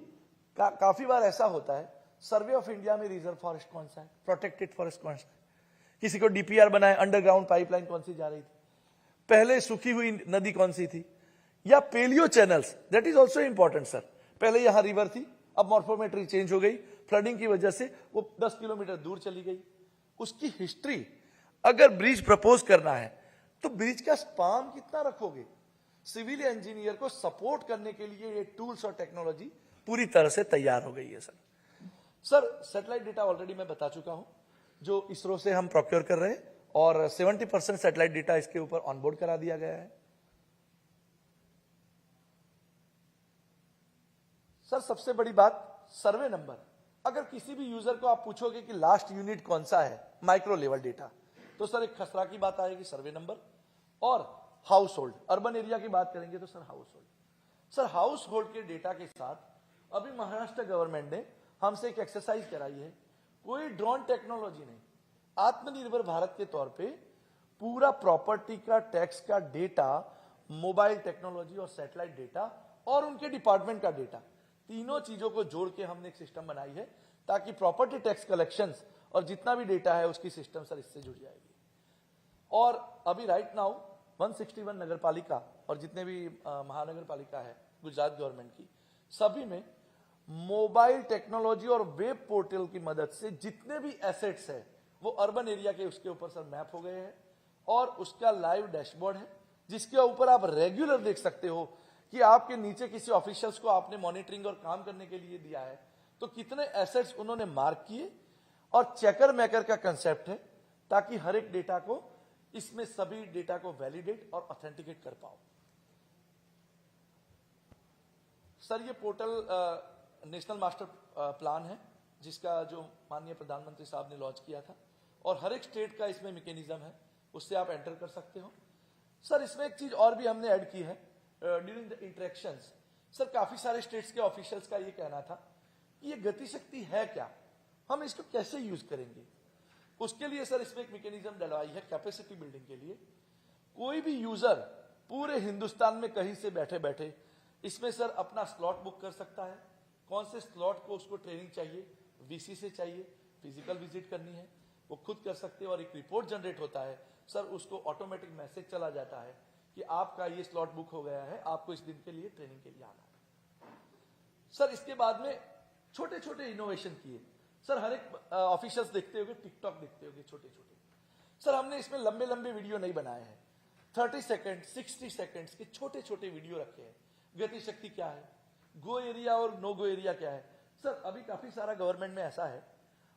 काफी बार ऐसा होता है सर्वे ऑफ इंडिया में रिजर्व फॉरेस्ट कौन सा है, प्रोटेक्टेड फॉरेस्ट कौन सा है, किसी को डीपीआर बनाए, अंडरग्राउंड पाइपलाइन कौन सी जा रही थी, पहले सूखी हुई नदी कौन सी थी, या paleo channels, that is also important sir. पहले यहां रिवर थी, अब मॉर्फोमेट्री चेंज हो गई, फ्लडिंग की वजह से वो 10 किलोमीटर दूर चली गई, उसकी हिस्ट्री। अगर ब्रिज प्रपोज करना है तो ब्रिज का स्पान कितना रखोगे, सिविल इंजीनियर को सपोर्ट करने के लिए ये टूल्स और टेक्नोलॉजी पूरी तरह से तैयार हो गई है sir. Sir satellite data already मैं बता चुका हूं जो इसरो से हम प्रोक्योर कर रहे हैं, और 70% सैटेलाइट डेटा इसके ऊपर ऑनबोर्ड करा दिया गया है। सर सबसे बड़ी बात सर्वे नंबर, अगर किसी भी यूजर को आप पूछोगे कि लास्ट यूनिट कौन सा है माइक्रो लेवल डेटा, तो सर एक खसरा की बात आएगी सर्वे नंबर, और हाउस होल्ड, अर्बन एरिया की बात करेंगे तो sir house hold. Sir house hold के डेटा के साथ अभी महाराष्ट्र गवर्नमेंट ने हमसे एक एक्सरसाइज कराई है, कोई ड्रोन टेक्नोलॉजी नहीं, आत्मनिर्भर भारत के तौर पे पूरा प्रॉपर्टी का टैक्स का डेटा, मोबाइल टेक्नोलॉजी और सैटेलाइट डेटा और उनके डिपार्टमेंट का डेटा, तीनों चीजों को जोड़ के हमने एक सिस्टम बनाई है ताकि प्रॉपर्टी टैक्स कलेक्शंस और जितना भी डेटा है उसकी सिस्टम सर इससे जुड़ जाएगी। और अभी राइट नाउ 161 नगर पालिका और जितने भी महानगर पालिका है गुजरात गवर्नमेंट की, सभी में मोबाइल टेक्नोलॉजी और वेब पोर्टल की मदद से जितने भी एसेट्स है वो अर्बन एरिया के उसके ऊपर सर मैप हो गए हैं, और उसका लाइव डैशबोर्ड है जिसके ऊपर आप रेगुलर देख सकते हो कि आपके नीचे किसी ऑफिशियल्स को आपने मॉनिटरिंग और काम करने के लिए दिया है तो कितने एसेट्स उन्होंने मार्क किए, और चेकर मेकर का कंसेप्ट है ताकि हर एक डेटा को, इसमें सभी डेटा को वैलिडेट और ऑथेंटिकेट कर पाओ। सर ये पोर्टल नेशनल मास्टर प्लान है जिसका जो माननीय प्रधानमंत्री साहब ने लॉन्च किया था, और हर एक स्टेट का इसमें मैकेनिज्म है, उससे आप एंटर कर सकते हो। सर इसमें एक चीज और भी हमने ऐड की है ड्यूरिंग द इंटरेक्शंस। सर काफी सारे स्टेट्स के ऑफिशियल्स का ये कहना था कि ये गति शक्ति है क्या, हम इसको कैसे यूज करेंगे। उसके लिए सर इसमें एक मैकेनिज्म डलवाई है कैपेसिटी बिल्डिंग के लिए। कोई भी यूजर पूरे हिंदुस्तान में कहीं से बैठे बैठे इसमें सर अपना स्लॉट बुक कर सकता है, कौन से स्लॉट को उसको ट्रेनिंग चाहिए, वीसी से चाहिए, फिजिकल विजिट करनी है, वो खुद कर सकते हैं, और एक रिपोर्ट जनरेट होता है सर, उसको ऑटोमेटिक मैसेज चला जाता है कि आपका ये स्लॉट बुक हो गया है, आपको इस दिन के लिए ट्रेनिंग के लिए आना है। सर इसके बाद में छोटे छोटे इनोवेशन किए। सर हर एक ऑफिशियल्स देखते होंगे, टिकटॉक देखते होंगे छोटे छोटे। सर हमने इसमें लंबे लंबे वीडियो नहीं बनाए हैं, 30 सेकंड 60 सेकंड्स के छोटे छोटे वीडियो रखे हैं। गति शक्ति क्या है, गो एरिया और नो गो एरिया क्या है। सर अभी काफी सारा गवर्नमेंट में ऐसा है,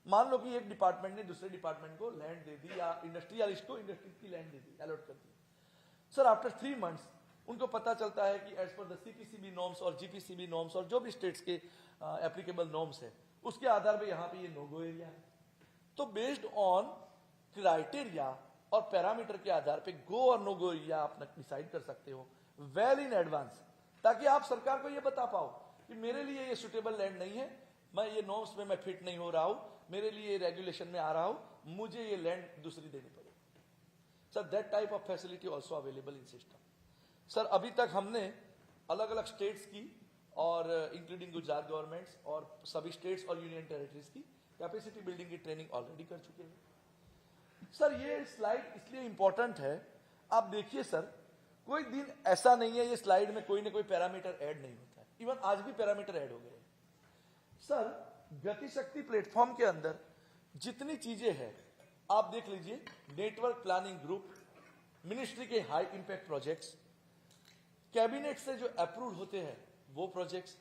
मान लो कि एक डिपार्टमेंट ने दूसरे डिपार्टमेंट को लैंड दे दी, या इंडस्ट्रियलिस्ट को इंडस्ट्री की लैंड दे दी, अलॉट कर दी। सर आफ्टर 3 मंथ्स उनको पता चलता है कि as per the CPCB norms और जीपीसीबी नॉर्म्स और जो भी स्टेट्स के एप्लीकेबल नॉर्म्स है, उसके आधार पे यहाँ पे ये नो गो एरिया है। तो बेस्ड ऑन क्राइटेरिया और पैरामीटर के आधार पे गो और नो गो एरिया आप डिसाइड कर सकते हो वेल इन एडवांस, ताकि आप सरकार को ये बता पाओ कि मेरे लिए ये सुटेबल लैंड नहीं है, मैं ये नॉर्म्स में मैं फिट नहीं हो रहा हूं, मेरे लिए रेगुलेशन में आ रहा हूं, मुझे ये लैंड दूसरी देनी पड़ेगी। Sir that type of facility also available in system. Sir अभी तक हमने अलग अलग स्टेट्स की और इंक्लूडिंग गुजरात गवर्नमेंट्स और सभी स्टेट्स और यूनियन टेरिटरीज की कैपेसिटी बिल्डिंग की ट्रेनिंग ऑलरेडी कर चुके हैं। सर ये स्लाइड इसलिए इंपॉर्टेंट है, आप देखिए सर कोई दिन ऐसा नहीं है ये स्लाइड में कोई ना कोई पैरामीटर ऐड नहीं होता है, इवन आज भी पैरामीटर ऐड हो गए। सर गति शक्ति प्लेटफॉर्म के अंदर जितनी चीजें हैं आप देख लीजिए, नेटवर्क प्लानिंग ग्रुप, मिनिस्ट्री के हाई इंपैक्ट प्रोजेक्ट्स, कैबिनेट से जो अप्रूव होते हैं वो projects.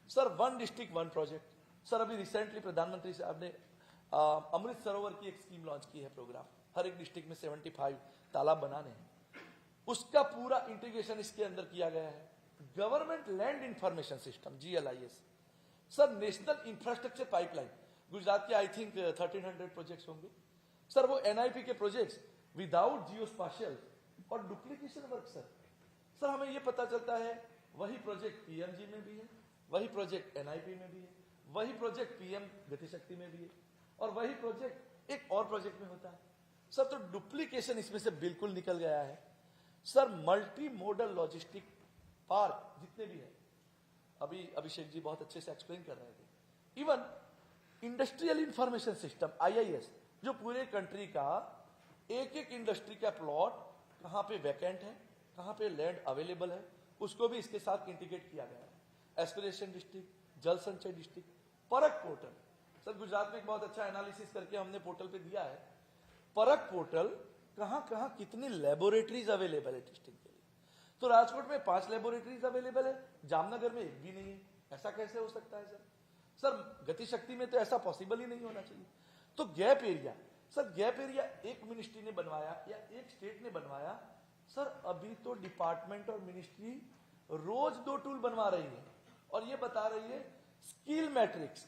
Sir 1 district 1 project. Sir अभी रिसेंटली प्रधानमंत्री साहब ने अमृत सरोवर की एक स्कीम लॉन्च की है, प्रोग्राम, हर एक डिस्ट्रिक्ट में 75 तालाब बनाने हैं, उसका पूरा इंटीग्रेशन इसके अंदर किया गया है। Government land information system GLIS। Sir national infrastructure pipeline, Gujarat के आई थिंक 1300 प्रोजेक्ट्स होंगे। सर वो NIP के प्रोजेक्ट्स विदाउट जियो स्पाशियल और डुप्लीकेशन वर्क। सर हमें ये पता चलता है वही प्रोजेक्ट PMG में भी है, वही प्रोजेक्ट NIP में भी है, वही प्रोजेक्ट PM गति शक्ति में भी है, और वही प्रोजेक्ट एक और प्रोजेक्ट में होता है। सर तो डुप्लीकेशन इसमें से बिल्कुल निकल गया है। Sir multi modal logistic park जितने भी है, अभी अभिषेक जी बहुत अच्छे से एक्सप्लेन कर रहे थे, even industrial information system IIS, जो पूरे कंट्री का एक एक इंडस्ट्री का प्लॉट कहां पे वैकेंट है, कहां पे लैंड अवेलेबल है, उसको भी इसके साथ इंटीग्रेट किया गया है। एस्पिरेशन डिस्ट्रिक्ट, जल संचय डिस्ट्रिक्ट, परक पोर्टल। सर गुजरात में एक बहुत अच्छा एनालिसिस करके हमने पोर्टल पे दिया है, परक पोर्टल कहां कहां कितनी लेबोरेटरीज अवेलेबल है डिस्ट्रिक्ट के लिए। तो राजकोट में 5 लेबोरेटरीज अवेलेबल है, जामनगर में एक भी नहीं है, ऐसा कैसे हो सकता है सर? सर गति शक्ति में तो ऐसा पॉसिबल ही नहीं होना चाहिए। तो gap area, sir gap area एक मिनिस्ट्री ने बनवाया या एक स्टेट ने बनवाया। सर अभी तो डिपार्टमेंट और मिनिस्ट्री रोज 2 टूल बनवा रही है और ये बता रही है स्किल मैट्रिक्स,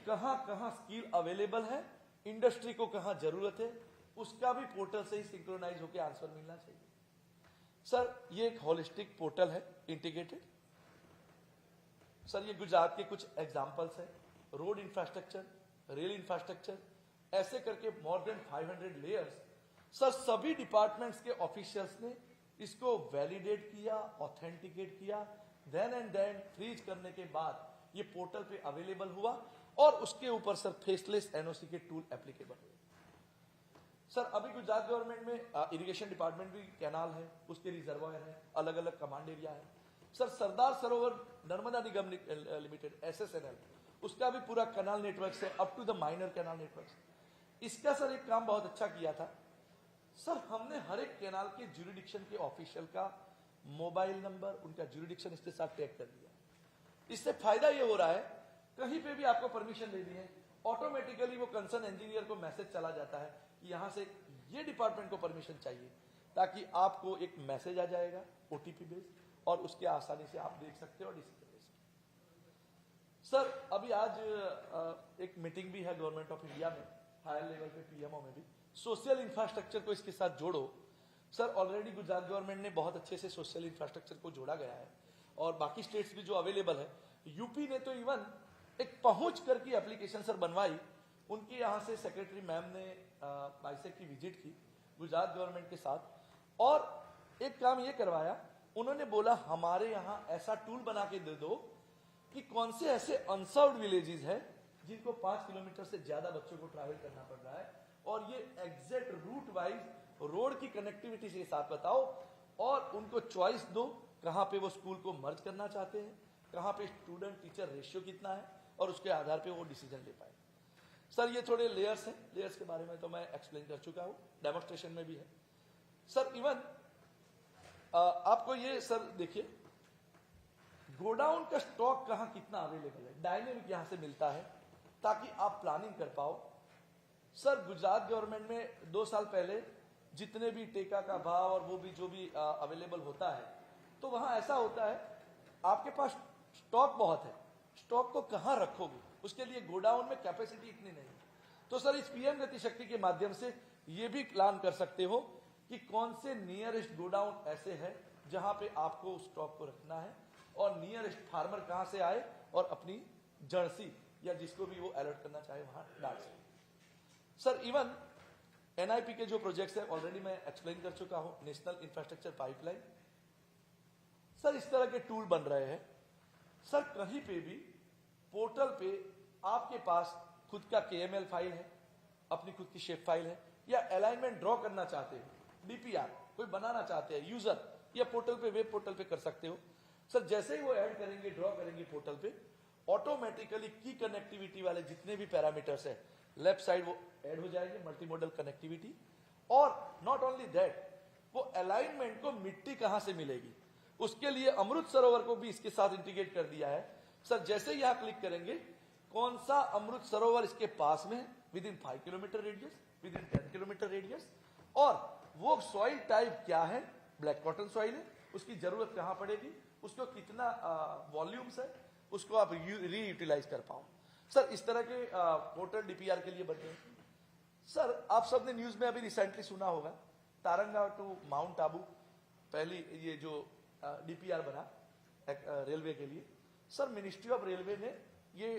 कहां कहां स्किल अवेलेबल है, इंडस्ट्री को कहां जरूरत है, उसका भी पोर्टल से ही सिंक्रोनाइज होकर आंसर मिलना चाहिए। सर ये एक होलिस्टिक पोर्टल है, इंटीग्रेटेड। सर ये गुजरात के कुछ एग्जांपल्स है, रोड इंफ्रास्ट्रक्चर, रेल इंफ्रास्ट्रक्चर, ऐसे करके मोर देन 500 लेयर्स। सर सभी डिपार्टमेंट्स के ऑफिशियल्स ने इसको वैलिडेट किया, ऑथेंटिकेट किया, देन एंड देन फ्रीज करने के बाद ये पोर्टल पे अवेलेबल हुआ और उसके ऊपर सर फेसलेस NOC के टूल एप्लीकेबल हुए। सर अभी गुजरात गवर्नमेंट में इरिगेशन डिपार्टमेंट भी कैनाल है, उसके रिजर्वायर है, अलग अलग कमांड एरिया है। Sir Sardar Sarovar Narmada Nigam limited SSNL, उसका भी पूरा कैनाल नेटवर्क से up to the minor canal network. इसका सर एक काम बहुत अच्छा किया था, सर हमने हर एक कैनाल के ज्यूरिडिक्शन के ऑफिशियल का मोबाइल नंबर, उनका ज्यूरिडिक्शन इसके साथ टैग कर दिया। इससे फायदा ये हो रहा है, कहीं पे भी आपको परमिशन लेनी है, ऑटोमेटिकली वो कंसर्न इंजीनियर को मैसेज चला जाता है कि यहां से ये डिपार्टमेंट को परमिशन चाहिए, ताकि आपको एक मैसेज आ जाएगा OTP बेस्ड और उसके आसानी से आप देख सकते हो और डिसीजन ले सकते। सर अभी आज एक मीटिंग भी है गवर्नमेंट ऑफ इंडिया में, हायर लेवल पे PMO में भी, सोशल इंफ्रास्ट्रक्चर को इसके साथ जोड़ो। सर ऑलरेडी गुजरात गवर्नमेंट ने बहुत अच्छे से सोशल इंफ्रास्ट्रक्चर को जोड़ा गया है और बाकी स्टेट्स भी जो अवेलेबल है, यूपी ने तो इवन एक पहुंच करके एप्लीकेशन सर बनवाई। उनकी यहाँ से सेक्रेटरी मैम ने बाइसेक की विजिट की गुजरात गवर्नमेंट के साथ और एक काम ये करवाया, उन्होंने बोला हमारे यहाँ ऐसा टूल बना के दे दो कि कौन से ऐसे अनसर्व्ड विलेजेस हैं जिनको 5 किलोमीटर से ज्यादा बच्चों को ट्रैवल करना पड़ रहा है, और ये एग्जैक्ट रूट वाइज रोड की कनेक्टिविटी के साथ बताओ और उनको चॉइस दो कहां पे वो स्कूल को मर्ज करना चाहते हैं, कहां पे स्टूडेंट टीचर रेशियो कितना है, और उसके आधार पे वो डिसीजन ले पाए। सर ये थोड़े लेयर्स हैं, लेयर्स के बारे में तो मैं एक्सप्लेन कर चुका हूं, डेमोन्स्ट्रेशन में भी है। सर इवन आपको ये सर देखिए गोडाउन का स्टॉक कहां कितना अवेलेबल है, डायनेमिक यहां से मिलता है ताकि आप प्लानिंग कर पाओ। सर गुजरात गवर्नमेंट में 2 साल पहले जितने भी टेका का भाव और वो भी जो भी अवेलेबल होता है, तो वहां ऐसा होता है आपके पास स्टॉक बहुत है, स्टॉक को कहां रखोगे, उसके लिए गोडाउन में कैपेसिटी इतनी नहीं है। तो सर इस पीएम गति शक्ति के माध्यम से ये भी प्लान कर सकते हो कि कौन से नियरेस्ट गोडाउन ऐसे है जहां पे आपको स्टॉक को रखना है और नियरेस्ट फार्मर कहां से आए और अपनी जर्सी या जिसको भी वो अलर्ट करना चाहे वहां डाल सके। सर इवन एनआईपी के जो प्रोजेक्ट्स है ऑलरेडी मैं एक्सप्लेन कर चुका हूं, नेशनल इंफ्रास्ट्रक्चर पाइपलाइन। सर इस तरह के टूल बन रहे हैं। सर कहीं पे भी पोर्टल पे आपके पास खुद का केएमएल फाइल है, अपनी खुद की शेप फाइल है, या अलाइनमेंट ड्रॉ करना चाहते हो, डीपीआर कोई बनाना चाहते हैं यूजर, या पोर्टल पे वेब पोर्टल पे कर सकते हो। सर जैसे ही वो ऐड करेंगे, ड्रॉ करेंगे पोर्टल पे, ऑटोमेटिकली की कनेक्टिविटी वाले जितने भी पैरामीटर्स है लेफ्ट साइड वो ऐड हो जाएंगे, मल्टी मॉडल कनेक्टिविटी। और नॉट ओनली दैट, वो अलाइनमेंट को मिट्टी कहां से मिलेगी उसके लिए अमृत सरोवर को भी इसके साथ इंटीग्रेट कर दिया है। सर जैसे ही यहां क्लिक करेंगे, कौन सा अमृत सरोवर इसके पास में है, with in 5 kilometre radius, with in 10 kilometre radius, और वो सॉइल टाइप क्या है, ब्लैक कॉटन सॉइल है, उसकी जरूरत कहां पड़ेगी, उसको कितना वॉल्यूम्स है, उसको आप रीयूटिलाइज कर पाओ। सर इस तरह के पोर्टल डीपीआर के लिए बने। सर आप सबने न्यूज में अभी रिसेंटली सुना होगा, तारंगा टू माउंट आबू पहली ये जो डीपीआर बना रेलवे के लिए। सर मिनिस्ट्री ऑफ रेलवे ने ये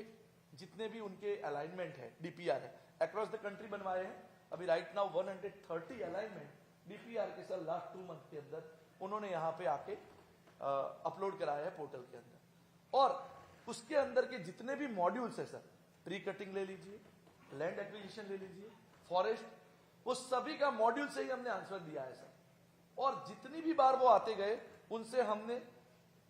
जितने भी उनके अलाइनमेंट है, डीपीआर है, अक्रॉस द कंट्री बनवाए हैं। अभी राइट नाउ 130 अलाइनमेंट डीपीआर के सर लास्ट 2 मंथ के अंदर उन्होंने यहाँ पे आके अपलोड कराया है पोर्टल के अंदर। और उसके अंदर के जितने भी मॉड्यूल्स है सर, ट्री कटिंग ले लीजिए, लैंड एक्विजिशन ले लीजिए, फॉरेस्ट, वो सभी का मॉड्यूल से ही हमने आंसर दिया है सर। और जितनी भी बार वो आते गए उनसे हमने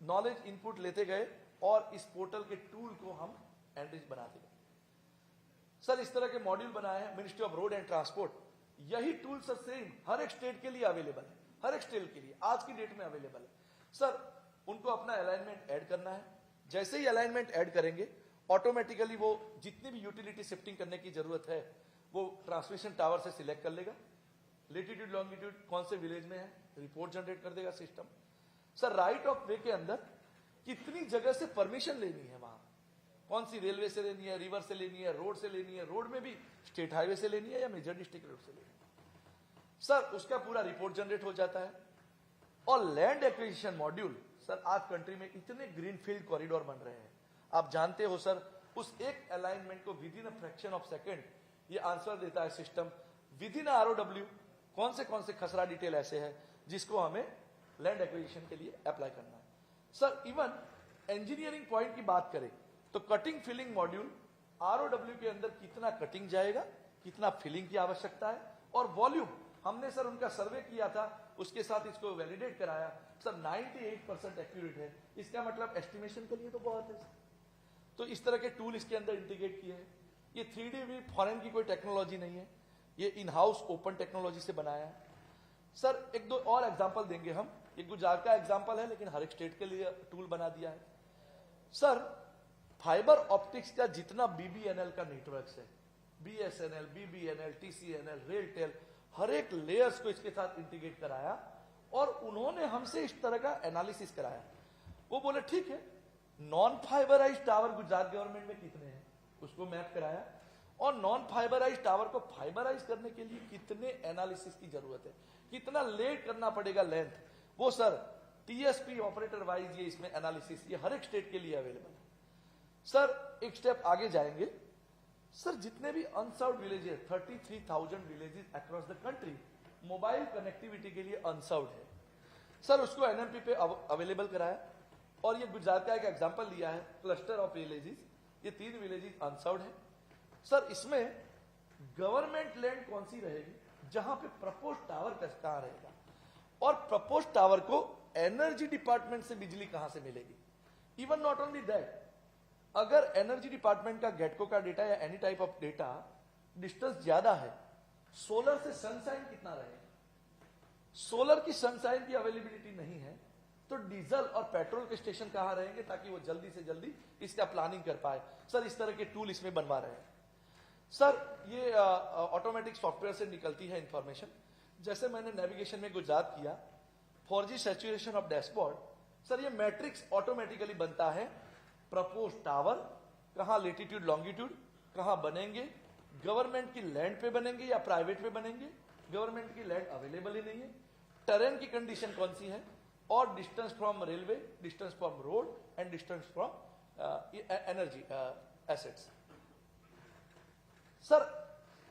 नॉलेज इनपुट लेते गए और इस पोर्टल के टूल को हम एनरिच बनाते गए। सर इस तरह के मॉड्यूल बनाए हैं ministry of road and transport. यही टूल सर सेम हर एक स्टेट के लिए अवेलेबल है, हर एक स्टेट के लिए आज की डेट में अवेलेबल है। सर उनको अपना अलाइनमेंट ऐड करना है, जैसे ही अलाइनमेंट ऐड करेंगे ऑटोमेटिकली वो जितनी भी यूटिलिटी शिफ्टिंग करने की जरूरत है वो ट्रांसमिशन टावर से सिलेक्ट कर लेगा, लेटीट्यूड लॉन्गिट्यूड कौन से विलेज में है, रिपोर्ट जनरेट कर देगा सिस्टम। सर राइट ऑफ वे के अंदर कितनी जगह से परमिशन लेनी है, वहां कौन सी रेलवे से लेनी है, रिवर से लेनी है, रोड से लेनी है, रोड में भी स्टेट हाईवे से लेनी है या मेजर डिस्ट्रिक्ट रोड से लेनी है, सर उसका पूरा रिपोर्ट जनरेट हो जाता है। और लैंड एक्विजिशन मॉड्यूल, सर आज कंट्री में इतने ग्रीनफील्ड कॉरिडोर बन रहे हैं, आप जानते हो सर, उस एक अलाइनमेंट को with in a fraction of second ये आंसर देता है सिस्टम, विद इन आरओडब्ल्यू कौन से खसरा डिटेल ऐसे है जिसको हमें लैंड एक्विजिशन के लिए अप्लाई करना है। सर इवन इंजीनियरिंग पॉइंट की बात करें तो कटिंग फिलिंग मॉड्यूल, आरओडब्ल्यू के अंदर कितना कटिंग जाएगा, कितना फिलिंग की आवश्यकता है, और वॉल्यूम हमने सर उनका सर्वे किया था, उसके साथ इसको वैलिडेट कराया। सर 98% एक्यूरेट है, इसका मतलब एस्टिमेशन के लिए तो बहुत है। तो इस तरह के टूल इसके अंदर इंटीग्रेट किए हैं। ये 3D भी फॉरेन की कोई टेक्नोलॉजी नहीं है, ये इन हाउस ओपन टेक्नोलॉजी से बनाया है। सर एक दो और एग्जांपल देंगे हम, ये गुजरात का एग्जांपल है लेकिन हर एक स्टेट के लिए टूल बना दिया है। सर फाइबर ऑप्टिक्स का जितना बीबीएनएल का नेटवर्क है, बीएसएनएल, बीबीएनएल, टीसीएनएल, रेलटेल, हर एक लेयर्स को इसके साथ इंटीग्रेट कराया और उन्होंने हमसे इस तरह का एनालिसिस कराया। वो बोले ठीक है, नॉन फाइबराइज टावर गुजरात गवर्नमेंट में कितने हैं उसको मैप कराया, और नॉन फाइबराइज टावर को फाइबराइज करने के लिए कितने एनालिसिस की जरूरत है, कितना लेट करना पड़ेगा लेंथ, वो सर टीएसपी ऑपरेटर वाइज ये इसमें एनालिसिस ये हर एक स्टेट के लिए अवेलेबल है। सर एक स्टेप आगे जाएंगे, सर जितने भी unserved villages 33,000 villages across the country mobile connectivity के लिए अनसर्व्ड है, सर उसको एनएमपी पे अवेलेबल कराया। और ये गुजरात का एक एग्जांपल लिया है, क्लस्टर ऑफ विलेजेस, ये 3 विलेजेस अनसर्व्ड है। सर इसमें गवर्नमेंट लैंड कौन सी रहेगी, जहां पे प्रपोज टावर कहां रहेगा, और प्रपोज टावर को एनर्जी डिपार्टमेंट से बिजली कहां से मिलेगी। इवन नॉट ओनली दैट, अगर एनर्जी डिपार्टमेंट का गेटको का डेटा या any type of data distance ज्यादा है, सोलर से सनशाइन कितना रहेगा, सोलर की सनशाइन की अवेलेबिलिटी नहीं है, तो डीजल और पेट्रोल के स्टेशन कहां रहेंगे ताकि वो जल्दी से जल्दी इसका प्लानिंग कर पाए। सर इस तरह के टूल इसमें बनवा रहे हैं। सर ये ऑटोमेटिक सॉफ्टवेयर से निकलती है इंफॉर्मेशन। जैसे मैंने नेविगेशन में गुजरात किया, 4G saturation of dashboard, sir ये मैट्रिक्स ऑटोमेटिकली बनता है, प्रपोज टावर कहां लेटीट्यूड लॉन्गिट्यूड कहां बनेंगे, गवर्नमेंट की लैंड पे बनेंगे या प्राइवेट पे बनेंगे, गवर्नमेंट की लैंड अवेलेबल ही नहीं है, टेरेन की कंडीशन कौन सी है, और distance from railway, distance from road and distance from energy assets. Sir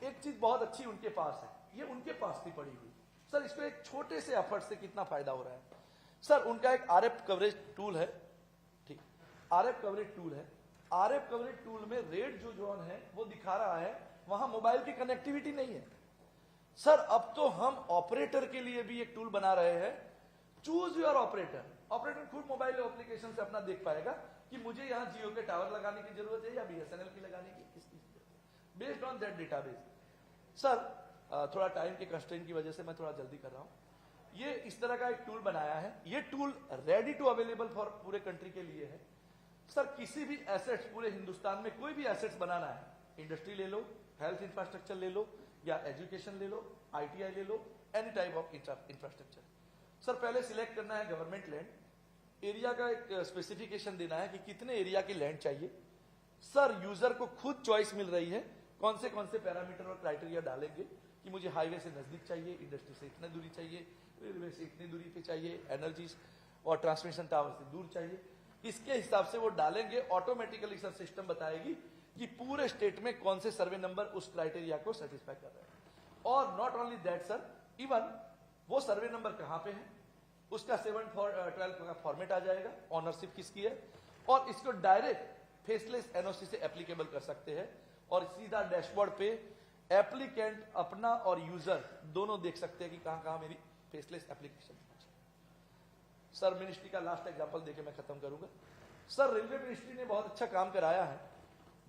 एक चीज बहुत अच्छी उनके पास है, ये उनके पास थी पड़ी हुई। सर इसको एक छोटे से एफर्ट से कितना फायदा हो रहा है। सर उनका एक आरएफ कवरेज टूल है, ठीक, आरएफ कवरेज टूल है। आरएफ कवरेज टूल में रेड जो जोन है वो दिखा रहा है, वहां मोबाइल की कनेक्टिविटी नहीं है। सर अब तो हम ऑपरेटर के लिए भी एक टूल बना रहे हैं, चूज योर ऑपरेटर। ऑपरेटर खुद मोबाइल एप्लीकेशन से अपना देख पाएगा कि मुझे यहाँ जियो के टावर लगाने की जरूरत है या बीएसएनएल की लगाने की, किसकी based on that database. Sir थोड़ा टाइम के कंस्ट्रेंट की वजह से मैं थोड़ा जल्दी कर रहा हूं। ये इस तरह का एक टूल बनाया है, ये tool ready to available for पूरे कंट्री के लिए है। सर किसी भी एसेट्स, पूरे हिंदुस्तान में कोई भी एसेट्स बनाना है, इंडस्ट्री ले लो, हेल्थ इंफ्रास्ट्रक्चर ले लो, या एजुकेशन ले लो, आईटीआई ले लो, any type of infrastructure. Sir पहले सिलेक्ट करना है गवर्नमेंट लैंड, एरिया का एक स्पेसिफिकेशन देना है कि कितने एरिया की लैंड चाहिए। सर यूजर को खुद चॉइस मिल रही है कौन से पैरामीटर और क्राइटेरिया डालेंगे कि मुझे हाईवे से नजदीक चाहिए, इंडस्ट्री से इतनी दूरी चाहिए, रेलवे से इतनी दूरी पे चाहिए, एनर्जी और ट्रांसमिशन टावर से दूर चाहिए। इसके हिसाब से वो डालेंगे, ऑटोमेटिकली सर सिस्टम बताएगी कि पूरे स्टेट में कौन से सर्वे नंबर उस क्राइटेरिया को सेटिस्फाई कर रहे हैं। और not only that sir, even वो सर्वे नंबर कहां पे है, उसका 7/12 का फॉर्मेट आ जाएगा, ऑनरशिप किसकी है, और इसको डायरेक्ट फेसलेस एनओसी से एप्लीकेबल कर सकते हैं, और सीधा डैशबोर्ड पे एप्लीकेंट अपना और यूजर दोनों देख सकते हैं कि कहां कहां मेरी फेसलेस एप्लीकेशन। सर मिनिस्ट्री का लास्ट एग्जांपल देके मैं खत्म करूंगा। सर रेलवे मिनिस्ट्री ने बहुत अच्छा काम कराया है,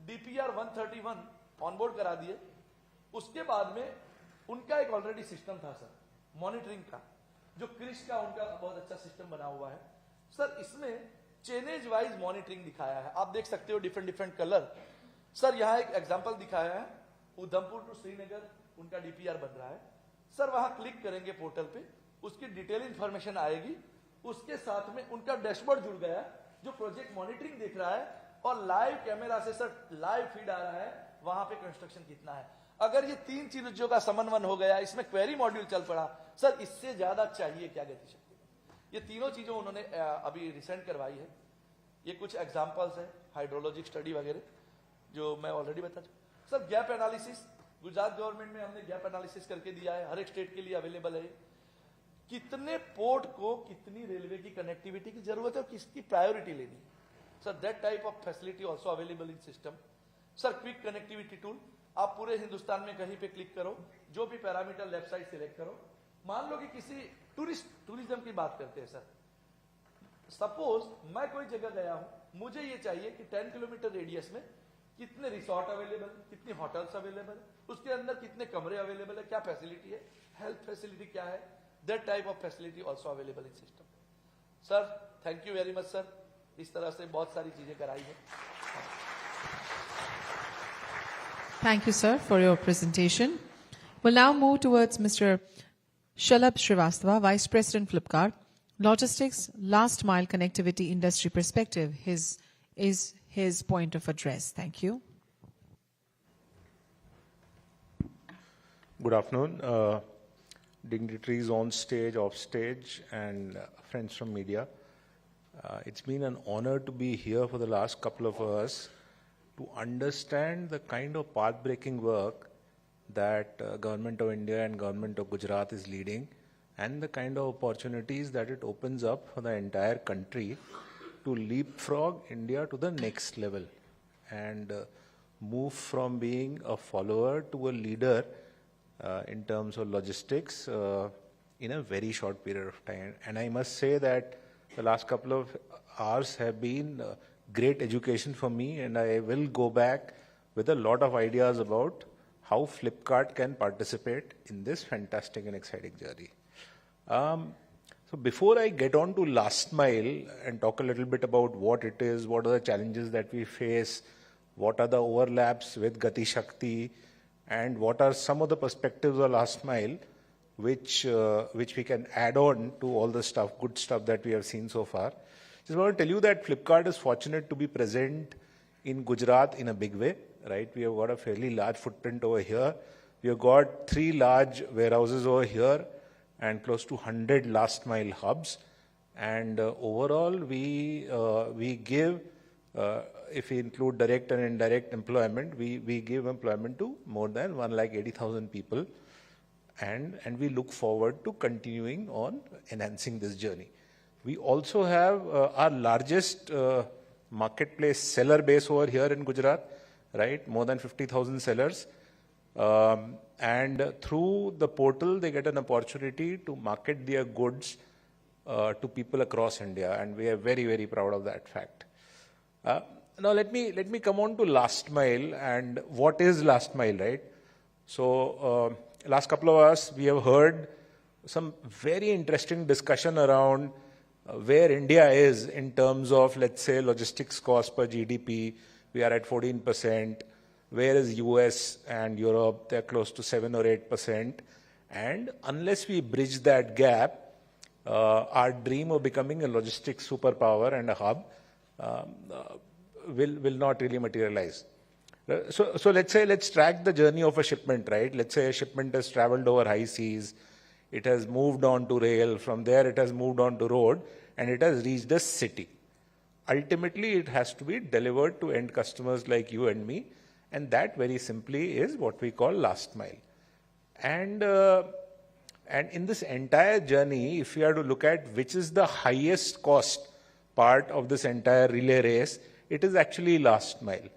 डीपीआर 131 ऑनबोर्ड करा दिए। उसके बाद में उनका एक ऑलरेडी सिस्टम था सर मॉनिटरिंग का, जो क्रिश का उनका बहुत अच्छा सिस्टम बना हुआ है। सर इसमें चेनेज वाइज मॉनिटरिंग दिखाया है, आप देख सकते हो डिफरेंट कलर। सर यहाँ एक एग्जांपल दिखाया है, उधमपुर टू श्रीनगर उनका डीपीआर बन रहा है। सर वहां क्लिक करेंगे पोर्टल पे, उसकी डिटेल इंफॉर्मेशन आएगी, उसके साथ में उनका डैशबोर्ड जुड़ गया जो प्रोजेक्ट मॉनिटरिंग देख रहा है, और लाइव कैमरा से सर लाइव फीड आ रहा है वहां पे कंस्ट्रक्शन कितना है। अगर ये तीन चीजों का समन्वय हो गया, इसमें क्वेरी मॉड्यूल चल पड़ा, सर इससे ज्यादा चाहिए क्या गति शक्ति। ये तीनों चीजों उन्होंने अभी रिसेंट करवाई है। ये कुछ एग्जांपल्स है, हाइड्रोलॉजिक स्टडी वगैरह जो मैं ऑलरेडी बता चुका। Sir gap analysis, Gujarat government में हमने गैप एनालिसिस करके दिया है, हर एक स्टेट के लिए अवेलेबल है। कितने पोर्ट को कितनी रेलवे की कनेक्टिविटी की जरूरत है और किसकी प्रायोरिटी लेनी है। Sir that type of facility also available in system. Sir quick connectivity tool, आप पूरे हिंदुस्तान में कहीं पे क्लिक करो, जो भी पैरामीटर लेफ्ट साइड सिलेक्ट करो। मान लो कि किसी टूरिज्म की बात करते हैं सर, सपोज मैं कोई जगह गया हूं, मुझे ये चाहिए कि 10 किलोमीटर रेडियस में कितने रिसोर्ट अवेलेबल, कितनी होटल्स अवेलेबल, उसके अंदर कितने कमरे अवेलेबल है, क्या फैसिलिटी है, हेल्थ फैसिलिटी क्या है, that type of facility also available in system. Sir thank you very much sir, इस तरह से बहुत सारी चीजें कराई है। Thank you, sir, for your presentation. We'll now move towards Mr. Shalabh Srivastava, Vice President, Flipkart. Logistics, last mile connectivity industry perspective is his point of address. Thank you. Good afternoon. Dignitaries on stage, off stage, and friends from media. It's been an honor to be here for the last couple of hours to understand the kind of path-breaking work that Government of India and Government of Gujarat is leading, and the kind of opportunities that it opens up for the entire country to leapfrog India to the next level and move from being a follower to a leader in terms of logistics in a very short period of time. And I must say that the last couple of hours have been great education for me, and I will go back with a lot of ideas about how Flipkart can participate in this fantastic and exciting journey. So before I get on to last mile and talk a little bit about what it is, what are the challenges that we face, what are the overlaps with Gati Shakti, and what are some of the perspectives of last mile, which we can add on to all the stuff, good stuff that we have seen so far. Just want to tell you that Flipkart is fortunate to be present in Gujarat in a big way, right? We have got a fairly large footprint over here. We have got 3 large warehouses over here and close to 100 last mile hubs. And overall, we give, if we include direct and indirect employment, we give employment to more than 180,000 people. And we look forward to continuing on enhancing this journey. We also have our largest marketplace seller base over here in Gujarat, right? More than 50,000 sellers. And through the portal, they get an opportunity to market their goods to people across India. And we are very, very proud of that fact. Now, let me come on to last mile and what is last mile, right? So, last couple of hours, we have heard some very interesting discussion around where India is in terms of, let's say, logistics cost per GDP. We are at 14%. Where is US and Europe? They're close to 7 or 8%. And unless we bridge that gap, our dream of becoming a logistics superpower and a hub will not really materialize. So let's track the journey of a shipment, right? Let's say a shipment has traveled over high seas. It has moved on to rail. From there, it has moved on to road, and it has reached a city. Ultimately, it has to be delivered to end customers like you and me, and that very simply is what we call last mile. And in this entire journey, if we are to look at which is the highest cost part of this entire relay race, it is actually last mile.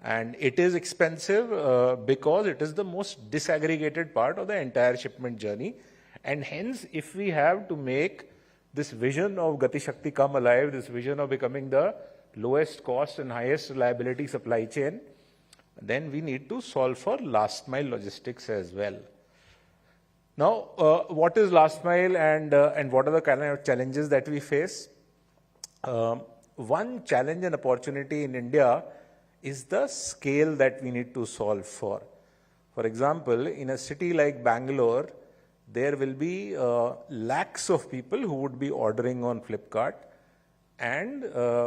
And it is expensive because it is the most disaggregated part of the entire shipment journey. And hence, if we have to make this vision of Gati Shakti come alive, this vision of becoming the lowest cost and highest reliability supply chain, then we need to solve for last mile logistics as well. Now, what is last mile and what are the kind of challenges that we face? One challenge and opportunity in India is the scale that we need to solve for. For example, in a city like Bangalore, there will be lakhs of people who would be ordering on Flipkart and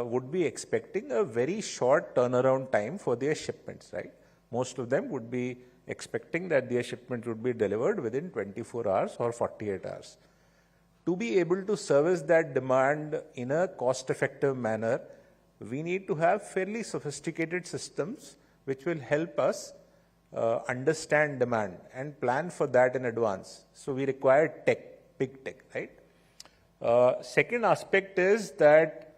would be expecting a very short turnaround time for their shipments, right? Most of them would be expecting that their shipment would be delivered within 24 hours or 48 hours. To be able to service that demand in a cost-effective manner, we need to have fairly sophisticated systems which will help us understand demand and plan for that in advance. So we require tech, big tech, right? Second aspect is that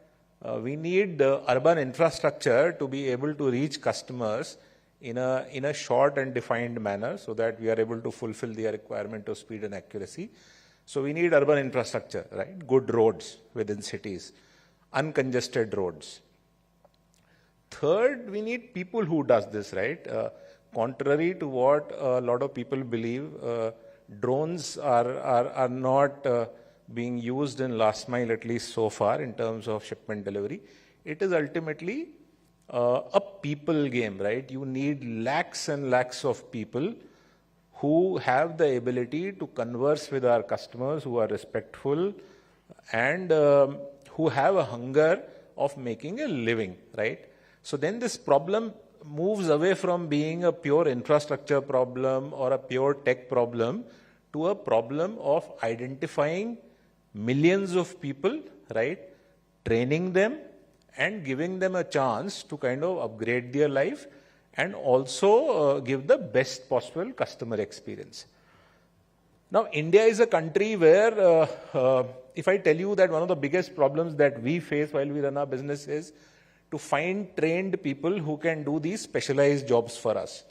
we need urban infrastructure to be able to reach customers in a short and defined manner so that we are able to fulfill their requirement of speed and accuracy. So we need urban infrastructure, right? Good roads within cities, uncongested roads. Third, we need people who does this, right? Contrary to what a lot of people believe, drones are not being used in last mile, at least so far, in terms of shipment delivery. It is ultimately a people game, right? You need lakhs and lakhs of people who have the ability to converse with our customers, who are respectful, and who have a hunger of making a living, right? So then this problem moves away from being a pure infrastructure problem or a pure tech problem to a problem of identifying millions of people, right? Training them and giving them a chance to kind of upgrade their life and also give the best possible customer experience. Now, India is a country where, if I tell you that one of the biggest problems that we face while we run our business is to find trained people who can do these specialized jobs for us.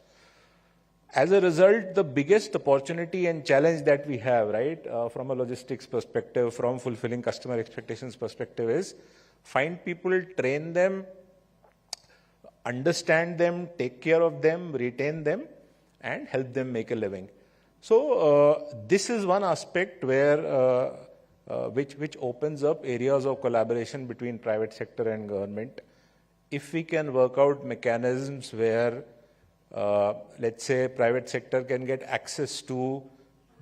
As a result, the biggest opportunity and challenge that we have, right, from a logistics perspective, from fulfilling customer expectations perspective is find people, train them, understand them, take care of them, retain them, and help them make a living. So this is one aspect where which opens up areas of collaboration between private sector and government. If we can work out mechanisms where, let's say, private sector can get access to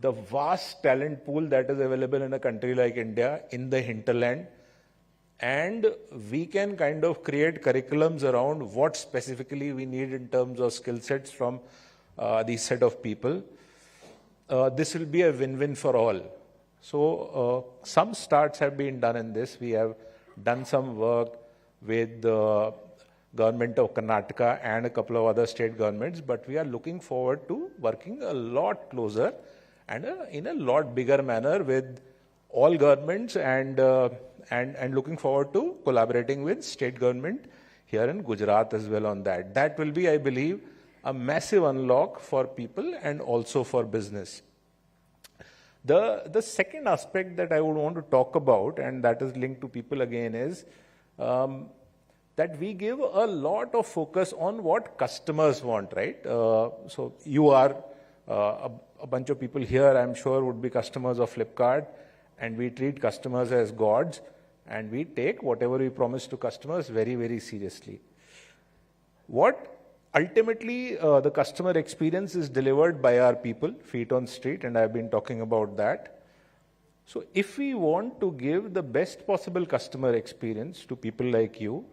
the vast talent pool that is available in a country like India, in the hinterland, and we can kind of create curriculums around what specifically we need in terms of skill sets from these set of people. This will be a win-win for all. So some starts have been done in this. We have done some work with the government of Karnataka and a couple of other state governments, but we are looking forward to working a lot closer and in a lot bigger manner with all governments, and looking forward to collaborating with state government here in Gujarat as well on that. That will be, I believe, a massive unlock for people and also for business. The second aspect that I would want to talk about, and that is linked to people again, is that we give a lot of focus on what customers want, right? So you are, a bunch of people here, I'm sure, would be customers of Flipkart, and we treat customers as gods, and we take whatever we promise to customers very, very seriously. What ultimately, the customer experience is delivered by our people, feet on street, and I've been talking about that. So if we want to give the best possible customer experience to people like you,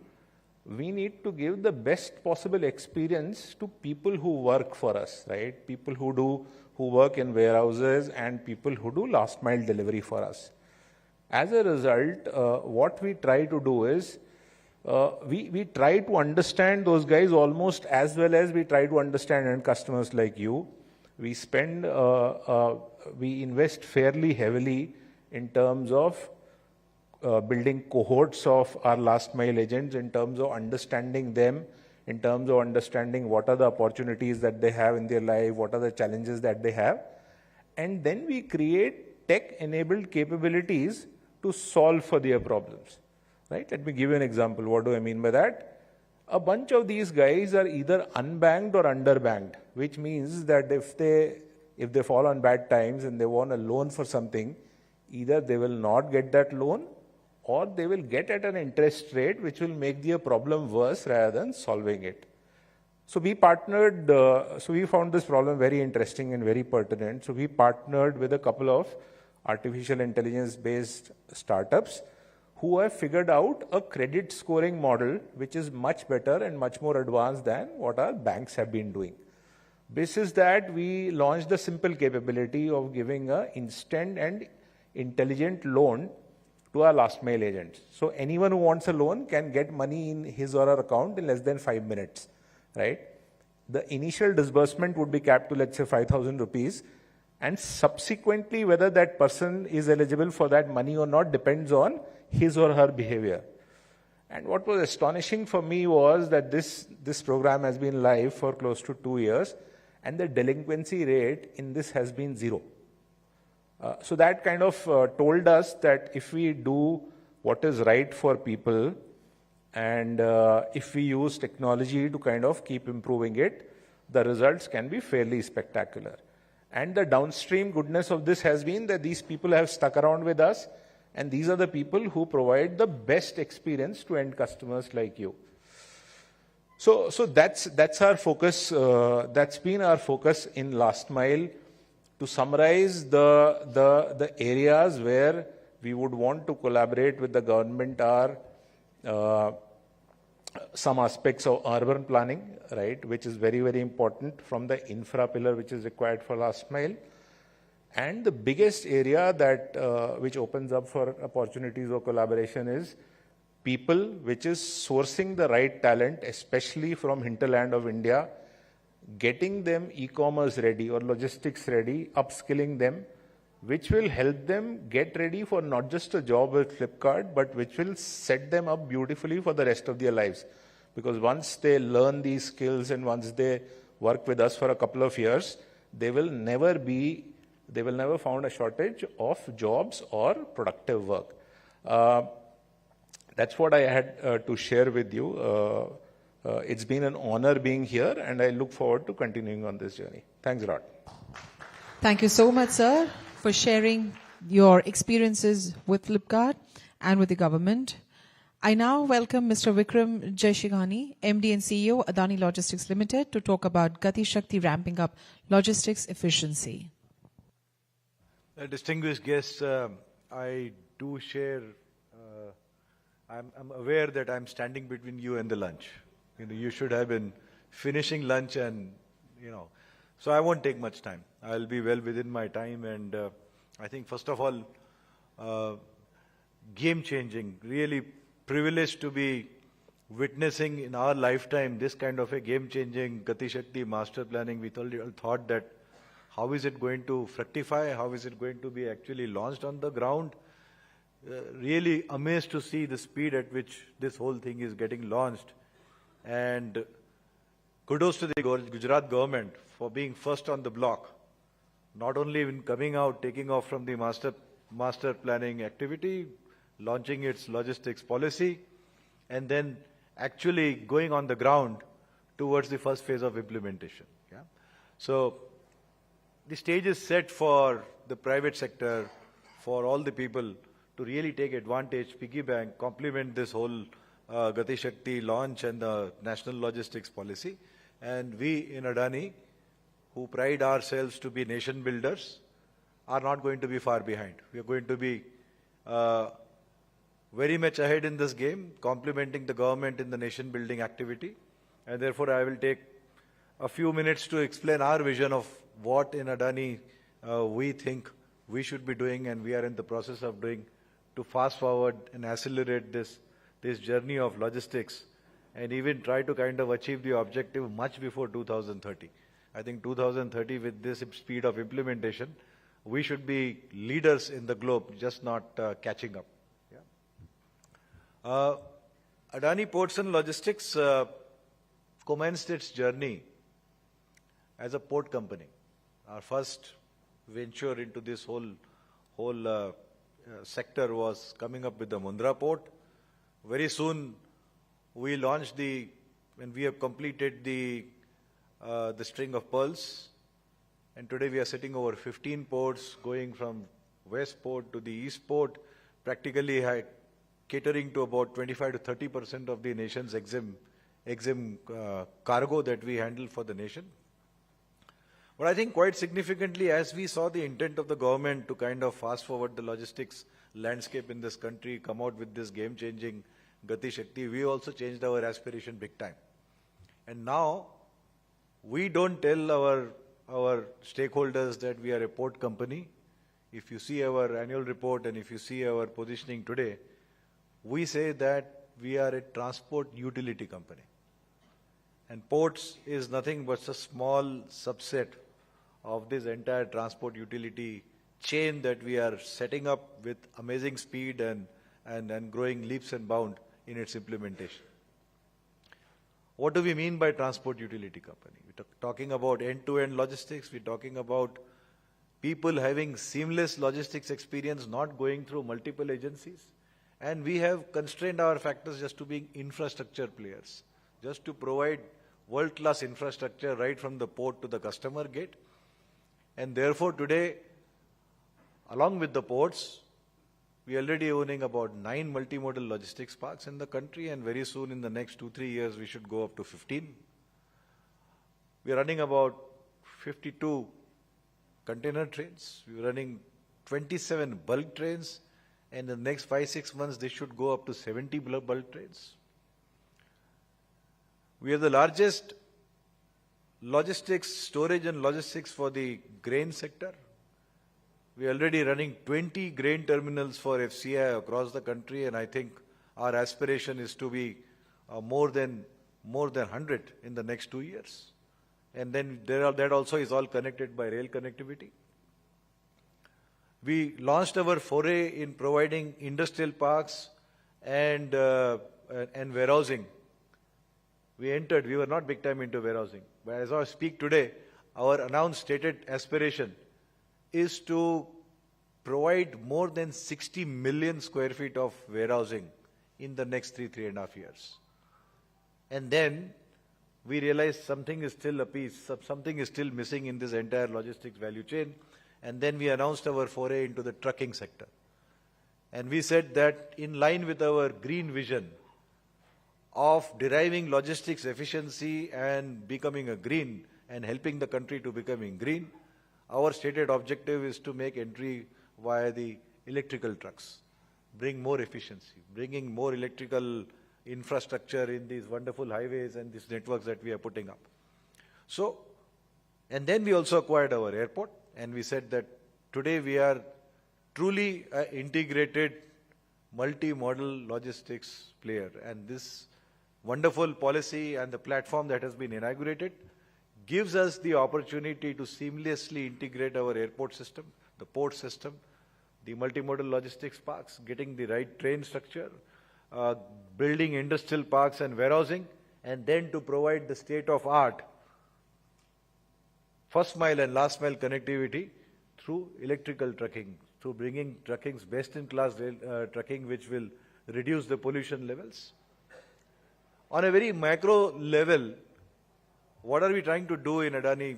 we need to give the best possible experience to people who work for us, right? People who work in warehouses and people who do last mile delivery for us. As a result, what we try to do is, we try to understand those guys almost as well as we try to understand end customers like you. We spend, we invest fairly heavily in terms of building cohorts of our last mile agents, in terms of understanding them, in terms of understanding what are the opportunities that they have in their life, what are the challenges that they have. And then we create tech-enabled capabilities to solve for their problems. Right? Let me give you an example. What do I mean by that? A bunch of these guys are either unbanked or underbanked, which means that if they fall on bad times and they want a loan for something, either they will not get that loan or they will get at an interest rate which will make their problem worse rather than solving it. So we partnered, so we found this problem very interesting and very pertinent. So we partnered with a couple of artificial intelligence-based startups who have figured out a credit scoring model which is much better and much more advanced than what our banks have been doing. This is that we launched the simple capability of giving an instant and intelligent loan to our last mile agents. So anyone who wants a loan can get money in his or her account in less than 5 minutes, right? The initial disbursement would be capped to, let's say, 5,000 rupees. And subsequently, whether that person is eligible for that money or not depends on his or her behavior. And what was astonishing for me was that this program has been live for close to 2 years, and the delinquency rate in this has been 0. So that kind of told us that if we do what is right for people, and if we use technology to kind of keep improving it, the results can be fairly spectacular. And the downstream goodness of this has been that these people have stuck around with us, and these are the people who provide the best experience to end customers like you. So that's our focus. That's been our focus in last mile. To summarize, the areas where we would want to collaborate with the government are some aspects of urban planning, right, which is very, very important from the infra pillar which is required for last mile. And the biggest area that which opens up for opportunities of collaboration is people, which is sourcing the right talent, especially from hinterland of India, getting them e-commerce ready or logistics ready, upskilling them, which will help them get ready for not just a job with Flipkart, but which will set them up beautifully for the rest of their lives. Because once they learn these skills and once they work with us for a couple of years, they will never found a shortage of jobs or productive work. That's what I had to share with you. It's been an honor being here, and I look forward to continuing on this journey. Thanks a lot. Thank you so much, sir, for sharing your experiences with Flipkart and with the government. I now welcome Mr. Vikram Jaishighani, MD and CEO, Adani Logistics Limited, to talk about Gati Shakti ramping up logistics efficiency. Distinguished guests, I do share, I'm aware that I'm standing between you and the lunch. You should have been finishing lunch and, so I won't take much time. I'll be well within my time, and I think first of all, game-changing, really privileged to be witnessing in our lifetime this kind of a game-changing Gati Shakti master planning. We thought that how is it going to fructify, how is it going to be actually launched on the ground. Really amazed to see the speed at which this whole thing is getting launched. And kudos to the Gujarat government for being first on the block, not only in coming out, taking off from the master planning activity, launching its logistics policy, and then actually going on the ground towards the first phase of implementation. Yeah? So the stage is set for the private sector, for all the people to really take advantage, piggy bank, complement this whole Gati Shakti launch and the national logistics policy. And we in Adani, who pride ourselves to be nation builders, are not going to be far behind. We are going to be very much ahead in this game, complementing the government in the nation building activity. And therefore I will take a few minutes to explain our vision of what in Adani we think we should be doing and we are in the process of doing to fast forward and accelerate this journey of logistics and even try to kind of achieve the objective much before 2030. I think 2030, with this speed of implementation, we should be leaders in the globe, just not catching up. Yeah. Adani Ports and Logistics commenced its journey as a port company. Our first venture into this whole sector was coming up with the Mundra port. Very soon we launched when we have completed the string of pearls, and today we are sitting over 15 ports, going from west port to the east port, practically catering to about 25 to 30% of the nation's exim cargo that we handle for the nation. But I think quite significantly, as we saw the intent of the government to kind of fast forward the logistics landscape in this country, come out with this game-changing Gati Shakti, we also changed our aspiration big time. And now, we don't tell our stakeholders that we are a port company. If you see our annual report and if you see our positioning today, we say that we are a transport utility company. And ports is nothing but a small subset of this entire transport utility chain that we are setting up with amazing speed and growing leaps and bounds in its implementation. What do we mean by transport utility company? We're talking about end-to-end logistics. We're talking about people having seamless logistics experience, not going through multiple agencies. And we have constrained our factors just to being infrastructure players, just to provide world-class infrastructure right from the port to the customer gate. And therefore today, along with the ports, we are already owning about 9 multimodal logistics parks in the country, and very soon in the next 2-3 years we should go up to 15. We are running about 52 container trains. We are running 27 bulk trains, and in the next 5-6 months this should go up to 70 bulk trains. We are the largest logistics, storage and logistics for the grain sector. We are already running 20 grain terminals for FCI across the country, and I think our aspiration is to be more than 100 in the next 2 years. And then that also is all connected by rail connectivity. We launched our foray in providing industrial parks and warehousing. We were not big time into warehousing. But as I speak today, our announced stated aspiration is to provide more than 60 million square feet of warehousing in the next 3.5 years. And then we realized something is still a piece, something is still missing in this entire logistics value chain. And then we announced our foray into the trucking sector. And we said that in line with our green vision of deriving logistics efficiency and becoming a green and helping the country to becoming green, our stated objective is to make entry via the electrical trucks, bring more efficiency, bringing more electrical infrastructure in these wonderful highways and these networks that we are putting up. So, and then we also acquired our airport, and we said that today we are truly an integrated multi-modal logistics player. And this wonderful policy and the platform that has been inaugurated gives us the opportunity to seamlessly integrate our airport system, the port system, the multimodal logistics parks, getting the right train structure, building industrial parks and warehousing, and then to provide the state-of-art first mile and last mile connectivity through electrical trucking, through bringing trucking's best-in-class trucking, which will reduce the pollution levels. On a very macro level, what are we trying to do in Adani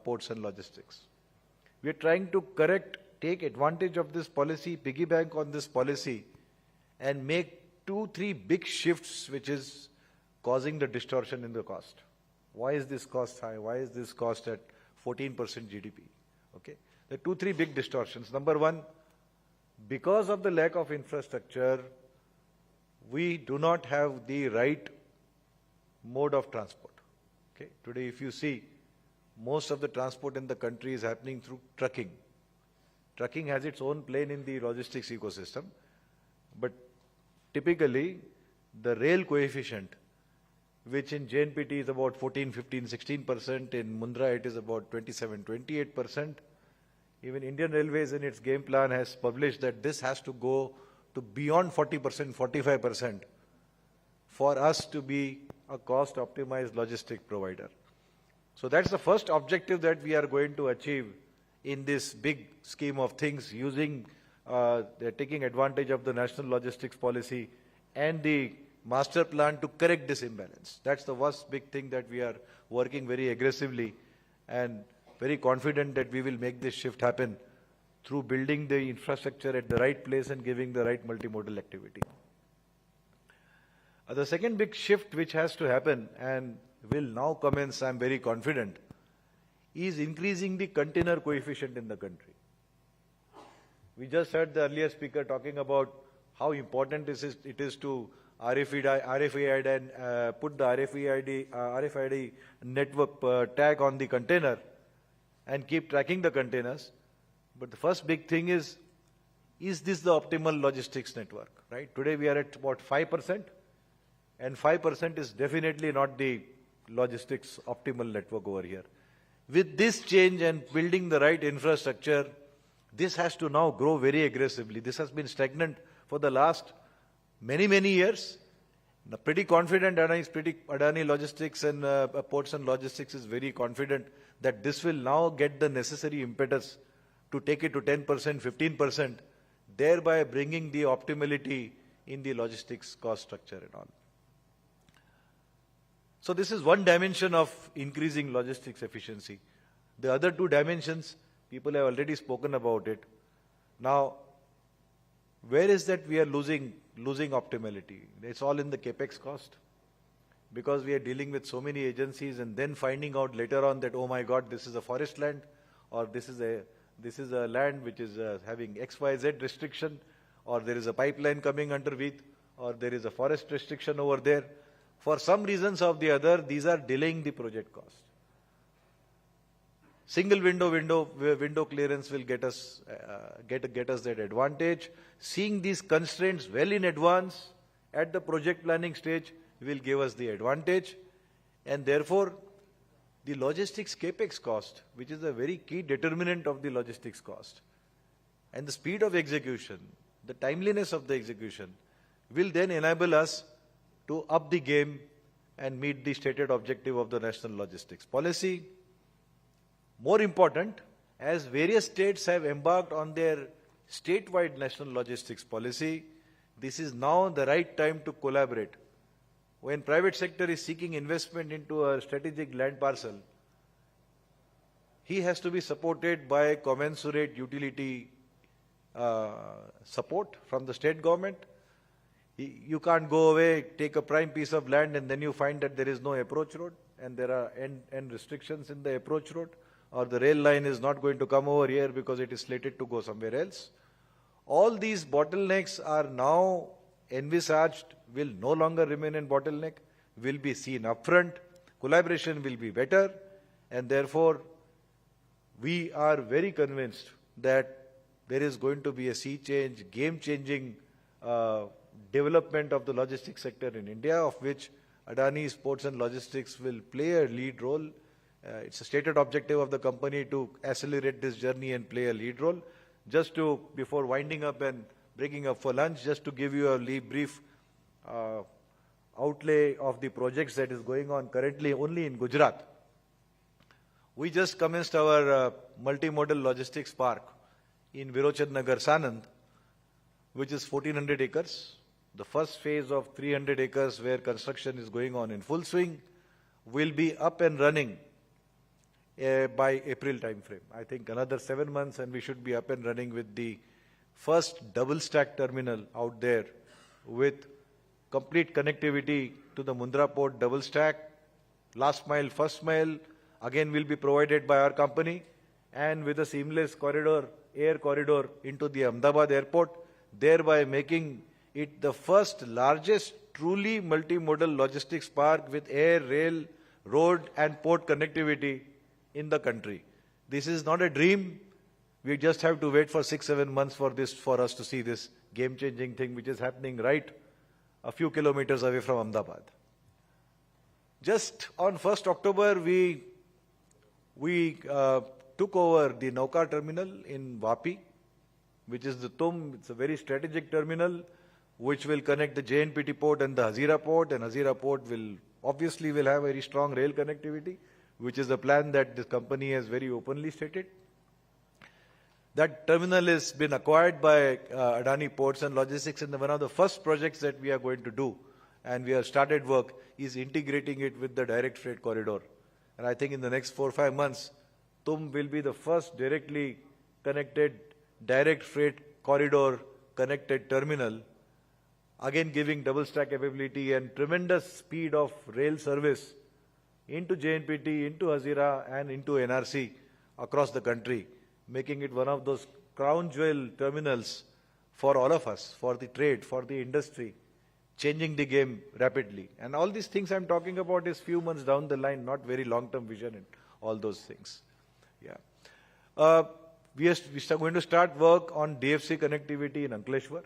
Ports and Logistics? We are trying to take advantage of this policy, piggyback on this policy, and make 2-3 big shifts which is causing the distortion in the cost. Why is this cost high? Why is this cost at 14% GDP? Okay. There are 2-3 big distortions. Number one, because of the lack of infrastructure, we do not have the right mode of transport. Okay. Today, if you see, most of the transport in the country is happening through trucking. Trucking has its own plane in the logistics ecosystem, but typically the rail coefficient, which in JNPT is about 14, 15, 16%, in Mundra it is about 27, 28%. Even Indian Railways in its game plan has published that this has to go to beyond 40%, 45% for us to be a cost-optimized logistic provider. So that's the first objective that we are going to achieve in this big scheme of things, using, taking advantage of the national logistics policy and the master plan to correct this imbalance. That's the first big thing that we are working very aggressively and very confident that we will make this shift happen through building the infrastructure at the right place and giving the right multimodal activity. The second big shift which has to happen and will now commence, I'm very confident, is increasing the container coefficient in the country. We just heard the earlier speaker talking about how important it is to RFID and put the RFID network tag on the container and keep tracking the containers. But the first big thing is this the optimal logistics network, right? Today we are at about 5%, and 5% is definitely not the logistics optimal network over here. With this change and building the right infrastructure, this has to now grow very aggressively. This has been stagnant for the last many, many years. I'm pretty confident, Adani Logistics and Ports and Logistics is very confident that this will now get the necessary impetus to take it to 10%, 15%, thereby bringing the optimality in the logistics cost structure and all. So this is one dimension of increasing logistics efficiency. The other two dimensions, people have already spoken about it. Now, where is that we are losing optimality? It's all in the capex cost. Because we are dealing with so many agencies and then finding out later on that, oh my God, this is a forest land, or this is a land which is having XYZ restriction, or there is a pipeline coming underneath, or there is a forest restriction over there. For some reasons or the other, these are delaying the project cost. Single window clearance will get us that advantage. Seeing these constraints well in advance at the project planning stage will give us the advantage. And therefore, the logistics capex cost, which is a very key determinant of the logistics cost, and the speed of execution, the timeliness of the execution, will then enable us to up the game and meet the stated objective of the national logistics policy. More important, as various states have embarked on their statewide national logistics policy, this is now the right time to collaborate when private sector is seeking investment into a strategic land parcel, he has to be supported by commensurate utility support from the state government. You can't go away, take a prime piece of land, and then you find that there is no approach road, and there are end restrictions in the approach road, or the rail line is not going to come over here because it is slated to go somewhere else. All these bottlenecks are now envisaged, will no longer remain in bottleneck, will be seen upfront, collaboration will be better, and therefore we are very convinced that there is going to be a sea change, game-changing development of the logistics sector in India, of which Adani Ports and Logistics will play a lead role. It's a stated objective of the company to accelerate this journey and play a lead role. Just to, before winding up and breaking up for lunch, just to give you a brief outlay of the projects that is going on currently only in Gujarat. We just commenced our multimodal logistics park in Virochand Nagar, Sanand, which is 1400 acres. The first phase of 300 acres where construction is going on in full swing will be up and running by April time frame. I think another 7 months and we should be up and running with the first double stack terminal out there with complete connectivity to the Mundra port double stack, last mile, first mile, again will be provided by our company, and with a seamless corridor, air corridor into the Ahmedabad airport, thereby making it the first largest truly multimodal logistics park with air, rail, road and port connectivity in the country. This is not a dream. We just have to wait for 6-7 months for us to see this game-changing thing which is happening right a few kilometers away from Ahmedabad. Just on 1st October, we took over the Nauka terminal in Vapi, which is the Tum. It's a very strategic terminal which will connect the JNPT port and the Hazira port, and Hazira port will have very strong rail connectivity, which is a plan that this company has very openly stated. That terminal has been acquired by Adani Ports and Logistics, and one of the first projects that we are going to do, and we have started work, is integrating it with the direct freight corridor. And I think in the next 4 or 5 months, Tum will be the first directly connected direct freight corridor connected terminal, again giving double stack capability and tremendous speed of rail service into JNPT, into Hazira and into NRC across the country, making it one of those crown jewel terminals for all of us, for the trade, for the industry, changing the game rapidly. And all these things I'm talking about is few months down the line, not very long-term vision and all those things. Yeah. We are going to start work on DFC connectivity in Ankleshwar.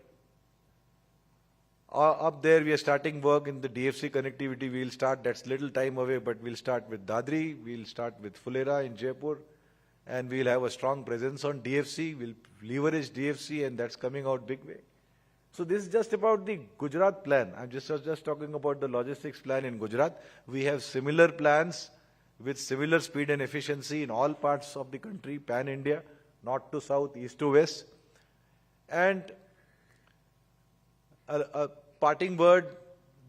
Up there, we are starting work in the DFC connectivity. We'll start, that's little time away, but we'll start with Dadri, we'll start with Dholera in Jaipur, and we'll have a strong presence on DFC. We'll leverage DFC, and that's coming out big way. So this is just about the Gujarat plan. I'm just talking about the logistics plan in Gujarat. We have similar plans with similar speed and efficiency in all parts of the country, pan-India, north to south, east to west. And a parting word,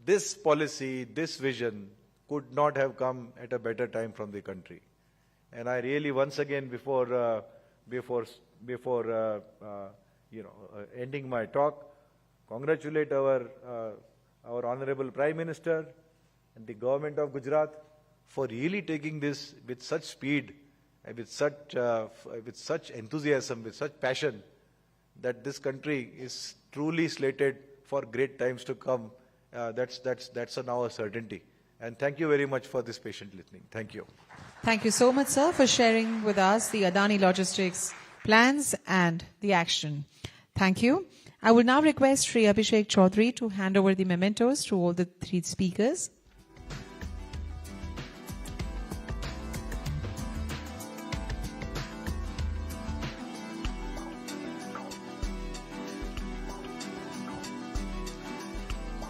this policy, this vision could not have come at a better time from the country. And I really, once again, before ending my talk, congratulate our Honorable Prime Minister and the government of Gujarat for really taking this with such speed and with such enthusiasm, with such passion, that this country is truly slated for great times to come. That's now a certainty. And thank you very much for this patient listening. Thank you. Thank you so much, sir, for sharing with us the Adani Logistics plans and the action. Thank you. I will now request Sri Abhishek Chaudhary to hand over the mementos to all the 3 speakers.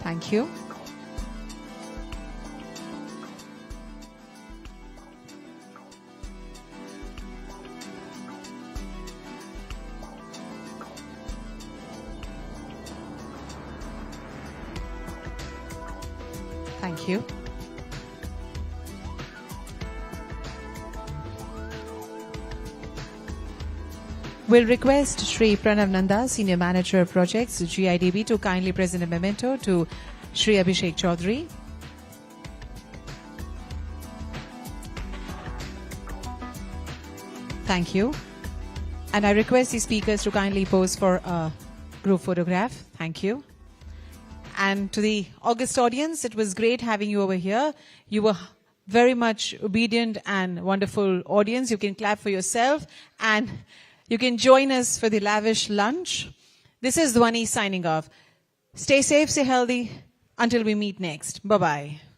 Thank you. Thank Thank you. We'll request Shri Pranav Nanda, Senior Manager of Projects, GIDB, to kindly present a memento to Shri Abhishek Chaudhary. Thank you. And I request the speakers to kindly pose for a group photograph. Thank you. And to the august audience, it was great having you over here. You were very much obedient and wonderful audience. You can clap for yourself and you can join us for the lavish lunch. This is Dhwani signing off. Stay safe, stay healthy. Until we meet next. Bye-bye.